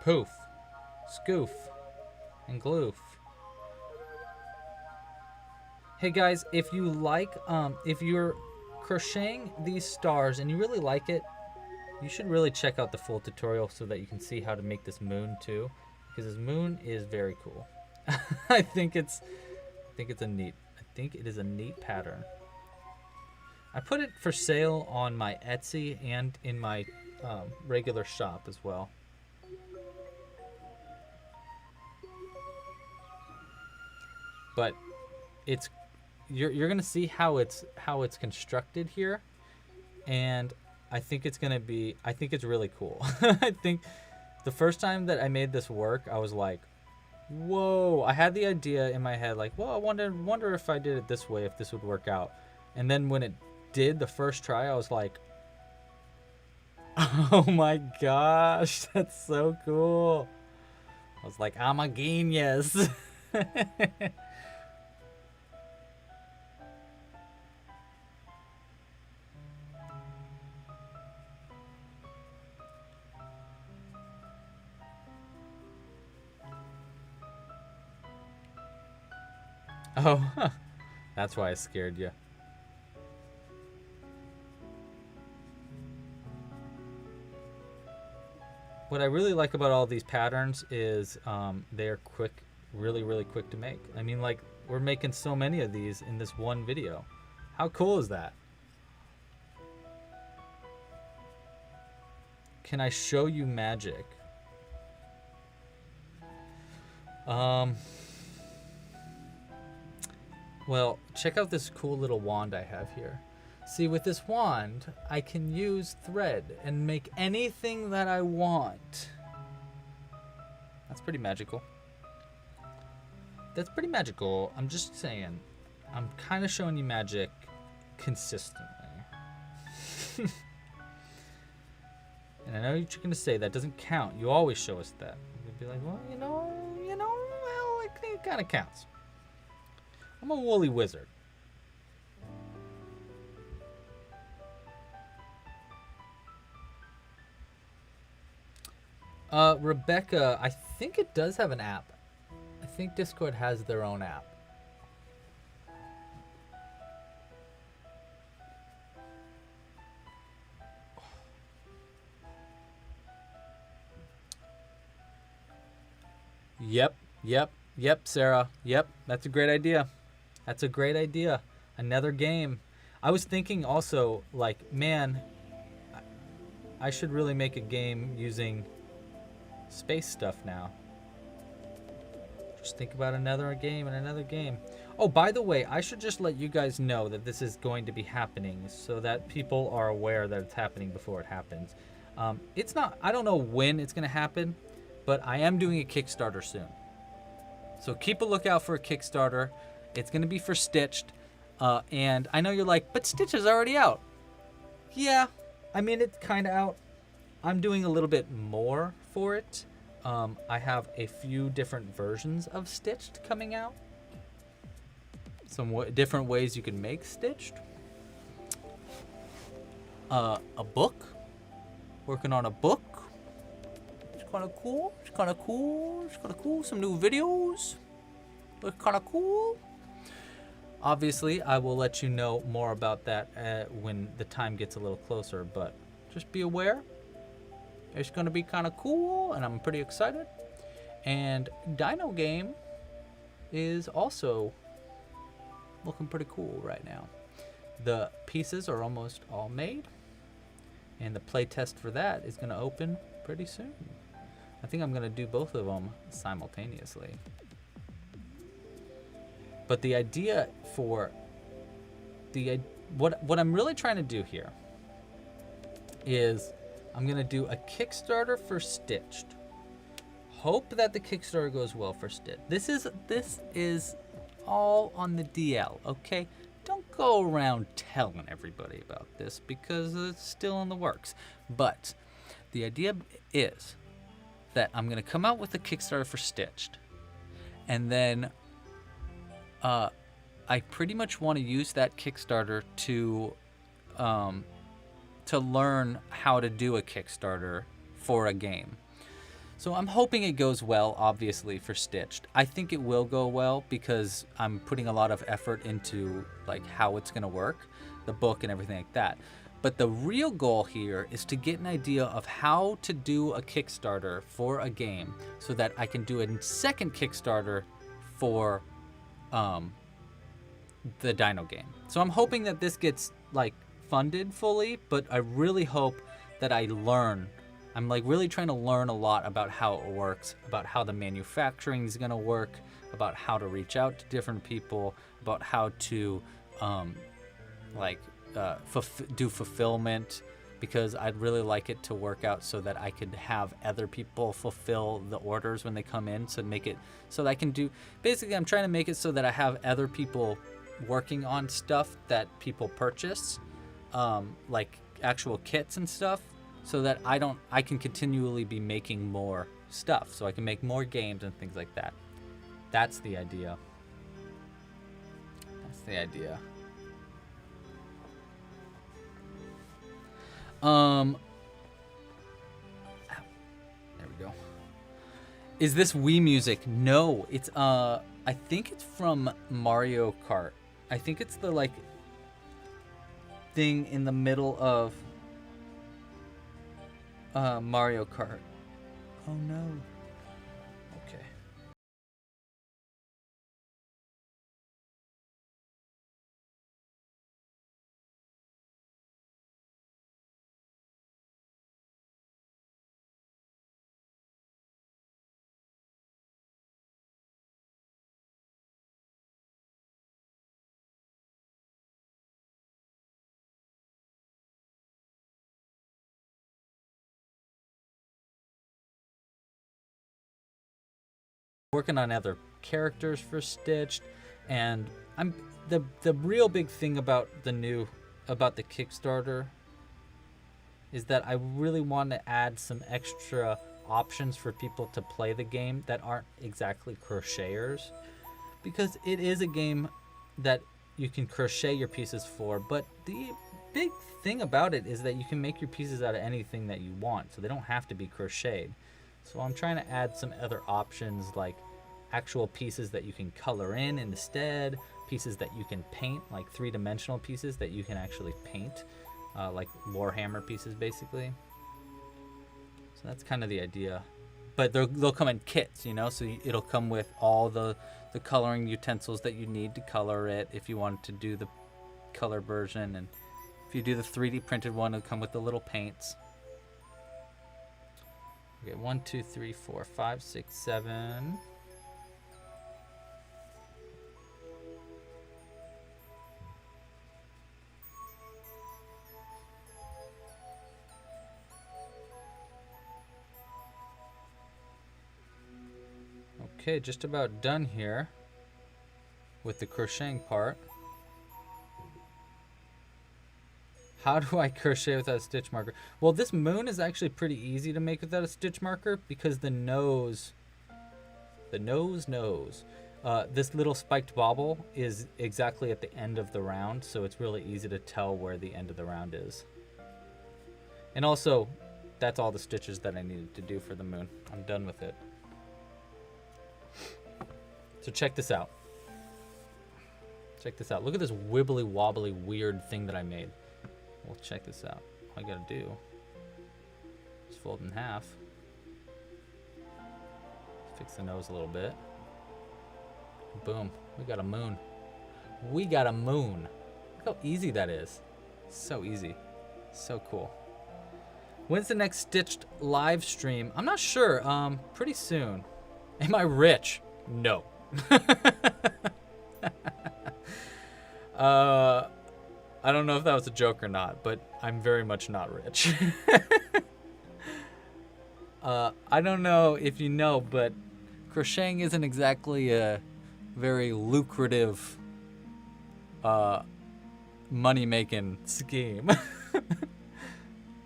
Poof. Scoof. And gloof. Hey guys, if you like, if you're crocheting these stars and you really like it, you should really check out the full tutorial so that you can see how to make this moon too. Because this moon is very cool. I think it is a neat pattern. I put it for sale on my Etsy and in my regular shop as well. But it's you're gonna see how it's constructed here, and I think it's really cool. I think the first time that I made this work, I was like, whoa. I had the idea in my head, like, well, I wonder if I did it this way, if this would work out. And then when it did the first try, I was like, oh my gosh, that's so cool. I was like, I'm a genius. Oh, that's why I scared you. What I really like about all these patterns is they're quick, really quick to make. I mean, like, we're making so many of these in this one video. How cool is that? Can I show you magic? Well, check out this cool little wand I have here. See, with this wand, I can use thread and make anything that I want. That's pretty magical. That's pretty magical. I'm just saying. I'm kind of showing you magic consistently. And I know you're going to say that doesn't count. You always show us that. You'll be like, well, well, it kind of counts. I'm a woolly wizard. Rebecca, I think it does have an app. I think Discord has their own app. Yep, Sarah. Yep, that's a great idea. That's a great idea. Another game. I was thinking also, like, man, I should really make a game using space stuff now. Just think about another game and another game. Oh, by the way, I should just let you guys know that this is going to be happening so that people are aware that it's happening before it happens. It's not, I don't know when it's going to happen, but I am doing a Kickstarter soon. So keep a lookout for a Kickstarter. It's going to be for Stitched. And I know you're like, but Stitch is already out. Yeah, I mean, it's kind of out. I'm doing a little bit more for it. I have a few different versions of Stitched coming out. Some different ways you can make Stitched. A book. Working on a book. It's kind of cool. It's kind of cool. It's kind of cool. Some new videos. Look kind of cool. Obviously, I will let you know more about that when the time gets a little closer, but just be aware. It's going to be kind of cool, and I'm pretty excited. And Dino Game is also looking pretty cool right now. The pieces are almost all made, and the play test for that is going to open pretty soon. I think I'm going to do both of them simultaneously. But the idea for what I'm really trying to do here is I'm going to do a Kickstarter for Stitched. Hope that the Kickstarter goes well for Stitched. This is all on the DL, okay? Don't go around telling everybody about this because it's still in the works. But the idea is that I'm going to come out with a Kickstarter for Stitched. And then I pretty much want to use that Kickstarter to learn how to do a Kickstarter for a game. So I'm hoping it goes well, obviously, for Stitched. I think it will go well because I'm putting a lot of effort into like how it's going to work, the book and everything like that. But the real goal here is to get an idea of how to do a Kickstarter for a game so that I can do a second Kickstarter for the Dino Game. So I'm hoping that this gets like funded fully, but I really hope that I learn. I'm like really trying to learn a lot about how it works, about how the manufacturing is going to work, about how to reach out to different people, about how to do fulfillment, because I'd really like it to work out so that I could have other people fulfill the orders when they come in, so make it so that I can do, basically I'm trying to make it so that I have other people working on stuff that people purchase, like actual kits and stuff, so that I can continually be making more stuff, so I can make more games and things like that. That's the idea. That's the idea. There we go. Is this Wii music? No, it's I think it's from Mario Kart. I think it's the like thing in the middle of Mario Kart. Oh no. Okay. Working on other characters for Stitched, and I'm the real big thing about the Kickstarter is that I really want to add some extra options for people to play the game that aren't exactly crocheters, because it is a game that you can crochet your pieces for, but the big thing about it is that you can make your pieces out of anything that you want, so they don't have to be crocheted. So I'm trying to add some other options, like actual pieces that you can color in instead, pieces that you can paint, like three-dimensional pieces that you can actually paint, like Warhammer pieces basically. So that's kind of the idea. But they'll come in kits, you know, so it'll come with all the coloring utensils that you need to color it if you wanted to do the color version, and if you do the 3D printed one, it'll come with the little paints. Okay, 1, 2, 3, 4, 5, 6, 7. Okay, just about done here with the crocheting part. How do I crochet without a stitch marker? Well, this moon is actually pretty easy to make without a stitch marker, because the nose, this little spiked bobble is exactly at the end of the round, so it's really easy to tell where the end of the round is. And also, that's all the stitches that I needed to do for the moon. I'm done with it. So check this out. Check this out. Look at this wibbly wobbly weird thing that I made. Well, check this out. All I gotta do is fold in half. Fix the nose a little bit. Boom. We got a moon. We got a moon. Look how easy that is. So easy. So cool. When's the next Stitched live stream? I'm not sure. Pretty soon. Am I rich? No. I don't know if that was a joke or not, but I'm very much not rich. I don't know if you know, but crocheting isn't exactly a very lucrative money-making scheme.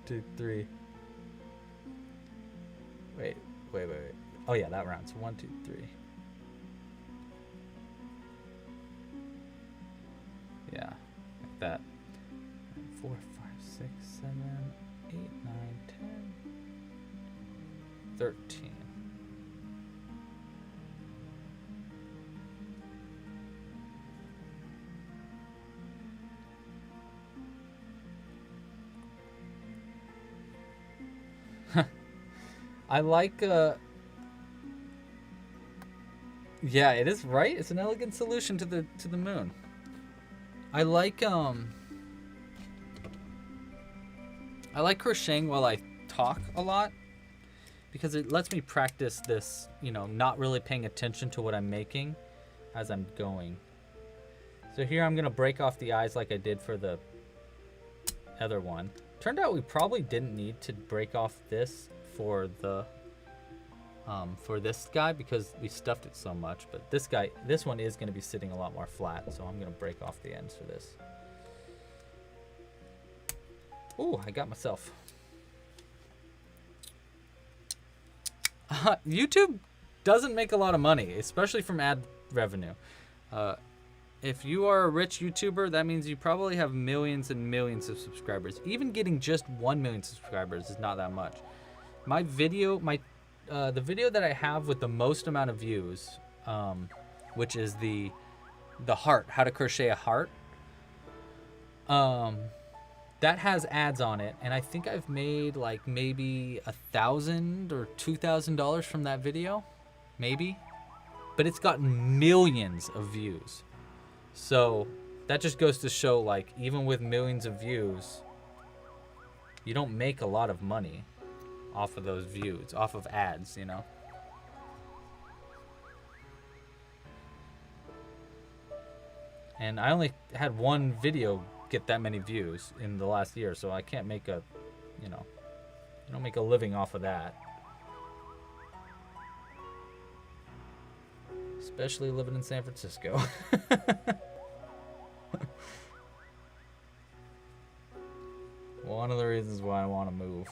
2, 3. Wait. Oh yeah, that round. So 1, 2, 3. Yeah, like that. 4, 5, 6, 7, 8, 9, 10, 13. I like, yeah, it is, right? It's an elegant solution to the moon. I like crocheting while I talk a lot, because it lets me practice this, you know, not really paying attention to what I'm making as I'm going. So here I'm gonna break off the eyes like I did for the other one. Turned out we probably didn't need to break off this for the for this guy, because we stuffed it so much, but this one is going to be sitting a lot more flat, so I'm going to break off the ends for this. Ooh, I got myself. YouTube doesn't make a lot of money, especially from ad revenue. If you are a rich YouTuber, that means you probably have millions and millions of subscribers. Even getting just 1 million subscribers is not that much. The video that I have with the most amount of views, which is the heart, how to crochet a heart. That has ads on it, and I think I've made like maybe $1,000 or $2,000 from that video, maybe. But it's got millions of views. So that just goes to show, like, even with millions of views, you don't make a lot of money off of those views, off of ads, you know? And I only had one video get that many views in the last year, so I can't make a, you know, you don't make a living off of that. Especially living in San Francisco. One of the reasons why I want to move.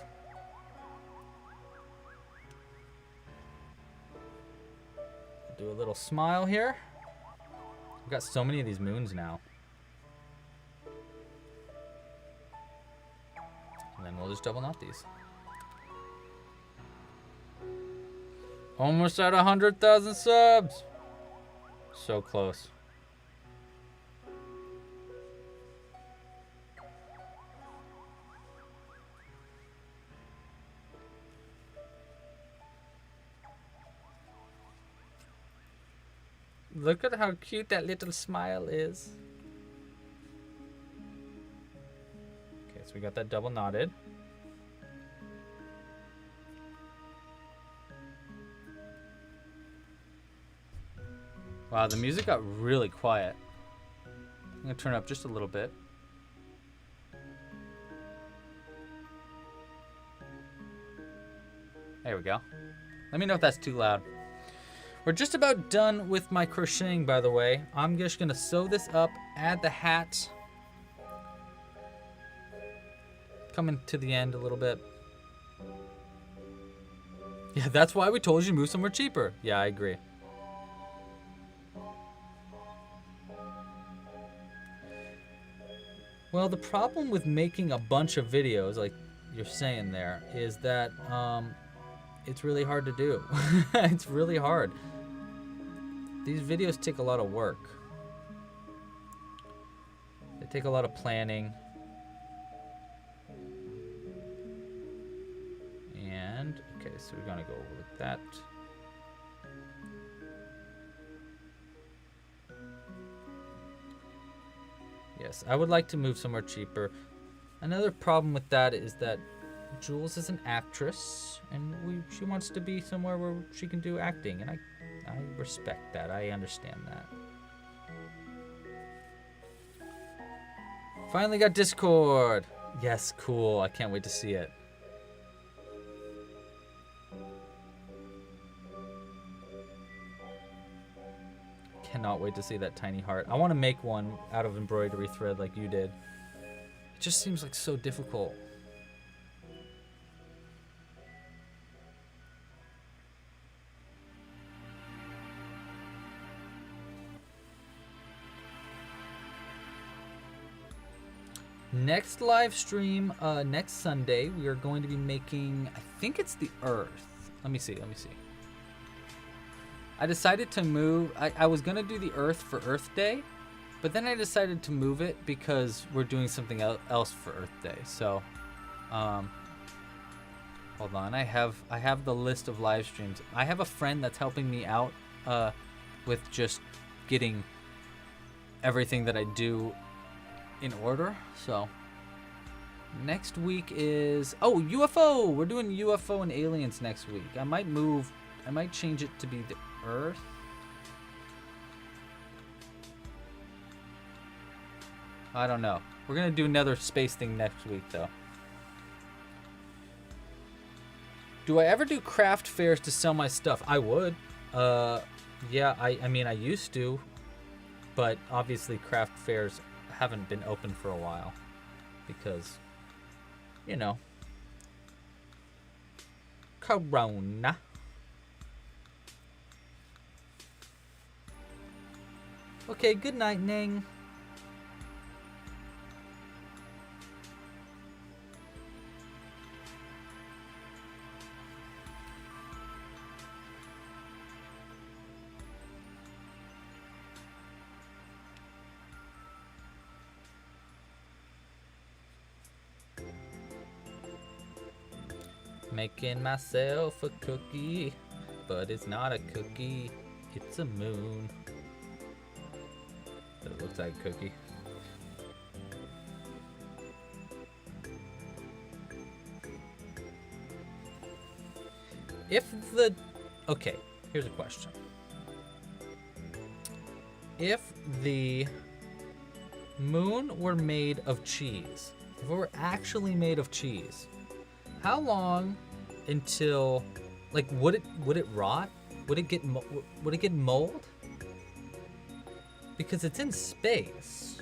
Do a little smile here. I've got so many of these moons now. And then we'll just double knot these. Almost at 100,000 subs. So close. Look at how cute that little smile is. Okay, so we got that double knotted. Wow, the music got really quiet. I'm gonna turn it up just a little bit. There we go. Let me know if that's too loud. We're just about done with my crocheting, by the way. I'm just gonna sew this up, add the hat. Coming to the end a little bit. Yeah, that's why we told you to move somewhere cheaper. Yeah, I agree. Well, the problem with making a bunch of videos, like you're saying there, is that it's really hard to do. It's really hard. These videos take a lot of work. They take a lot of planning. And, okay, so we're gonna go with that. Yes, I would like to move somewhere cheaper. Another problem with that is that Jules is an actress, and she wants to be somewhere where she can do acting, and I respect that. I understand that. Finally got Discord. Yes, cool. I can't wait to see it. Cannot wait to see that tiny heart. I want to make one out of embroidery thread like you did. It just seems like so difficult. Next live stream, next Sunday, we are going to be making, I think it's the Earth. Let me see. I decided to move, I was going to do the Earth for Earth Day, but then I decided to move it because we're doing something else for Earth Day. So, hold on, I have the list of live streams. I have a friend that's helping me out with just getting everything that I do in order. So next week is UFO. We're doing UFO and aliens next week. I might change it to be the Earth. I don't know. We're gonna do another space thing next week though. Do I ever do craft fairs to sell my stuff? I would. Yeah, I mean I used to, but obviously craft fairs haven't been open for a while because, you know, Corona. Okay, good night, Ning. Making myself a cookie, but it's not a cookie, it's a moon. But it looks like a cookie. Okay, here's a question. If the moon were made of cheese, if it were actually made of cheese, how long until, like, would it rot? Would it get mold? Because it's in space.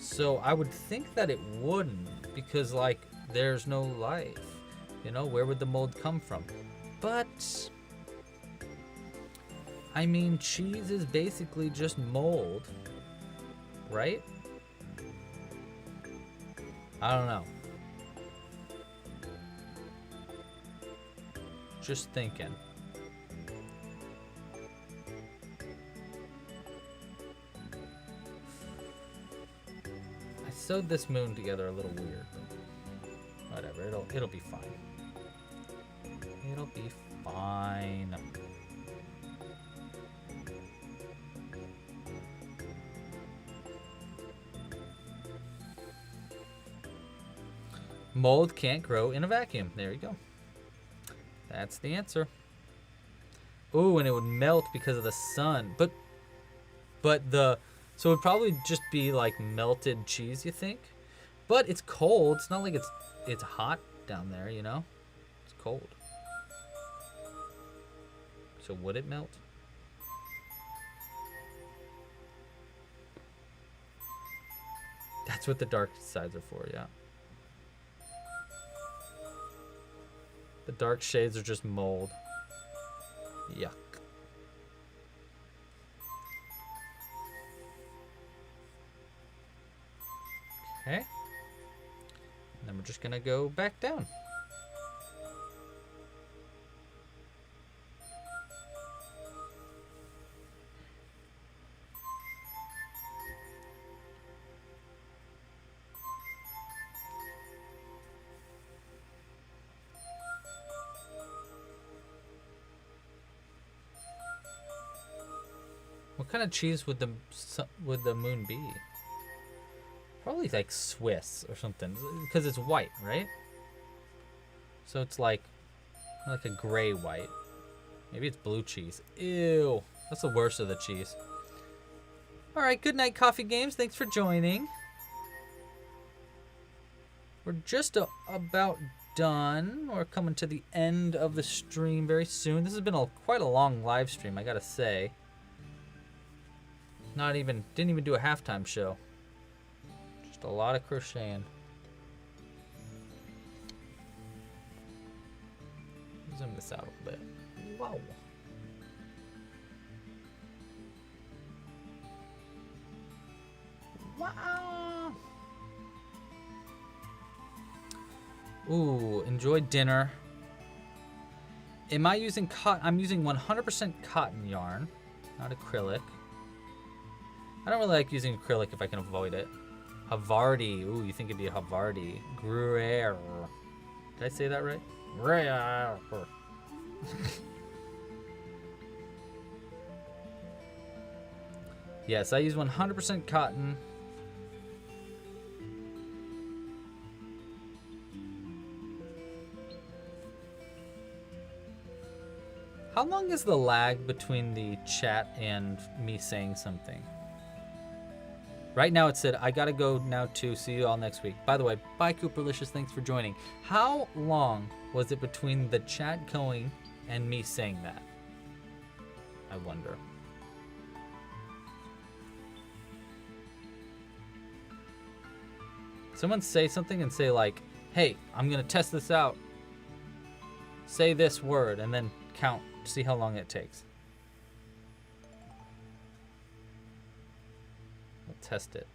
So I would think that it wouldn't, because, like, there's no life. You know, where would the mold come from? But I mean, cheese is basically just mold, right? I don't know. Just thinking. I sewed this moon together a little weird, but whatever. It'll be fine. It'll be fine. Mold can't grow in a vacuum. There you go. That's the answer. Ooh, and it would melt because of the sun. But so it would probably just be like melted cheese, you think? But it's cold. It's not like it's hot down there, you know? It's cold. So would it melt? That's what the dark sides are for, yeah. The dark shades are just mold. Yuck. Okay. And then we're just gonna go back down. What kind of cheese would the moon be? Probably like Swiss or something, because it's white, right? So it's like a gray white. Maybe it's blue cheese. Ew, that's the worst of the cheese. All right, good night, Coffee Games. Thanks for joining. We're just about done. We're coming to the end of the stream very soon. This has been quite a long live stream, I gotta say. Didn't even do a halftime show. Just a lot of crocheting. Zoom this out a bit. Wow. Wow. Ooh, enjoy dinner. Am I using cotton? I'm using 100% cotton yarn, not acrylic. I don't really like using acrylic if I can avoid it. Havarti. Ooh, you think it'd be a Havarti. Gruyere. Did I say that right? Gruyere. Yes, I use 100% cotton. How long is the lag between the chat and me saying something? Right now it said, I gotta go now too. See you all next week. By the way, bye Cooperlicious. Thanks for joining. How long was it between the chat going and me saying that? I wonder. Someone say something and say like, hey, I'm gonna test this out. Say this word and then count. See how long it takes. We'll test it.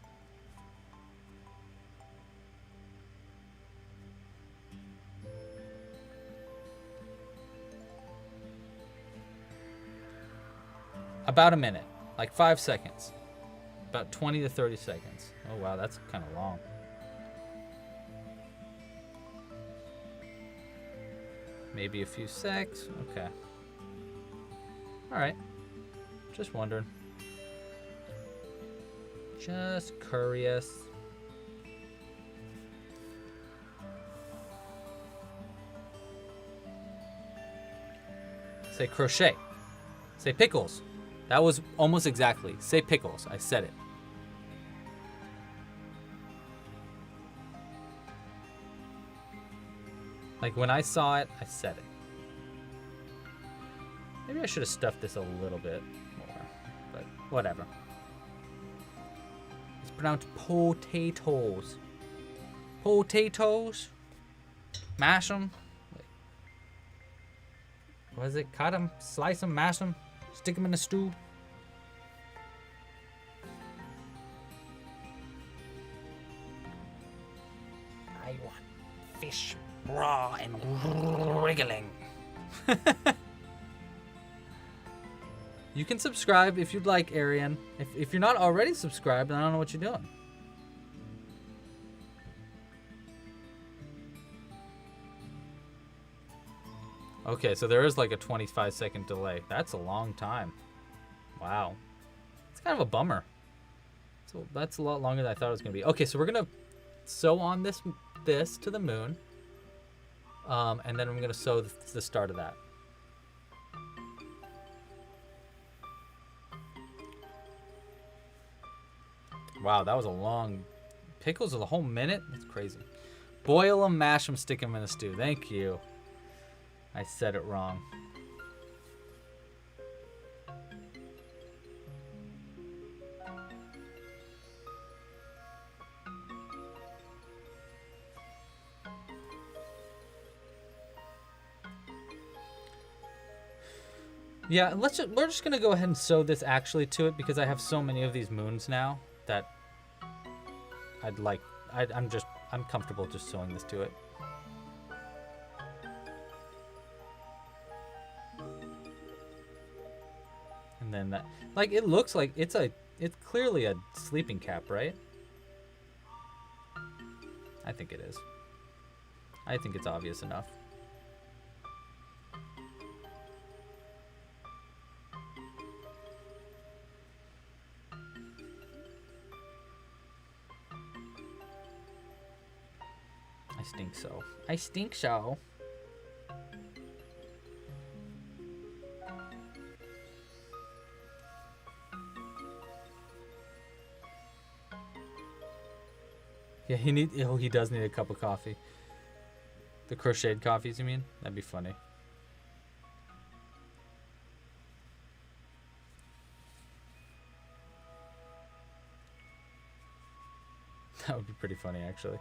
About a minute, like 5 seconds. About 20 to 30 seconds. Oh wow, that's kind of long. Maybe a few secs. Okay. All right. Just wondering. Just curious. Say crochet. Say pickles. That was almost exactly. Say pickles. I said it. Like when I saw it, I said it. Maybe I should have stuffed this a little bit more, but whatever. It's pronounced potatoes. Potatoes. Mash them. What is it? Cut them, slice them, mash them, stick them in a stew. I want fish raw and wriggling. You can subscribe if you'd like, Arian. If you're not already subscribed, then I don't know what you're doing. Okay, so there is like a 25-second delay. That's a long time. Wow. It's kind of a bummer. So that's a lot longer than I thought it was going to be. Okay, so we're going to sew on this to the moon. And then I'm going to sew the start of that. Wow, that was a long... Pickles of the whole minute? That's crazy. Boil them, mash them, stick them in a stew. Thank you. I said it wrong. Yeah, we're just gonna go ahead and sew this actually to it because I have so many of these moons now that I'm comfortable just sewing this to it. And then that, like, it looks like it's clearly a sleeping cap, right? I think it is. I think it's obvious enough. I stink so. I stink so. Yeah, he does need a cup of coffee. The crocheted coffees, you mean? That'd be funny. That would be pretty funny, actually.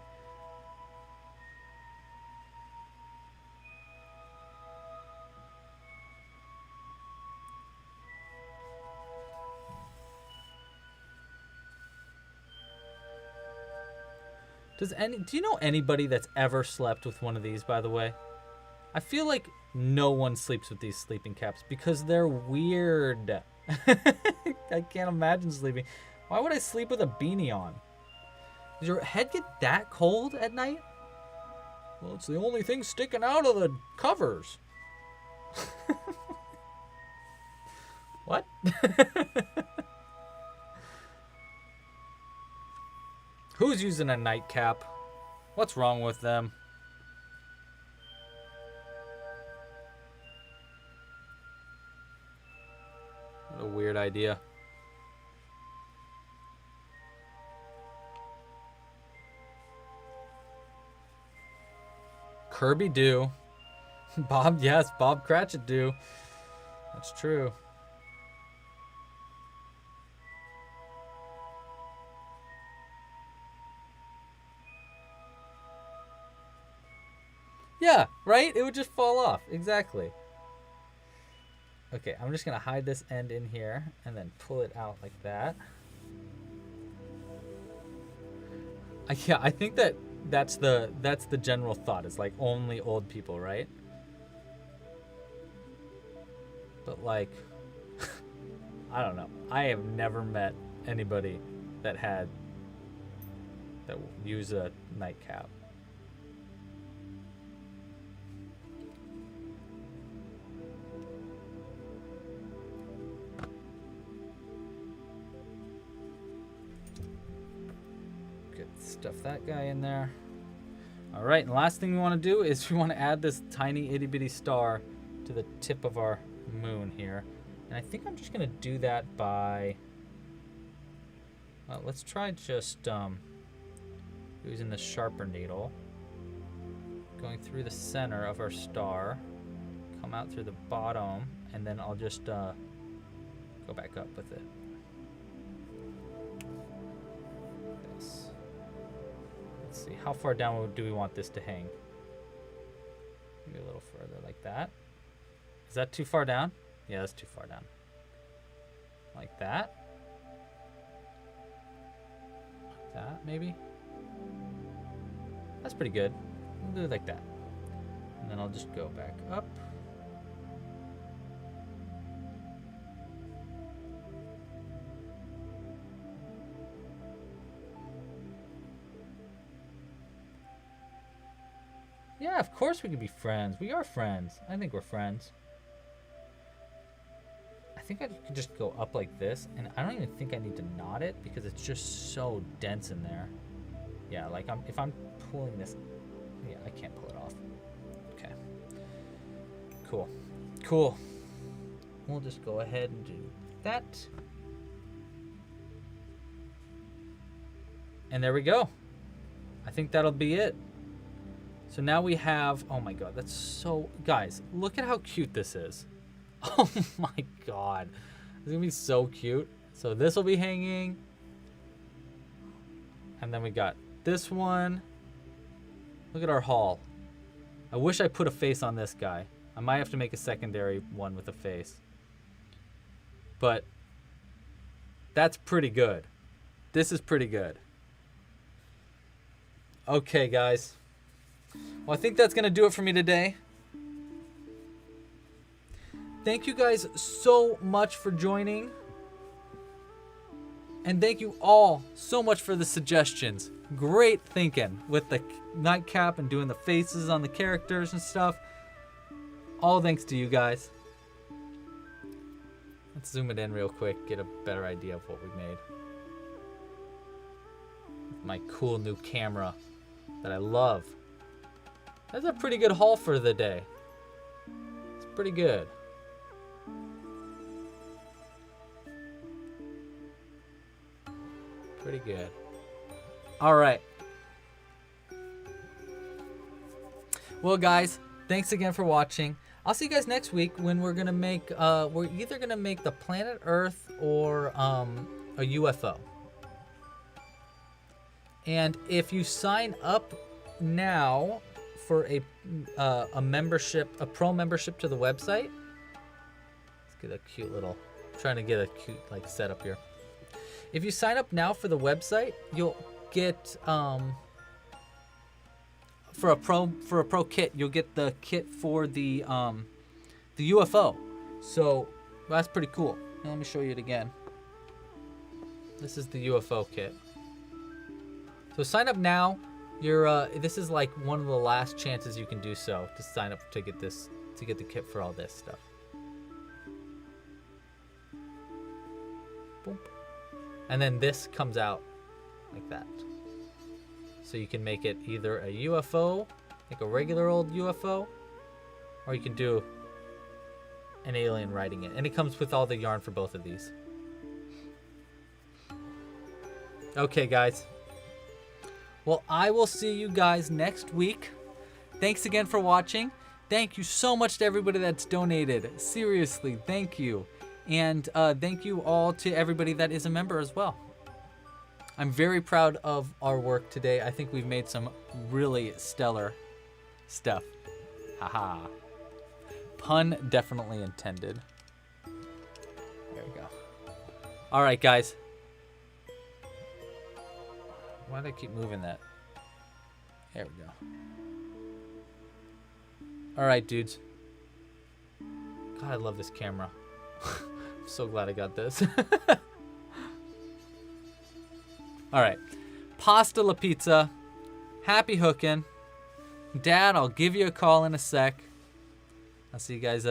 Do you know anybody that's ever slept with one of these, by the way? I feel like no one sleeps with these sleeping caps because they're weird. I can't imagine sleeping. Why would I sleep with a beanie on? Does your head get that cold at night? Well, it's the only thing sticking out of the covers. What? Who's using a nightcap? What's wrong with them? What a weird idea. Kirby do. Bob, yes, Bob Cratchit do. That's true. Yeah, right? It would just fall off. Exactly. Okay, I'm just going to hide this end in here and then pull it out like that. Yeah, I think that's the general thought. It's like only old people, right? But like, I don't know. I have never met anybody that used a nightcap. Stuff that guy in there. All right, and the last thing we want to do is we want to add this tiny itty bitty star to the tip of our moon here. And I think I'm just going to do that by, let's try just using the sharper needle, going through the center of our star, come out through the bottom, and then I'll just go back up with it. This. Let's see, how far down do we want this to hang? Maybe a little further, like that. Is that too far down? Yeah, that's too far down. Like that. Like that, maybe. That's pretty good. We'll do it like that. And then I'll just go back up. Yeah, of course we can be friends. We are friends. I think we're friends. I think I could just go up like this, and I don't even think I need to knot it because it's just so dense in there. Yeah, like if I'm pulling this, yeah, I can't pull it off. Okay. Cool. Cool. We'll just go ahead and do that. And there we go. I think that'll be it. So now we have, oh my god, that's so, guys, look at how cute this is. Oh my god. It's gonna be so cute. So this will be hanging. And then we got this one. Look at our haul. I wish I put a face on this guy. I might have to make a secondary one with a face. But that's pretty good. This is pretty good. Okay, guys. Well, I think that's going to do it for me today. Thank you guys so much for joining. And thank you all so much for the suggestions. Great thinking with the nightcap and doing the faces on the characters and stuff. All thanks to you guys. Let's zoom it in real quick, get a better idea of what we made. My cool new camera that I love. That's a pretty good haul for the day. It's pretty good. Pretty good. All right. Well, guys, thanks again for watching. I'll see you guys next week when we're gonna make. We're either gonna make the planet Earth or a UFO. And if you sign up now for a membership, a pro membership to the website, let's get a cute little. I'm trying to get a cute like setup here. If you sign up now for the website, you'll get for a pro kit, you'll get the kit for the UFO. So that's pretty cool. Now, let me show you it again. This is the UFO kit. So sign up now. You're this is like one of the last chances you can do so to sign up to get this, to get the kit for all this stuff. Boom. And then this comes out like that. So you can make it either a UFO, like a regular old UFO, or you can do an alien riding it. And it comes with all the yarn for both of these. Okay, guys. Well, I will see you guys next week. Thanks again for watching. Thank you so much to everybody that's donated. Seriously, thank you. And thank you all to everybody that is a member as well. I'm very proud of our work today. I think we've made some really stellar stuff. Haha. Pun definitely intended. There we go. All right, guys. Why do I keep moving that? There we go. All right, dudes. God, I love this camera. I'm so glad I got this. All right. Pasta la pizza. Happy hooking. Dad, I'll give you a call in a sec. I'll see you guys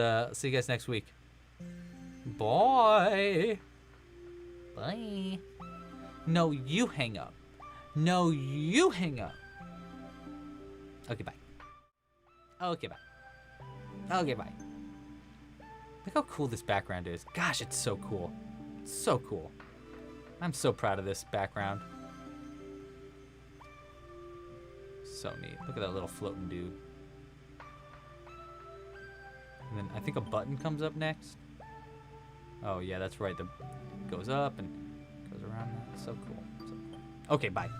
next week. Bye. Bye. No, you hang up. No, you hang up. Okay, bye. Okay, bye. Okay, bye. Look how cool this background is. Gosh, it's so cool. It's so cool. I'm so proud of this background. So neat. Look at that little floating dude. And then I think a button comes up next. Oh yeah, that's right. The goes up and goes around that. So cool. So cool. Okay, bye.